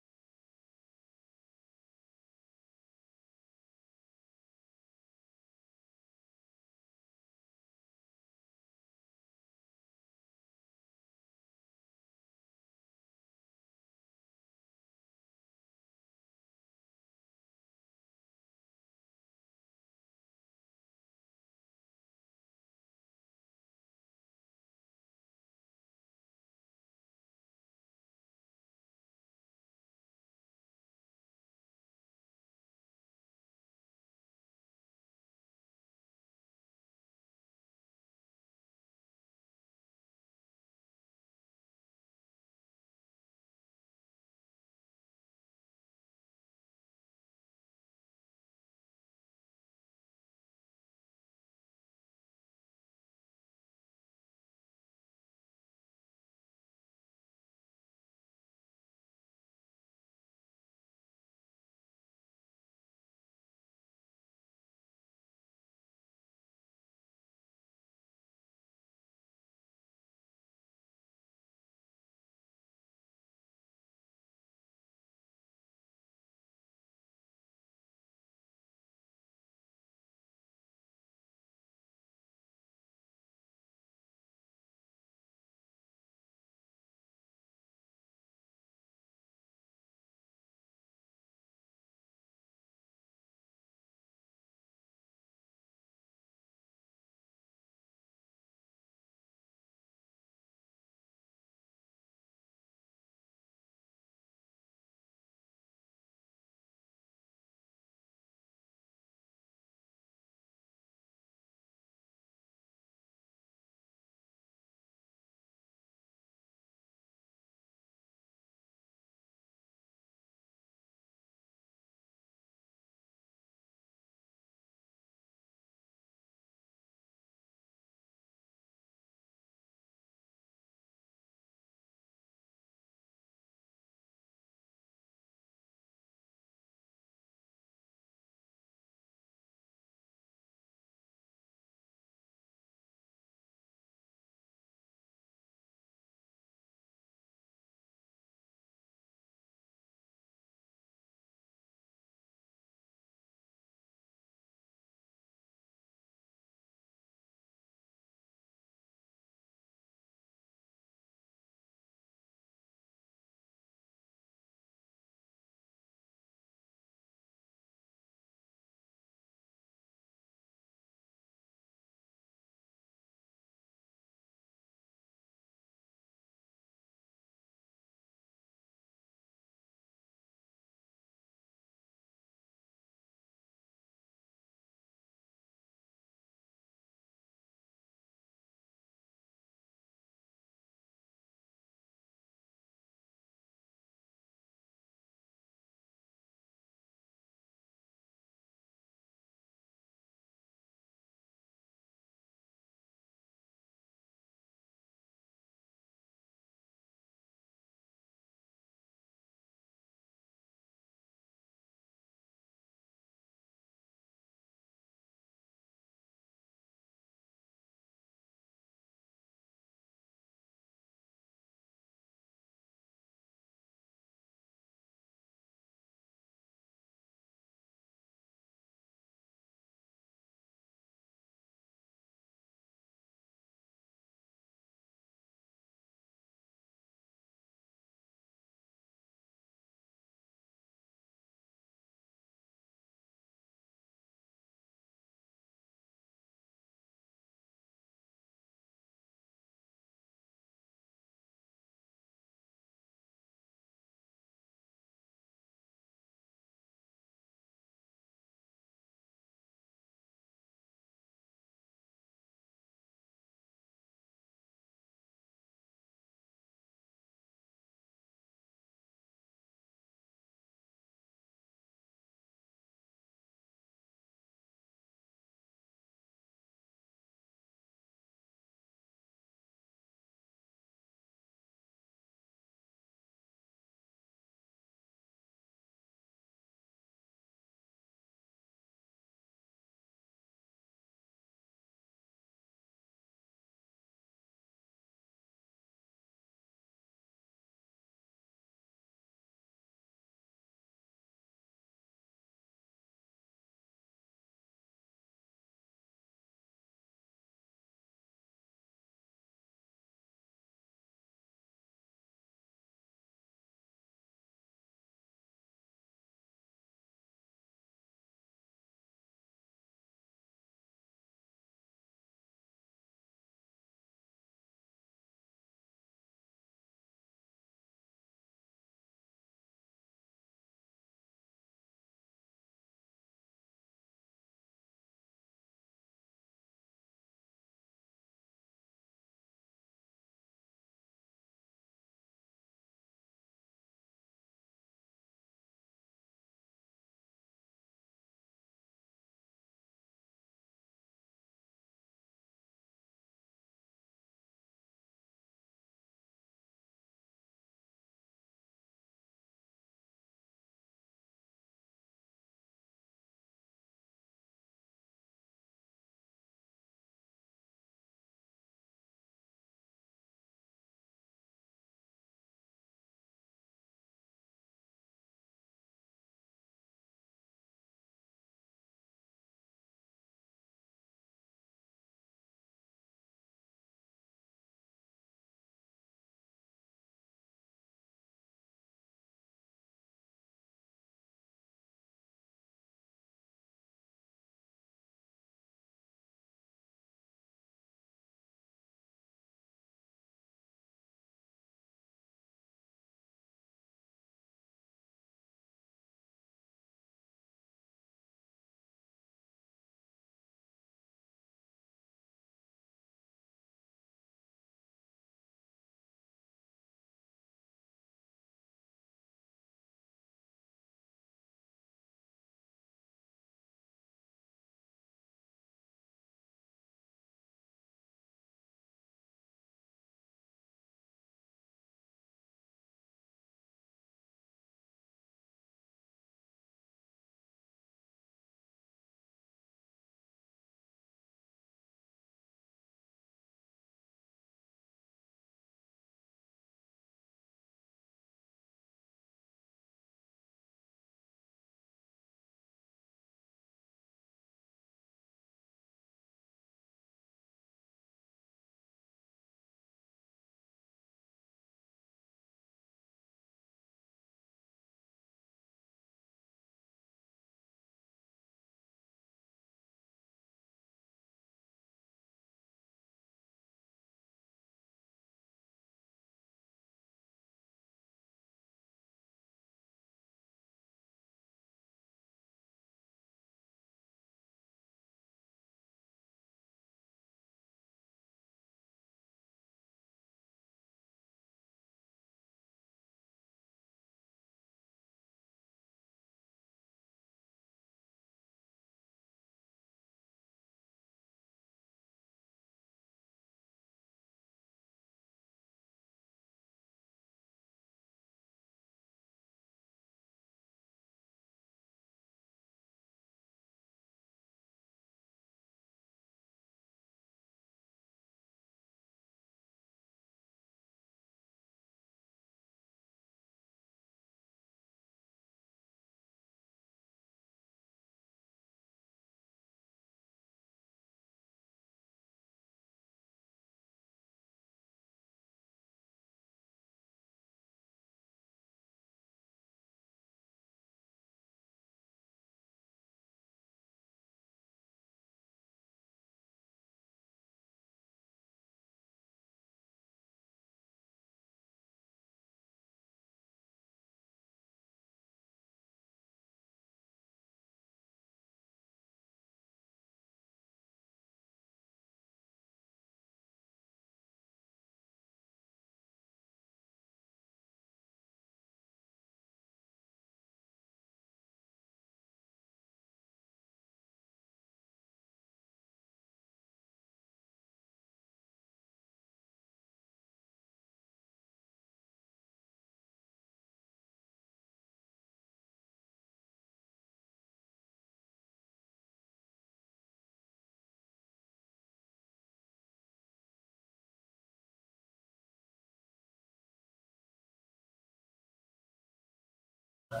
Speaker 1: Do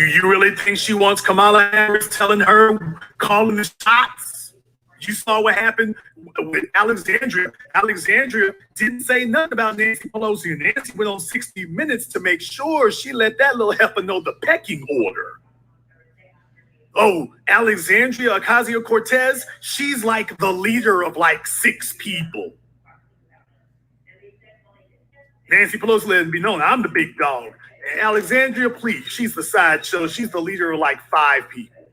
Speaker 1: you really think she wants Kamala Harris telling her, calling the shots? You saw what happened with Alexandria. Alexandria didn't say nothing about Nancy Pelosi. Nancy went on 60 Minutes to make sure she let that little heifer know the pecking order. Oh, Alexandria Ocasio-Cortez, she's like the leader of like 6 people. Nancy Pelosi let it be known, I'm the big dog. Alexandria, please, she's the sideshow. She's the leader of like 5 people.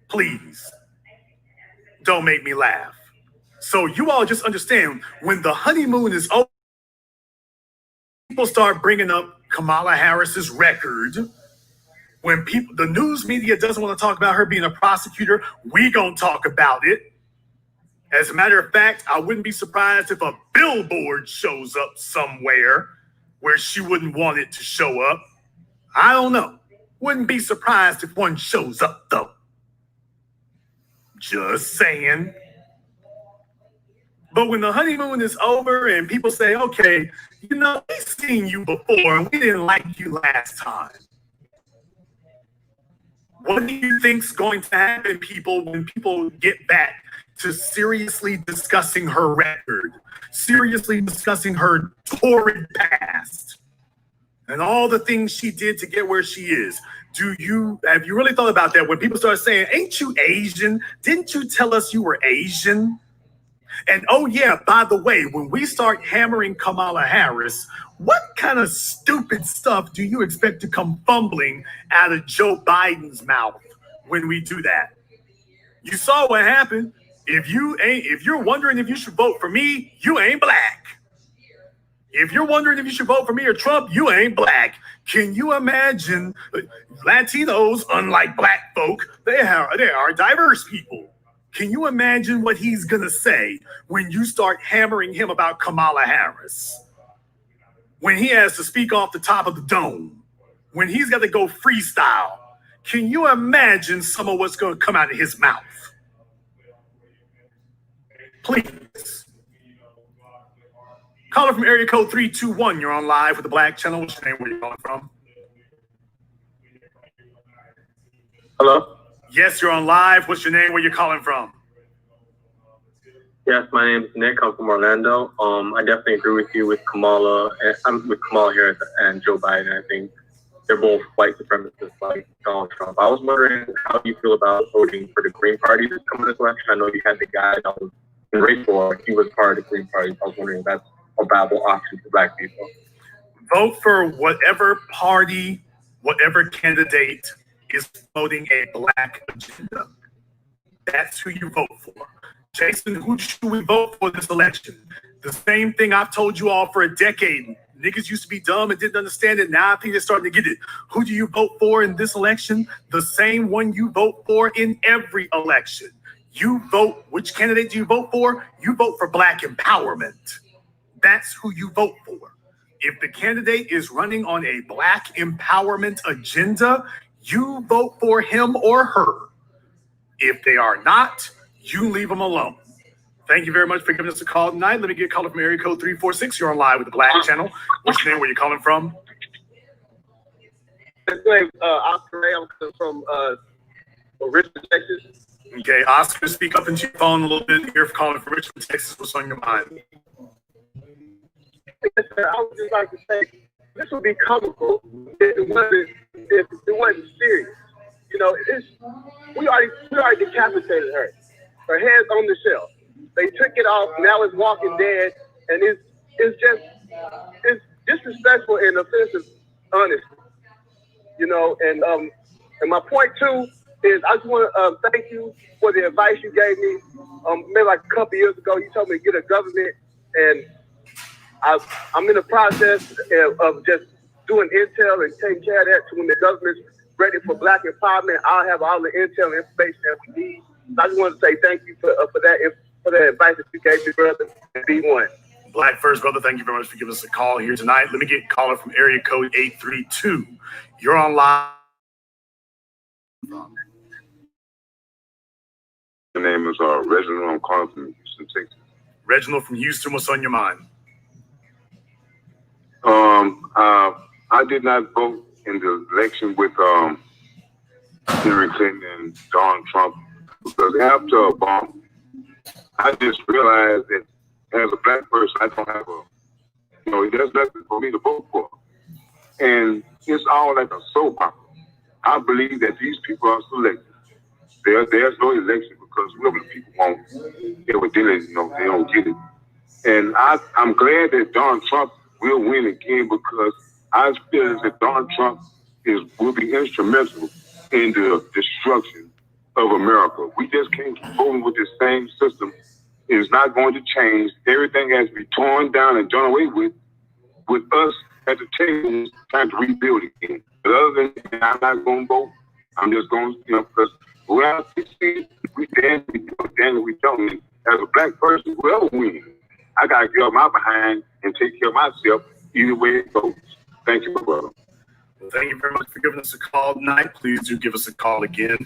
Speaker 1: Please, don't make me laugh. So you all just understand, when the honeymoon is over, people start bringing up Kamala Harris's record. When people, the news media doesn't want to talk about her being a prosecutor, we gonna talk about it. As a matter of fact, I wouldn't be surprised if a billboard shows up somewhere where she wouldn't want it to show up. I don't know. Wouldn't be surprised if one shows up, though. Just saying. But when the honeymoon is over and people say, okay, you know, we've seen you before and we didn't like you last time. What do you think's going to happen, people, when people get back to seriously discussing her record, seriously discussing her torrid past, and all the things she did to get where she is? Have you really thought about that? When people start saying, ain't you Asian? Didn't you tell us you were Asian? And oh yeah, by the way, when we start hammering Kamala Harris, what kind of stupid stuff do you expect to come fumbling out of Joe Biden's mouth when we do that? You saw what happened. If you're wondering if you should vote for me, you ain't black. If you're wondering if you should vote for me or Trump, you ain't black. Can you imagine? Latinos, unlike black folk, they are diverse people. Can you imagine what he's gonna say when you start hammering him about Kamala Harris? When he has to speak off the top of the dome, when he's got to go freestyle, can you imagine some of what's gonna come out of his mouth? Please. Caller from area code 321. You're on live with the Black Channel. What's your name? Where you calling from?
Speaker 21: Hello?
Speaker 1: Yes, you're on live. What's your name? Where you calling from?
Speaker 21: Yes, my name is Nick. I'm from Orlando. I definitely agree with you with Kamala. I'm with Kamala Harris and Joe Biden. I think they're both white supremacists like Donald Trump. I was wondering how you feel about voting for the Green Party this coming this election. I know you had the guy that was in race war. He was part of the Green Party. I was wondering if that's a viable option for black people.
Speaker 1: Vote for whatever party, whatever candidate is voting a black agenda. That's who you vote for. Jason, who should we vote for this election? The same thing I've told you all for a decade. Niggas used to be dumb and didn't understand it. Now I think they're starting to get it. Who do you vote for in this election? The same one you vote for in every election. You vote, which candidate do you vote for? You vote for black empowerment. That's who you vote for. If the candidate is running on a black empowerment agenda, you vote for him or her. If they are not, you leave them alone. Thank you very much for giving us a call tonight. Let me get a caller from area code 346. You're on live with the Black Channel. What's your name? Where you calling from?
Speaker 22: His name Oscar Ray. I'm coming from Richmond, Texas.
Speaker 1: Okay, Oscar, speak up into your phone a little bit here for calling from Richmond, Texas. What's on your mind?
Speaker 22: I would just like to say this would be comical if it wasn't serious. You know, we already decapitated her. Her head's on the shelf. They took it off. Now it's walking dead, and it's disrespectful and offensive, honestly. You know, and my point too is I just want to thank you for the advice you gave me. Maybe like a couple years ago, you told me to get a government, and I'm in the process of just doing intel and taking care of that. So when the government's ready for black empowerment, I'll have all the intel and information that we need. So I just want to say thank you for that advice that you gave me, brother, and be one.
Speaker 1: Black First, brother, thank you very much for giving us a call here tonight. Let me get a caller from area code 832. You're on live.
Speaker 2: My name is Reginald. I'm calling from Houston, Texas.
Speaker 1: Reginald from Houston, what's on your mind?
Speaker 2: I did not vote in the election with Hillary Clinton and Donald Trump because after Obama, I just realized that as a black person, I don't have there's nothing for me to vote for. And it's all like a soap opera. I believe that these people are selected. There's no election because whoever the people want, evidently, they don't get it. And I'm glad that Donald Trump will win again because I feel that Donald Trump will be instrumental in the destruction of America. We just can't keep going with the same system. It's not going to change. Everything has to be torn down and done away with us at the table trying to rebuild again. But other than that, I'm not going to vote. I'm just going to, because whoever we see, we stand, we don't. And as a black person, whoever wins, I got to get up my behind and take care of myself either way it goes. Thank you, my brother.
Speaker 1: Well, thank you very much for giving us a call tonight. Please do give us a call again.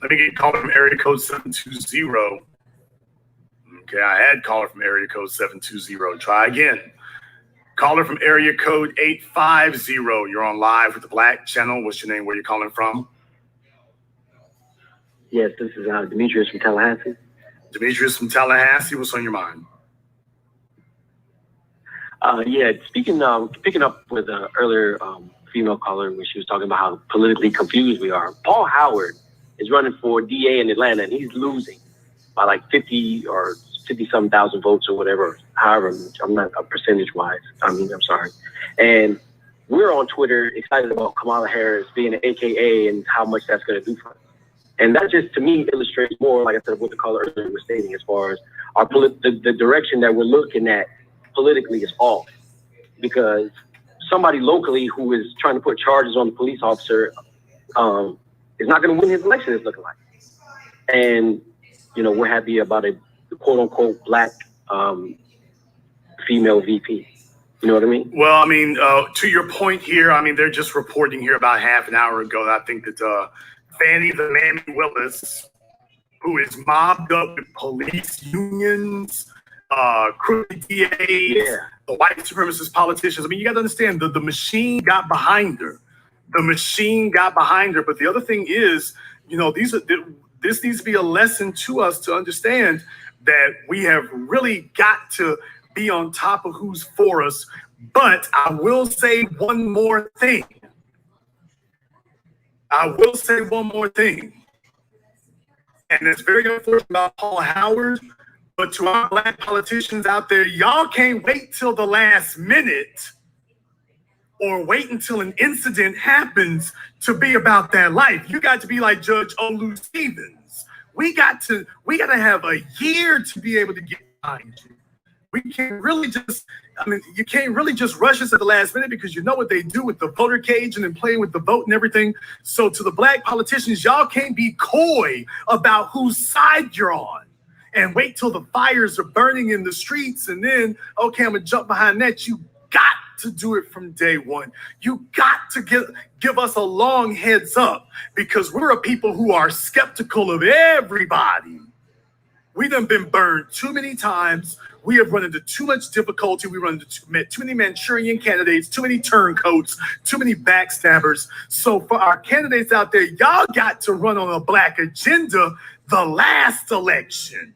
Speaker 1: Let me get a call from area code 720. Okay, I had caller from area code 720. Try again. Caller from area code 850. You're on live with the Black Channel. What's your name? Where you calling from?
Speaker 3: Yes, this is Demetrius from Tallahassee.
Speaker 1: Demetrius from Tallahassee. What's on your mind?
Speaker 3: Picking up with an earlier female caller when she was talking about how politically confused we are. Paul Howard is running for DA in Atlanta, and he's losing by like 50 or 50-some thousand votes or whatever. However, I'm not percentage-wise. I'm sorry. And we're on Twitter excited about Kamala Harris being an AKA and how much that's going to do for us. And that just, to me, illustrates more, like I said, what the caller earlier was stating as far as the direction that we're looking at politically is off. Because somebody locally who is trying to put charges on the police officer is not going to win his election, it's looking like. And, we're happy about a quote-unquote black female VP. You know what I mean?
Speaker 1: Well, to your point here, they're just reporting here about half an hour ago that I think that Fannie the Mammy Willis, who is mobbed up with police unions, crooked DAs, the white supremacist politicians. You got to understand, the machine got behind her. The machine got behind her. But the other thing is, this needs to be a lesson to us to understand that we have really got to be on top of who's for us. But I will say one more thing. And it's very unfortunate about Paul Howard, but to our black politicians out there, y'all can't wait till the last minute or wait until an incident happens to be about that life. You got to be like Judge Olu Stevens. We got to have a year to be able to get behind you. We can't really you can't really just rush us at the last minute because you know what they do with the voter cage and then playing with the vote and everything. So to the black politicians, y'all can't be coy about whose side you're on and wait till the fires are burning in the streets and then, okay, I'm gonna jump behind that. You got to do it from day one. You got to give us a long heads up because we're a people who are skeptical of everybody. We done been burned too many times. We have run into too much difficulty. We run into too many Manchurian candidates, too many turncoats, too many backstabbers. So for our candidates out there, y'all got to run on a black agenda the last election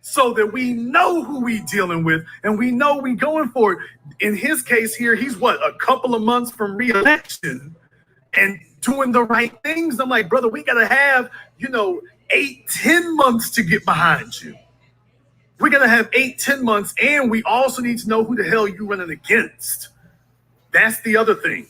Speaker 1: so that we know who we dealing with and we know we going for it. In his case here, he's a couple of months from re-election and doing the right things. I'm like, brother, we got to have, 8-10 months to get behind you. We're going to have 8-10 months, and we also need to know who the hell you're running against. That's the other thing.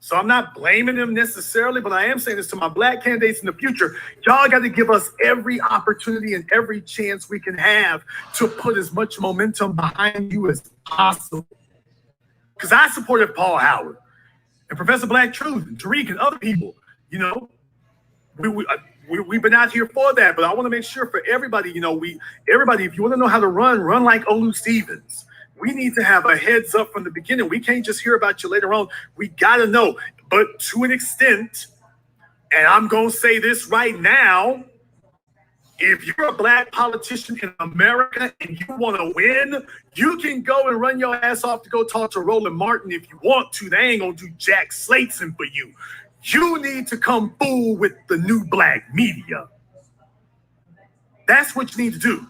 Speaker 1: So I'm not blaming them necessarily, but I am saying this to my black candidates in the future. Y'all got to give us every opportunity and every chance we can have to put as much momentum behind you as possible. Because I supported Paul Howard and Professor Black Truth and Tariq and other people. We've been out here for that, but I want to make sure for everybody, everybody, if you want to know how to run like Olu Stevens. We need to have a heads up from the beginning. We can't just hear about you later on. We got to know. But to an extent, and I'm going to say this right now, If you're a black politician in America and you want to win, you can go and run your ass off to go talk to Roland Martin if you want to. They ain't gonna do jack slatesing for you. You need to come fool with the new black media. That's what you need to do.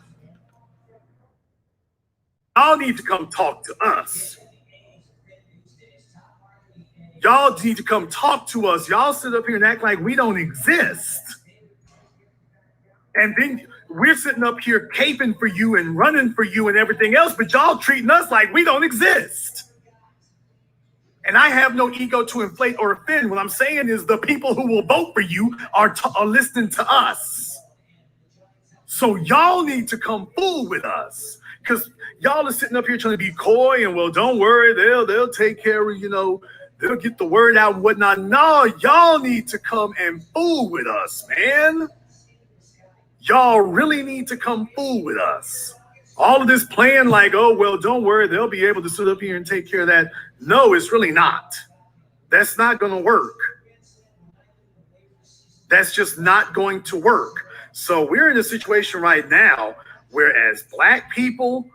Speaker 1: Y'all need to come talk to us. Y'all need to come talk to us. Y'all sit up here and act like we don't exist. And then we're sitting up here caping for you and running for you and everything else, but y'all treating us like we don't exist. And I have no ego to inflate or offend. What I'm saying is the people who will vote for you are listening to us. So y'all need to come fool with us, because y'all are sitting up here trying to be coy and, well, don't worry, they'll take care of, they'll get the word out and whatnot. No, y'all need to come and fool with us, man. Y'all really need to come fool with us. All of this playing like, oh, well, don't worry, they'll be able to sit up here and take care of that. No, it's really not. That's not going to work. That's just not going to work. So we're in a situation right now where, as black people,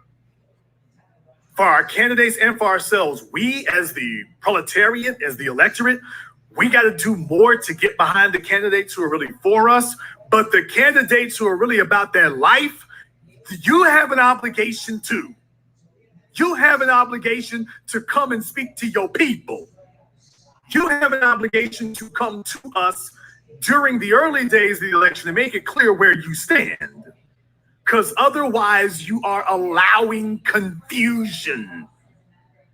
Speaker 1: for our candidates and for ourselves, we as the proletariat, as the electorate, we got to do more to get behind the candidates who are really for us. But the candidates who are really about their life, you have an obligation too. You have an obligation to come and speak to your people. You have an obligation to come to us during the early days of the election and make it clear where you stand. Because otherwise you are allowing confusion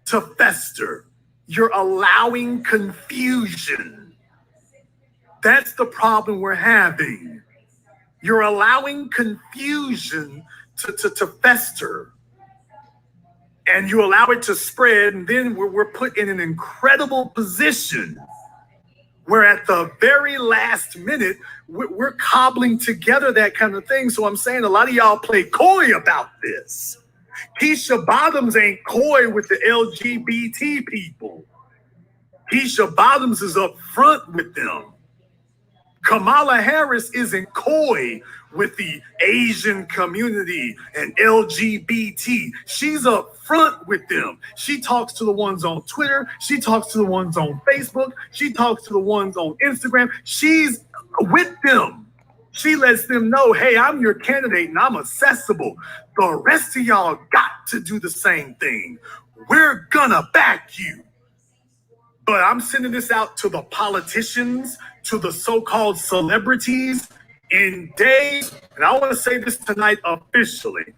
Speaker 1: to fester. You're allowing confusion. That's the problem we're having. You're allowing confusion to fester. And you allow it to spread, and then we're put in an incredible position where at the very last minute, we're cobbling together that kind of thing. So I'm saying a lot of y'all play coy about this. Keisha Bottoms ain't coy with the LGBT people. Keisha Bottoms is up front with them. Kamala Harris isn't coy with the Asian community and LGBT. She's up front with them. She talks to the ones on Twitter. She talks to the ones on Facebook. She talks to the ones on Instagram. She's with them. She lets them know, hey, I'm your candidate and I'm accessible. The rest of y'all got to do the same thing. We're gonna back you. But I'm sending this out to the politicians, to the so-called celebrities in days, and I want to say this tonight officially.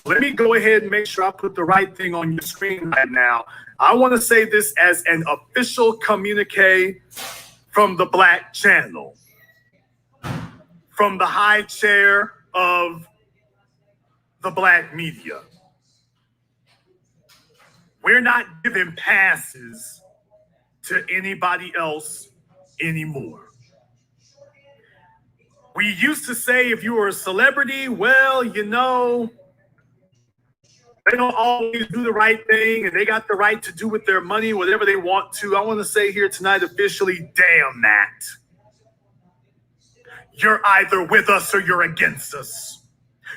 Speaker 1: Let me go ahead and make sure I put the right thing on your screen right now. I want to say this as an official communique from the Black Channel, from the high chair of the Black media. We're not giving passes to anybody else anymore. We used to say if you were a celebrity, well, they don't always do the right thing and they got the right to do with their money whatever they want to. I want to say here tonight officially, damn that. You're either with us or you're against us.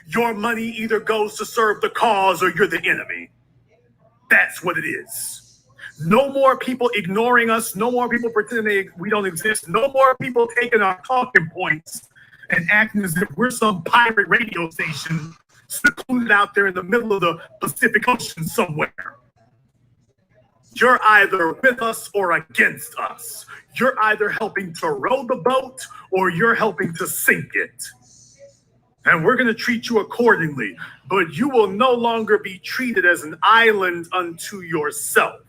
Speaker 1: Your money either goes to serve the cause or you're the enemy. That's what it is. No more people ignoring us. No more people pretending we don't exist. No more people taking our talking points and acting as if we're some pirate radio station secluded out there in the middle of the Pacific Ocean somewhere. You're either with us or against us. You're either helping to row the boat or you're helping to sink it. And we're going to treat you accordingly. But you will no longer be treated as an island unto yourself.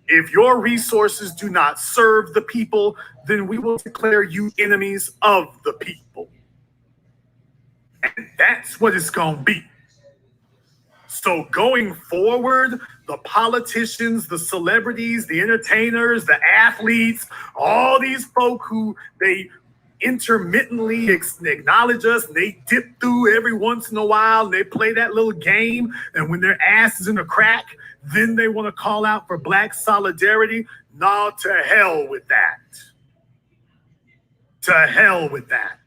Speaker 1: If your resources do not serve the people, then we will declare you enemies of the people. And that's what it's going to be. So going forward, the politicians, the celebrities, the entertainers, the athletes, all these folk who they intermittently acknowledge us, and they dip through every once in a while, and they play that little game, and when their ass is in a crack, then they want to call out for Black solidarity. No, to hell with that. To hell with that.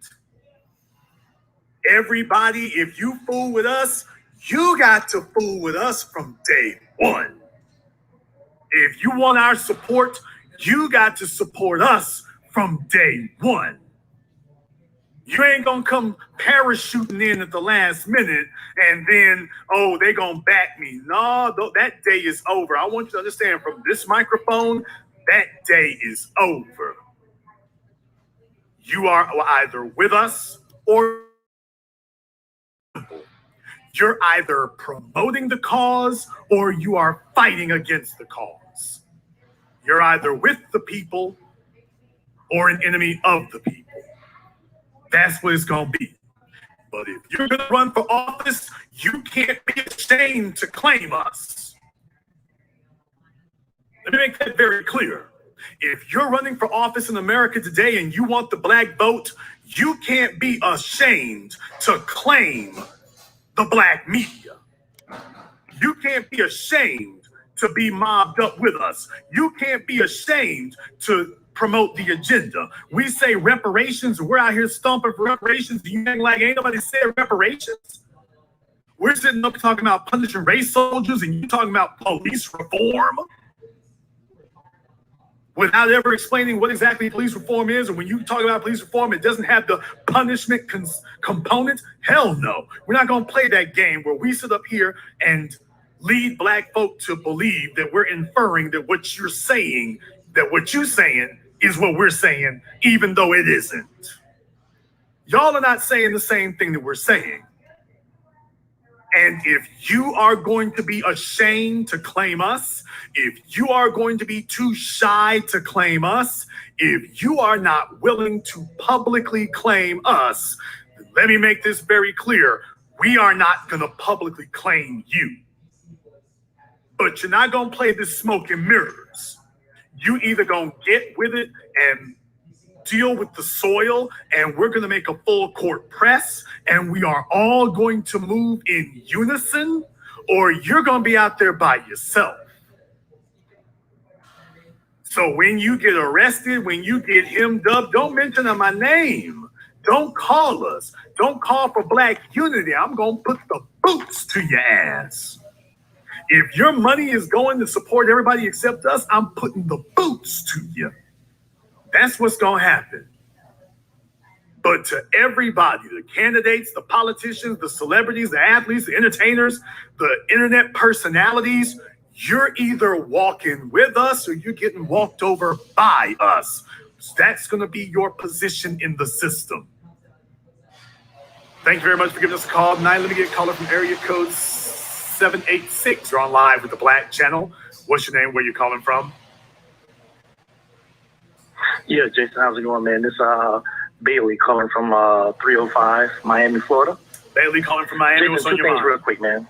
Speaker 1: Everybody, if you fool with us, you got to fool with us from day one. If you want our support, you got to support us from day one. You ain't gonna come parachuting in at the last minute and then, oh, they gonna back me. No, that day is over. I want you to understand from this microphone, that day is over. You are either with us or you're either promoting the cause or you are fighting against the cause. You're either with the people or an enemy of the people. That's what it's going to be. But if you're going to run for office, you can't be ashamed to claim us. Let me make that very clear. If you're running for office in America today and you want the black vote, you can't be ashamed to claim the black media. You can't be ashamed to be mobbed up with us. You can't be ashamed to promote the agenda. We say reparations, we're out here stomping for reparations. You act like ain't nobody said reparations. We're sitting up talking about punishing race soldiers and you talking about police reform without ever explaining what exactly police reform is. And when you talk about police reform, it doesn't have the punishment component. Hell no. We're not going to play that game where we sit up here and lead black folk to believe that we're inferring that what you're saying, that what you're saying is what we're saying, even though it isn't. Y'all are not saying the same thing that we're saying. And if you are going to be ashamed to claim us, if you are going to be too shy to claim us, if you are not willing to publicly claim us, let me make this very clear. We are not going to publicly claim you. But you're not going to play this smoke and mirrors. You either going to get with it and deal with the soil, and we're going to make a full court press, and we are all going to move in unison, or you're going to be out there by yourself. So when you get arrested, when you get hemmed up, don't mention my name. Don't call us. Don't call for black unity. I'm going to put the boots to your ass. If your money is going to support everybody except us, I'm putting the boots to you. That's what's going to happen. But to everybody, the candidates, the politicians, the celebrities, the athletes, the entertainers, the internet personalities, you're either walking with us or you're getting walked over by us. That's going to be your position in the system. Thank you very much for giving us a call tonight. Let me get a caller from area code 786. You're on live with the Black Channel. What's your name? Where you calling from?
Speaker 4: Yeah, Jason, how's it going, man? This Bailey calling from 305 Miami, Florida.
Speaker 1: Bailey calling from Miami.
Speaker 4: Jason,
Speaker 1: What's on your mind?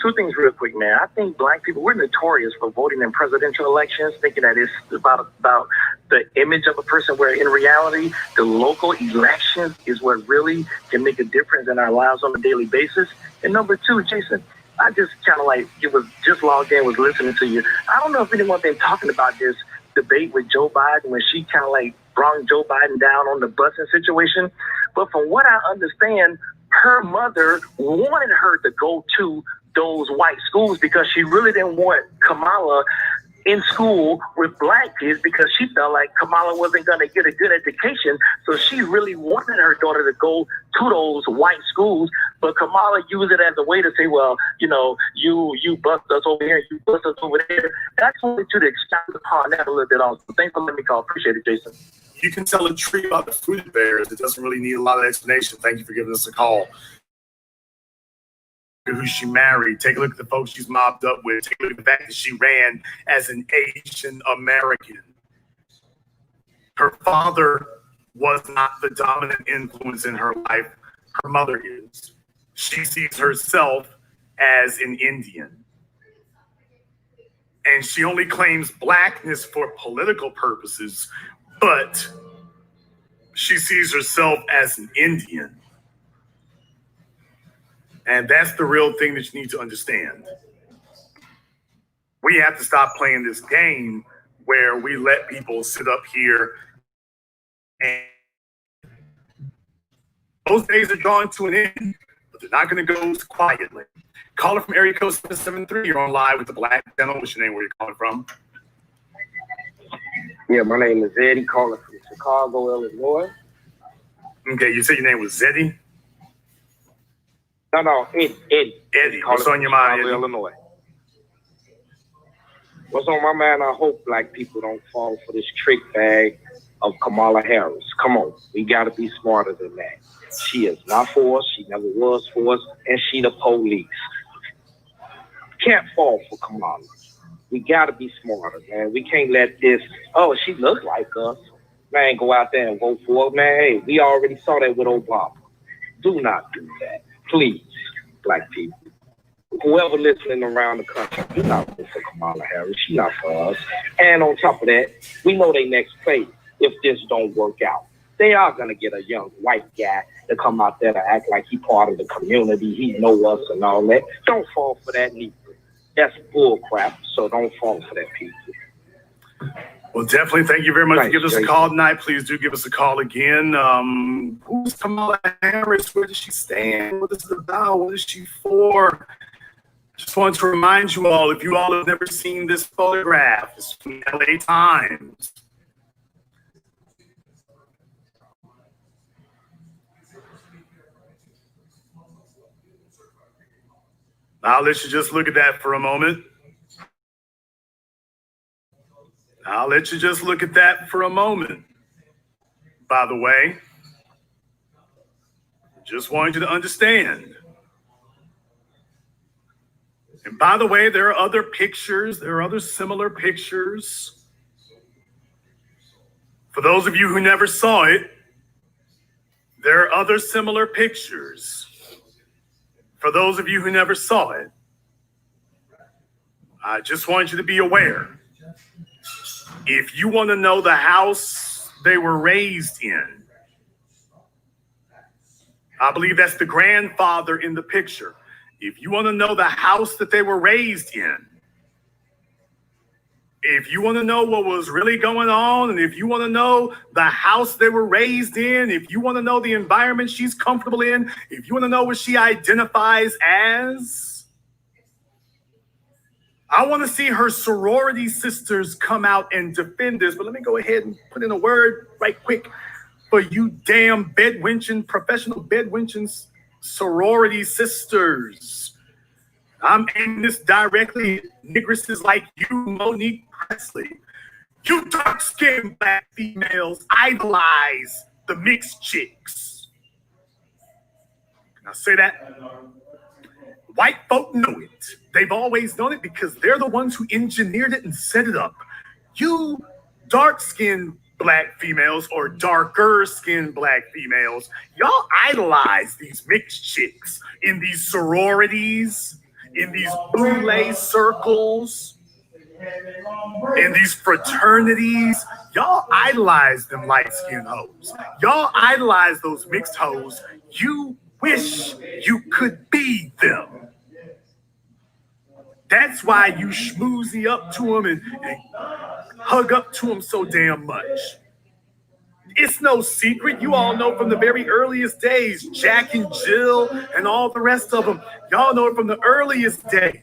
Speaker 4: Two things real quick, man. I think black people, we're notorious for voting in presidential elections, thinking that it's about the image of a person, where in reality, the local elections is what really can make a difference in our lives on a daily basis. And number two, Jason, I just kind of like, it was just logged in, was listening to you. I don't know if anyone's been talking about this debate with Joe Biden when she kind of like brought Joe Biden down on the busing situation. But from what I understand, her mother wanted her to go to those white schools because she really didn't want Kamala in school with black kids because she felt like Kamala wasn't going to get a good education. So she really wanted her daughter to go to those white schools. But Kamala used it as a way to say, well, you know, you bust us over here, you bust us over there. And I just wanted you to expand upon that a little bit also. Thanks for letting me call. Appreciate it, Jason.
Speaker 1: You can tell a tree about the fruit it bears. It doesn't really need a lot of explanation. Thank you for giving us a call. Who she married. Take a look at the folks she's mobbed up with. Take a look at the fact that she ran as an Asian American. Her father was not the dominant influence in her life. Her mother is. She sees herself as an Indian. And she only claims blackness for political purposes, but she sees herself as an Indian. And that's the real thing that you need to understand. We have to stop playing this game where we let people sit up here and Those days are drawing to an end, but they're not going to go quietly. Caller from area code 773. You're on live with the Black Channel. What's your name? Where you calling from?
Speaker 5: Yeah, my name is Eddie, calling from Chicago, Illinois.
Speaker 1: Okay, you said your name was Zeddy?
Speaker 5: No, Eddie.
Speaker 1: Eddie, what's on your mind, Eddie?
Speaker 5: Illinois. What's on my mind? I hope black people don't fall for this trick bag of Kamala Harris. Come on, we got to be smarter than that. She is not for us. She never was for us, and she the police. Can't fall for Kamala. We got to be smarter, man. We can't let this, oh, she looks like us. Man, go out there and vote for her. Man, hey, we already saw that with Obama. Do not do that. Please, black people. Whoever listening around the country, do not vote for Kamala Harris. She's not for us. And on top of that, we know they next phase if this don't work out. They are going to get a young white guy to come out there to act like he part of the community. He know us and all that. Don't fall for that neither. That's bull crap, so don't fall for that, people.
Speaker 1: Well, definitely thank you very much for giving us a call tonight. Please do give us a call again. Who's Kamala Harris? Where does she stand? What is it about? What is she for? Just want to remind you all, if you all have never seen this photograph, it's from the LA Times. I'll let you just look at that for a moment. I'll let you just look at that for a moment. By the way, just wanted you to understand. And by the way, there are other pictures. There are other similar pictures. For those of you who never saw it, there are other similar pictures. For those of you who never saw it, I just want you to be aware. If you want to know the house they were raised in, I believe that's the grandfather in the picture. If you want to know the house that they were raised in, if you want to know what was really going on, and if you want to know the house they were raised in, if you want to know the environment she's comfortable in, if you want to know what she identifies as, I want to see her sorority sisters come out and defend this. But let me go ahead and put in a word right quick for you damn bedwenching, professional bedwenching sorority sisters. I'm aiming this directly at nigresses like you, Monique Presley. You dark-skinned black females idolize the mixed chicks. Can I say that? White folk know it. They've always known it because they're the ones who engineered it and set it up. You dark-skinned black females or darker-skinned black females, y'all idolize these mixed chicks in these sororities, in these boule circles, in these fraternities. Y'all idolize them light-skinned hoes. Y'all idolize those mixed hoes. You wish you could be them. That's why you schmoozy up to them and hug up to them so damn much. It's no secret. You all know from the very earliest days, Jack and Jill and all the rest of them. Y'all know it from the earliest days.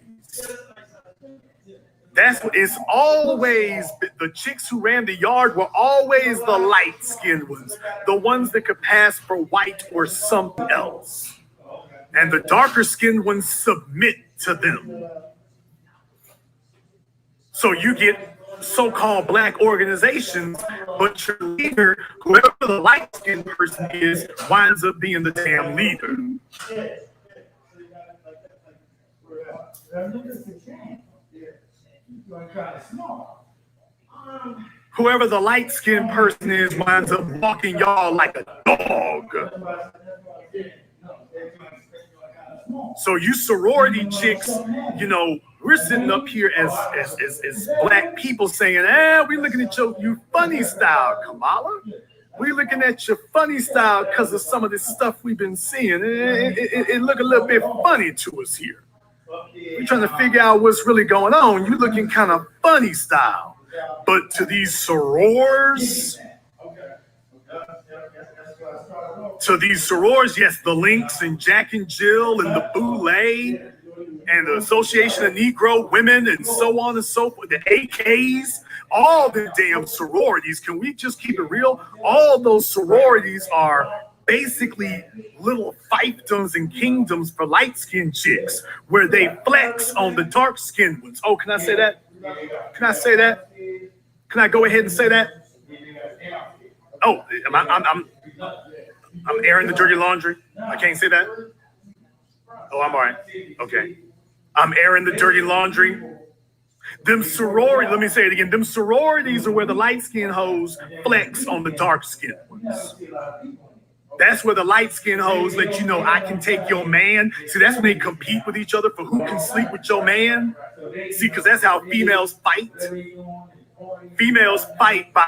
Speaker 1: That's what it's always, the chicks who ran the yard were always the light-skinned ones, the ones that could pass for white or something else. And the darker-skinned ones submit to them. So you get so-called black organizations, but your leader, whoever the light-skinned person is, winds up being the damn leader. Whoever the light-skinned person is winds up walking y'all like a dog. So you sorority chicks, you know, we're sitting up here as black people saying, we're looking at you funny style, Kamala. We're looking at your funny style because of some of this stuff we've been seeing. It look a little bit funny to us here. We're trying to figure out what's really going on. You're looking kind of funny style. But to these sorors, to these sorors, yes, the Lynx and Jack and Jill and the Boulay and the Association of Negro Women and so on and so forth, the AKs, all the damn sororities. Can we just keep it real? All those sororities are basically little fiefdoms and kingdoms for light-skinned chicks where they flex on the dark-skinned ones. Oh, can I say that? Can I say that? Can I go ahead and say that? Oh, I'm airing the dirty laundry. I can't say that. Oh, I'm all right. Okay. I'm airing the dirty laundry. Them sororities, let me say it again. Them sororities are where the light-skinned hoes flex on the dark-skinned ones. That's where the light-skinned hoes let you know I can take your man. See, that's when they compete with each other for who can sleep with your man. See, because that's how females fight. Females fight by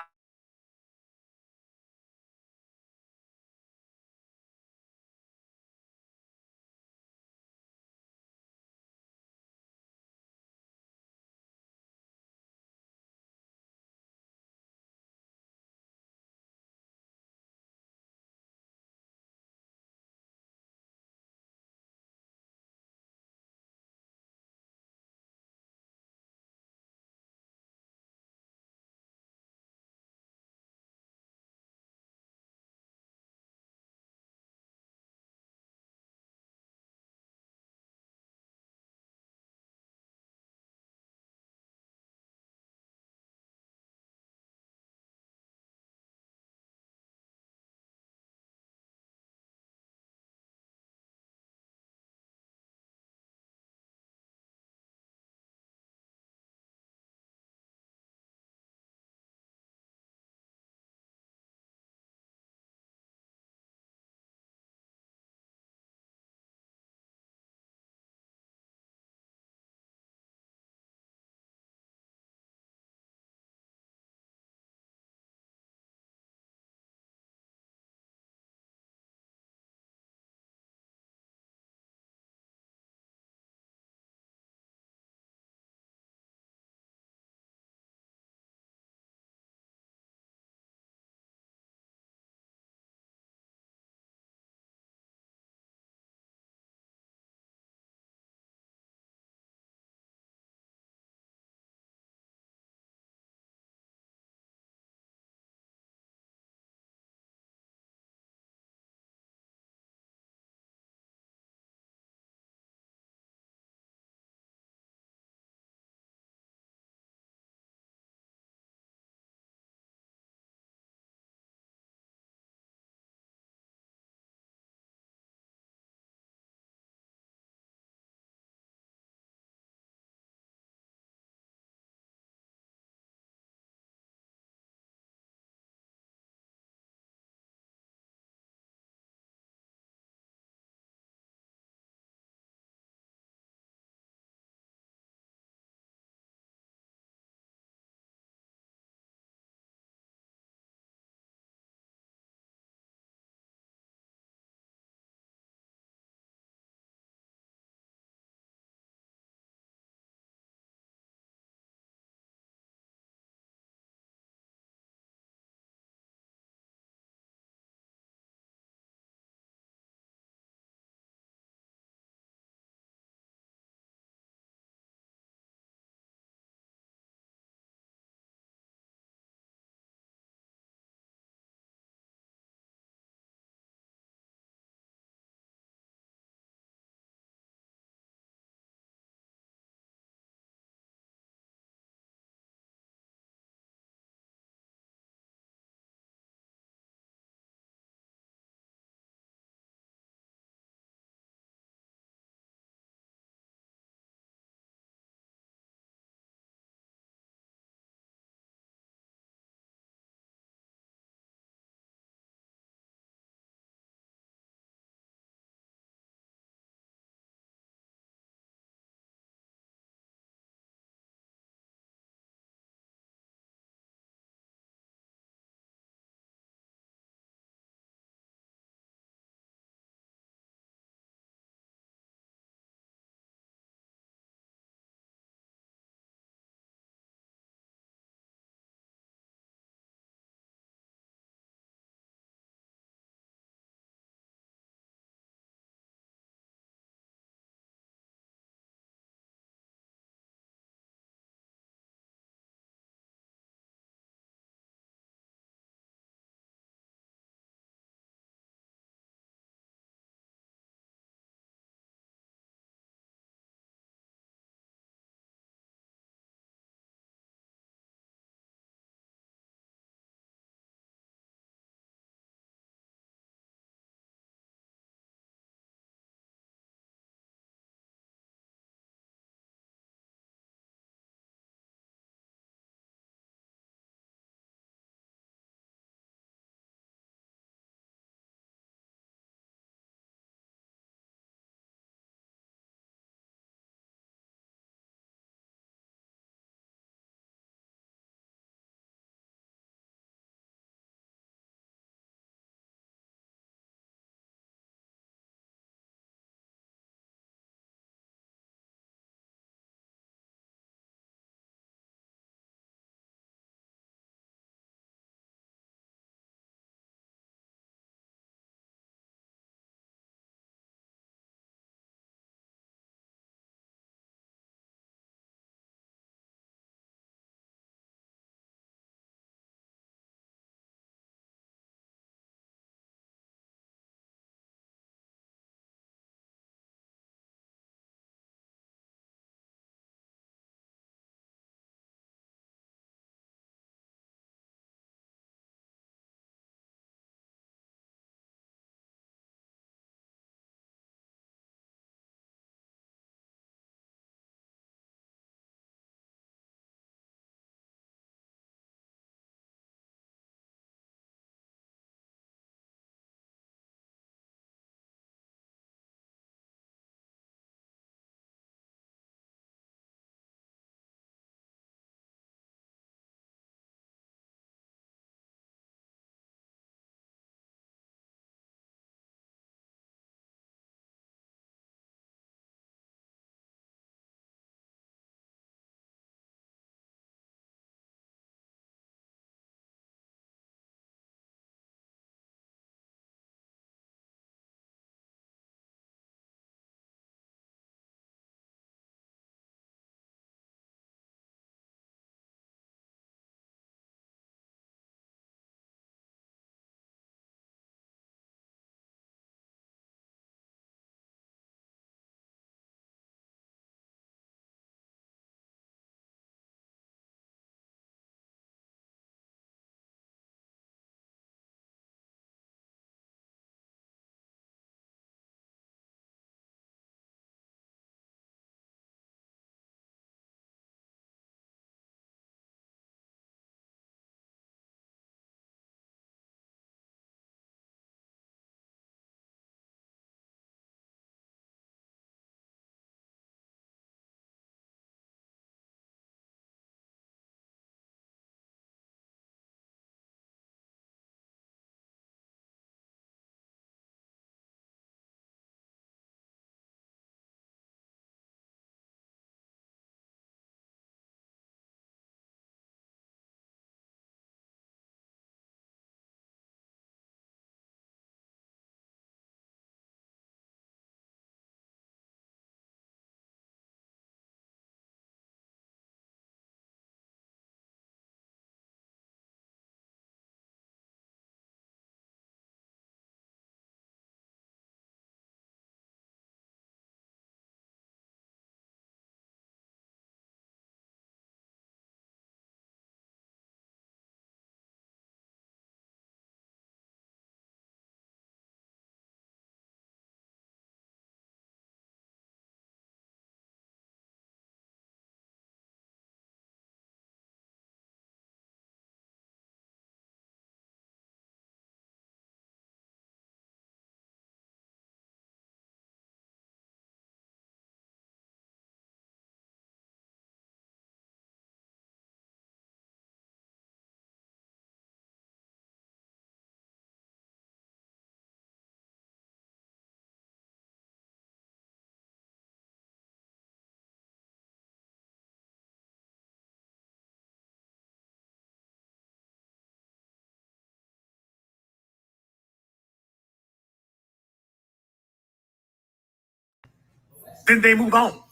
Speaker 1: Then they move on.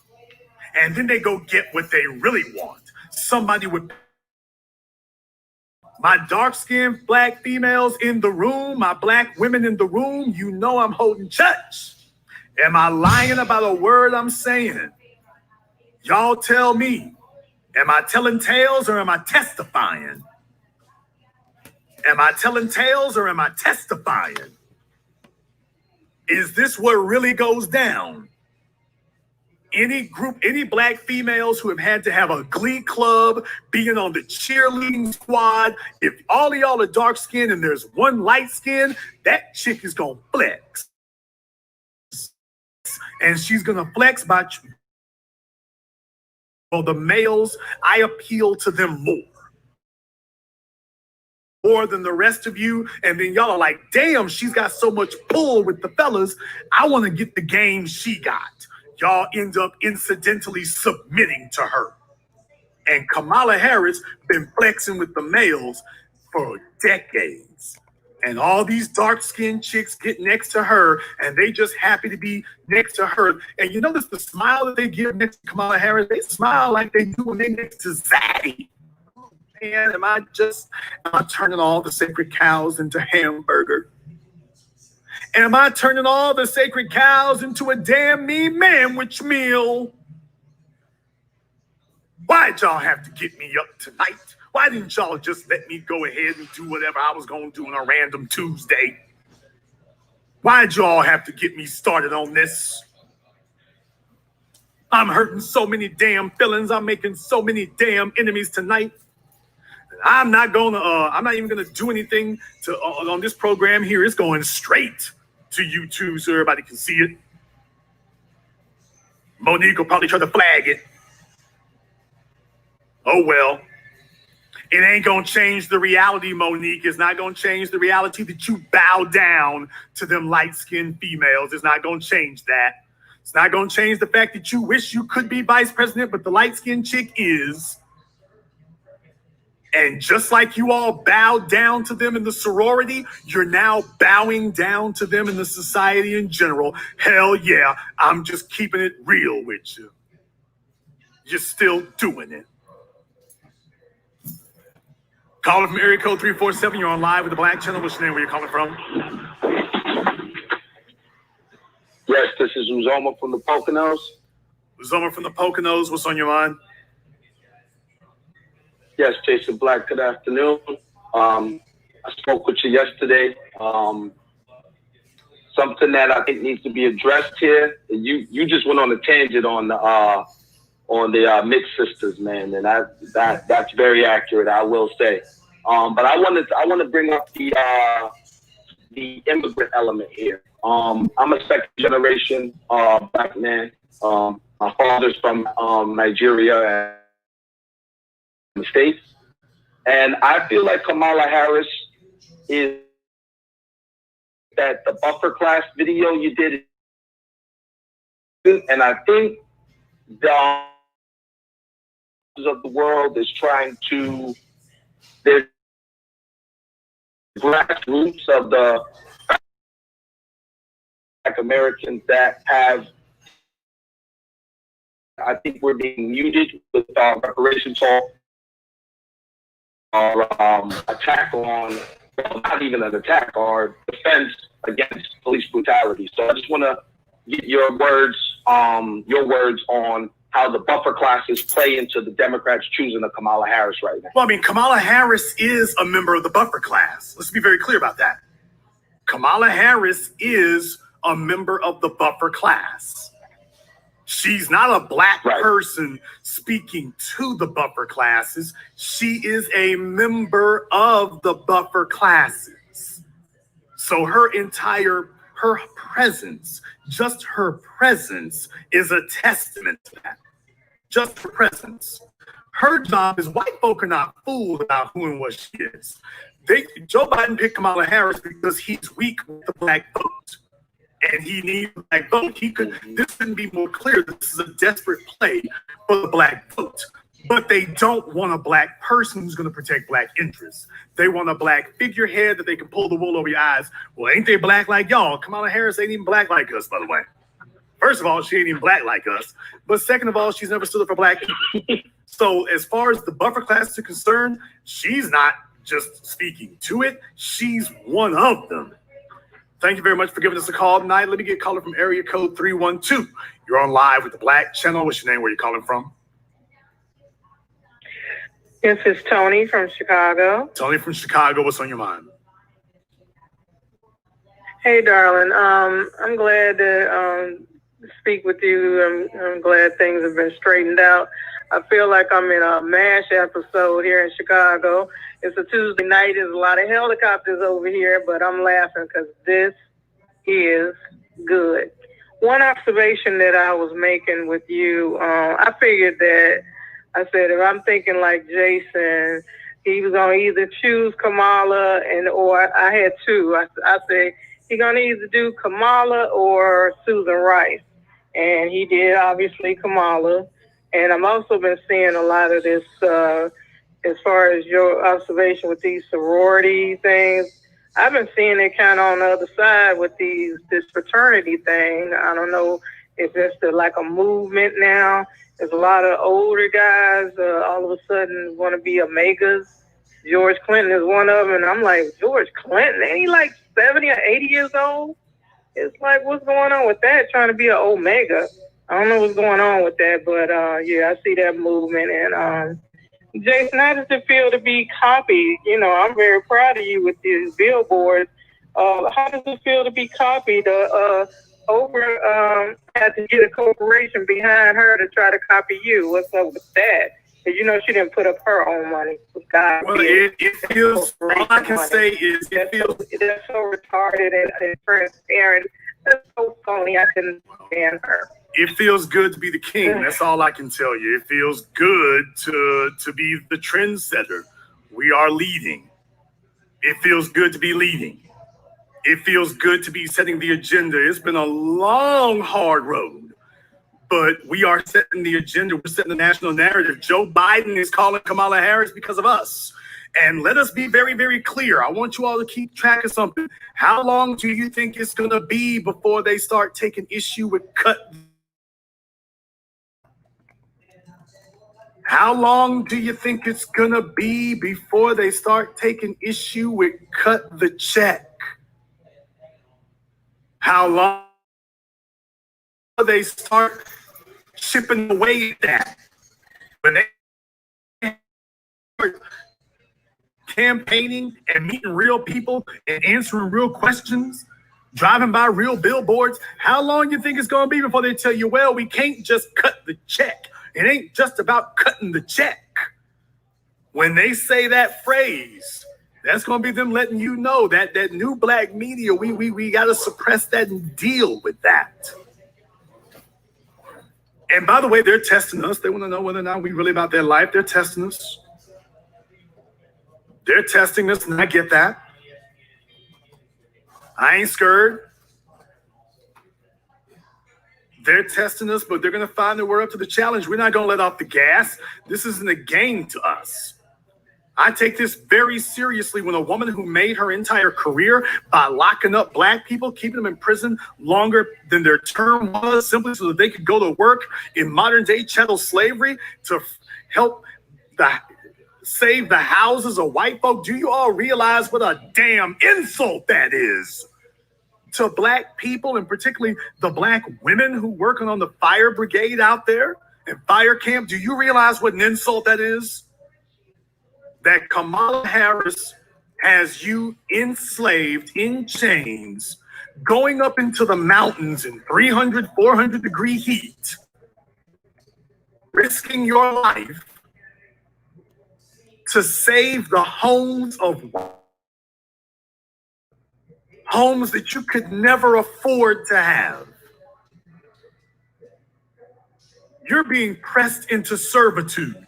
Speaker 1: And then they go get what they really want. Somebody with my dark-skinned black females in the room, my black women in the room, you know I'm holding church. Am I lying about a word I'm saying? Y'all tell me. Am I telling tales or am I testifying? Am I telling tales or am I testifying? Is this what really goes down? Any group, any black females who have had to have a glee club, being on the cheerleading squad, if all of y'all are dark skinned and there's one light skin, that chick is gonna flex. And she's gonna flex by, well, the males, I appeal to them more than the rest of you. And then y'all are like, damn, she's got so much pull with the fellas. I want to get the game she got. Y'all end up incidentally submitting to her. And Kamala Harris been flexing with the males for decades. And all these dark-skinned chicks get next to her, and they just happy to be next to her. And you notice the smile that they give next to Kamala Harris? They smile like they do when they next to Zaddy. Man, am I turning all the sacred cows into hamburger? Am I turning all the sacred cows into a damn mean manwich meal? Why'd y'all have to get me up tonight? Why didn't y'all just let me go ahead and do whatever I was going to do on a random Tuesday? Why'd y'all have to get me started on this? I'm hurting so many damn feelings. I'm making so many damn enemies tonight. I'm not even gonna do anything on this program here. It's going straight to YouTube so everybody can see it. Monique will probably try to flag it. Oh well. It ain't gonna change the reality, Monique. It's not gonna change the reality that you bow down to them light-skinned females. It's not gonna change that. It's not gonna change the fact that you wish you could be vice president, but the light-skinned chick is. And just like you all bowed down to them in the sorority, you're now bowing down to them in the society in general. Hell yeah, I'm just keeping it real with you. You're still doing it. Calling from area code 347. You're on live with the Black Channel. What's your name? Where you calling from?
Speaker 6: Yes, this is Uzoma from the Poconos.
Speaker 1: Uzoma from the Poconos. What's on your mind?
Speaker 6: Yes, Jason Black, good afternoon. I spoke with you yesterday. Something that I think needs to be addressed here. You just went on a tangent on the mixed sisters, man, and that's very accurate, I will say. But I want to bring up the immigrant element here. I'm a second generation black man. My father's from Nigeria and the States. And I feel like Kamala Harris is that the buffer class video you did. And I think the of the world is trying to, there's grassroots of the Black Americans that have, I think we're being muted with our reparations talk, our attack on, well, not even an attack, our defense against police brutality. So I just want to get your words on how the buffer classes play into the Democrats choosing a Kamala Harris right now.
Speaker 1: Well, I mean, Kamala Harris is a member of the buffer class. Let's be very clear about that. Kamala Harris is a member of the buffer class. She's not a black person speaking to the buffer classes. She is a member of the buffer classes. So her presence, just her presence is a testament to that. Just her presence. Her job is, white folk are not fooled about who and what she is. Joe Biden picked Kamala Harris because he's weak with the black vote. And he needs the black vote. This couldn't be more clear. This is a desperate play for the black vote. But they don't want a black person who's going to protect black interests. They want a black figurehead that they can pull the wool over your eyes. Well, ain't they black like y'all? Kamala Harris ain't even black like us, by the way. First of all, she ain't even black like us. But second of all, she's never stood up for black people. So as far as the buffer class is concerned, she's not just speaking to it. She's one of them. Thank you very much for giving us a call tonight. Let me get a caller from area code 312. You're on live with the Black Channel. What's your name? Where are you calling from?
Speaker 7: This is Tony from Chicago.
Speaker 1: Tony from Chicago. What's on your mind?
Speaker 7: Hey, darling. I'm glad to speak with you. I'm glad things have been straightened out. I feel like I'm in a MASH episode here in Chicago. It's a Tuesday night. There's a lot of helicopters over here, but I'm laughing because this is good. One observation that I was making with you, I figured that I said, if I'm thinking like Jason, he was going to either choose Kamala or I had two. I said, he's going to either do Kamala or Susan Rice. And he did, obviously, Kamala. And I've also been seeing a lot of this, as far as your observation with these sorority things. I've been seeing it kind of on the other side with this fraternity thing. I don't know if it's like a movement now. There's a lot of older guys all of a sudden want to be omegas. George Clinton is one of them. And I'm like, George Clinton? Ain't he like 70 or 80 years old? It's like, what's going on with that? Trying to be an omega. I don't know what's going on with that. But, yeah, I see that movement. And, Jason, how does it feel to be copied? You know, I'm very proud of you with these billboards. How does it feel to be copied? Had to get a corporation behind her to try to copy you. What's up with that? Because, you know, she didn't put up her own money. God,
Speaker 1: well, it feels, all I can say is it feels...
Speaker 7: That's so retarded and transparent. That's so phony. I couldn't stand her.
Speaker 1: It feels good to be the king. That's all I can tell you. It feels good to be the trendsetter. We are leading. It feels good to be leading. It feels good to be setting the agenda. It's been a long, hard road, but we are setting the agenda. We're setting the national narrative. Joe Biden is calling Kamala Harris because of us. And let us be very, very clear. I want you all to keep track of something. How long do you think it's going to be before they start taking issue with How long do you think it's going to be before they start taking issue with cut the check? How long do they start chipping away at that? When they start campaigning and meeting real people and answering real questions, driving by real billboards, how long do you think it's going to be before they tell you, well, we can't just cut the check. It ain't just about cutting the check. When they say that phrase, that's going to be them letting you know that that new black media, we got to suppress that and deal with that. And by the way, they're testing us. They want to know whether or not we really about their life. They're testing us. They're testing us, and I get that. I ain't scared. They're testing us, but they're going to find that we're up to the challenge. We're not going to let off the gas. This isn't a game to us. I take this very seriously when a woman who made her entire career by locking up black people, keeping them in prison longer than their term was, simply so that they could go to work in modern day chattel slavery to help save the houses of white folk. Do you all realize what a damn insult that is to black people, and particularly the black women who working on the fire brigade out there and fire camp? Do you realize what an insult that is? That Kamala Harris has you enslaved in chains, going up into the mountains in 300, 400 degree heat, risking your life to save the homes that you could never afford to have. You're being pressed into servitude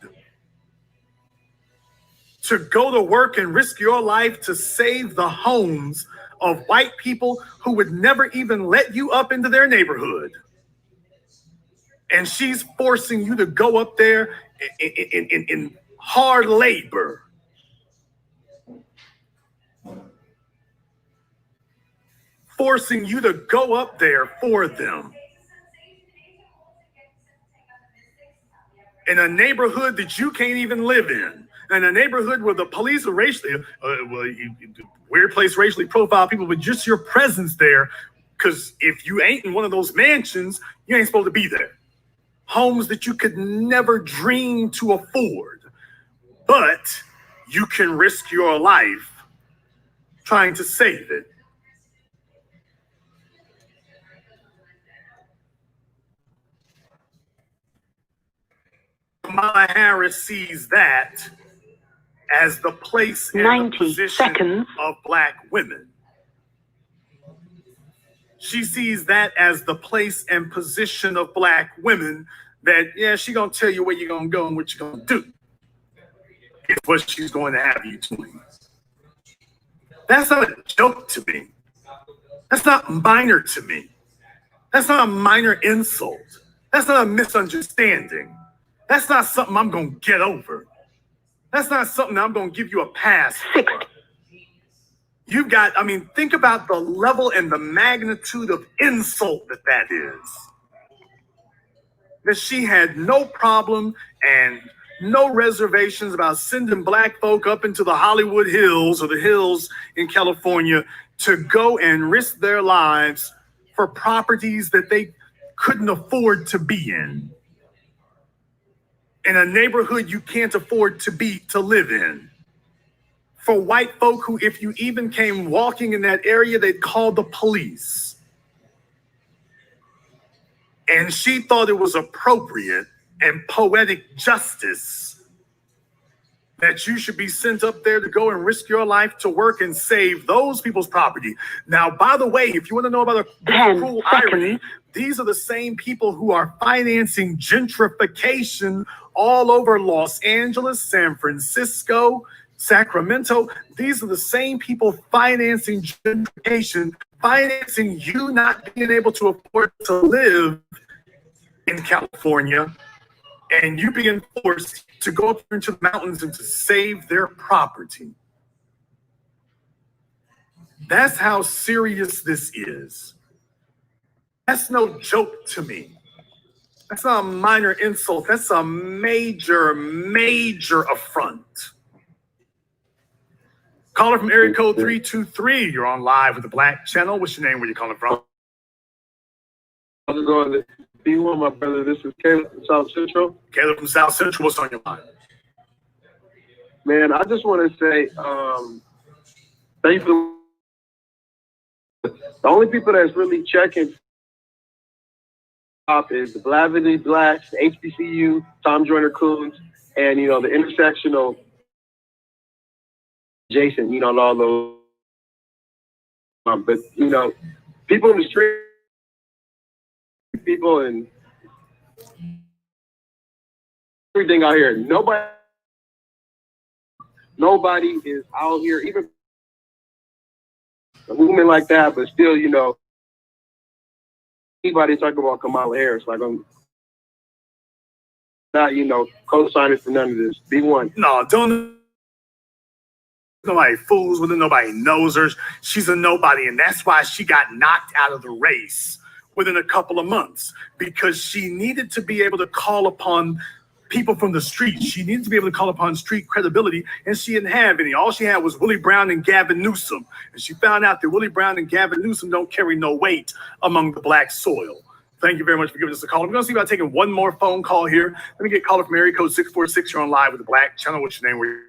Speaker 1: to go to work and risk your life to save the homes of white people who would never even let you up into their neighborhood. And she's forcing you to go up there in hard labor. Forcing you to go up there for them. in a neighborhood that you can't even live in a neighborhood where the police are racially, weird place, racially profiled people, but just your presence there, because if you ain't in one of those mansions, you ain't supposed to be there. Homes that you could never dream to afford, but you can risk your life trying to save it. Kamala Harris sees that as the place and the position of Black women. She sees that as the place and position of Black women that, yeah, she gonna tell you where you're gonna go and what you're gonna do. It's what she's going to have you doing. That's not a joke to me. That's not minor to me. That's not a minor insult. That's not a misunderstanding. That's not something I'm going to get over. That's not something I'm going to give you a pass for. You've got, I mean, think about the level and the magnitude of insult that is. That she had no problem and no reservations about sending Black folk up into the Hollywood Hills or the hills in California to go and risk their lives for properties that they couldn't afford to be in a neighborhood you can't afford to live in. For white folk who, if you even came walking in that area, they'd call the police. And she thought it was appropriate and poetic justice that you should be sent up there to go and risk your life to work and save those people's property. Now, by the way, if you want to know about a cruel irony, these are the same people who are financing gentrification all over Los Angeles, San Francisco, Sacramento. These are the same people financing gentrification, financing you not being able to afford to live in California, and you being forced to go up into the mountains and to save their property. That's how serious this is. That's no joke to me. That's not a minor insult. That's a major, major affront. Caller from area code 323. You're on live with the Black Channel. What's your name? Where you calling from?
Speaker 8: How's it going? B1, my brother. This is Caleb from South Central.
Speaker 1: Caleb from South Central. What's on your mind?
Speaker 8: Man, I just want to say thank you. The only people that's really checking up is the Blavity Blacks, the HBCU, Tom Joyner Coons, and, you know, the intersectional Jason, you know, all those. But, you know, people in the street, people and everything out here, nobody is out here, even a movement like that, but still, you know, anybody talking about Kamala Harris, like I'm not, you know, co-signing for none of this. B1.
Speaker 1: No, don't. Nobody fools with her. Nobody knows her. She's a nobody, and that's why she got knocked out of the race within a couple of months, because she needed to be able to call upon people from the street. She needed to be able to call upon street credibility, and she didn't have any. All she had was Willie Brown and Gavin Newsom, and she found out that Willie Brown and Gavin Newsom don't carry no weight among the Black soil. Thank you very much for giving us a call. I'm going to see about taking one more phone call here. Let me get caller from area code 646. You're on live with the Black Channel. What's your name? Where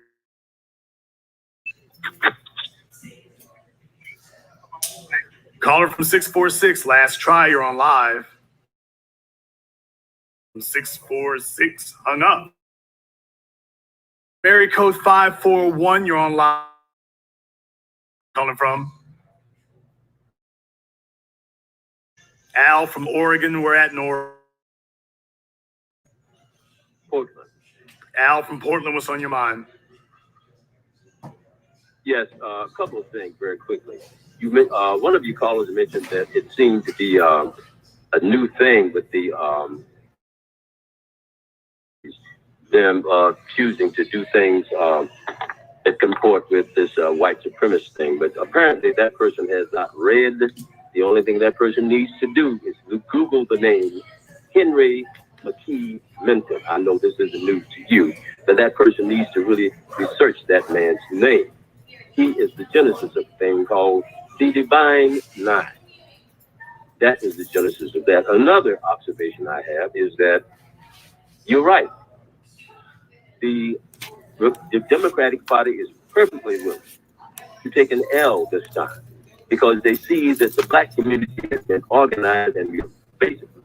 Speaker 1: caller from 646, last try, you're on live. 646 hung up. Area code 541, you're on live. Calling from Al from Oregon. We're at Portland. Al from Portland, what's on your mind?
Speaker 9: Yes, a couple of things very quickly. One of you callers mentioned that it seemed to be a new thing with the them choosing to do things that comport with this white supremacist thing. But apparently that person has not read. The only thing that person needs to do is to Google the name Henry McKee Minton. I know this isn't news to you, but that person needs to really research that man's name. He is the genesis of a thing called the Divine Nine. That is the genesis of that. Another observation I have is that you're right. The Democratic Party is perfectly willing to take an L this time because they see that the black community has been organized and we are basically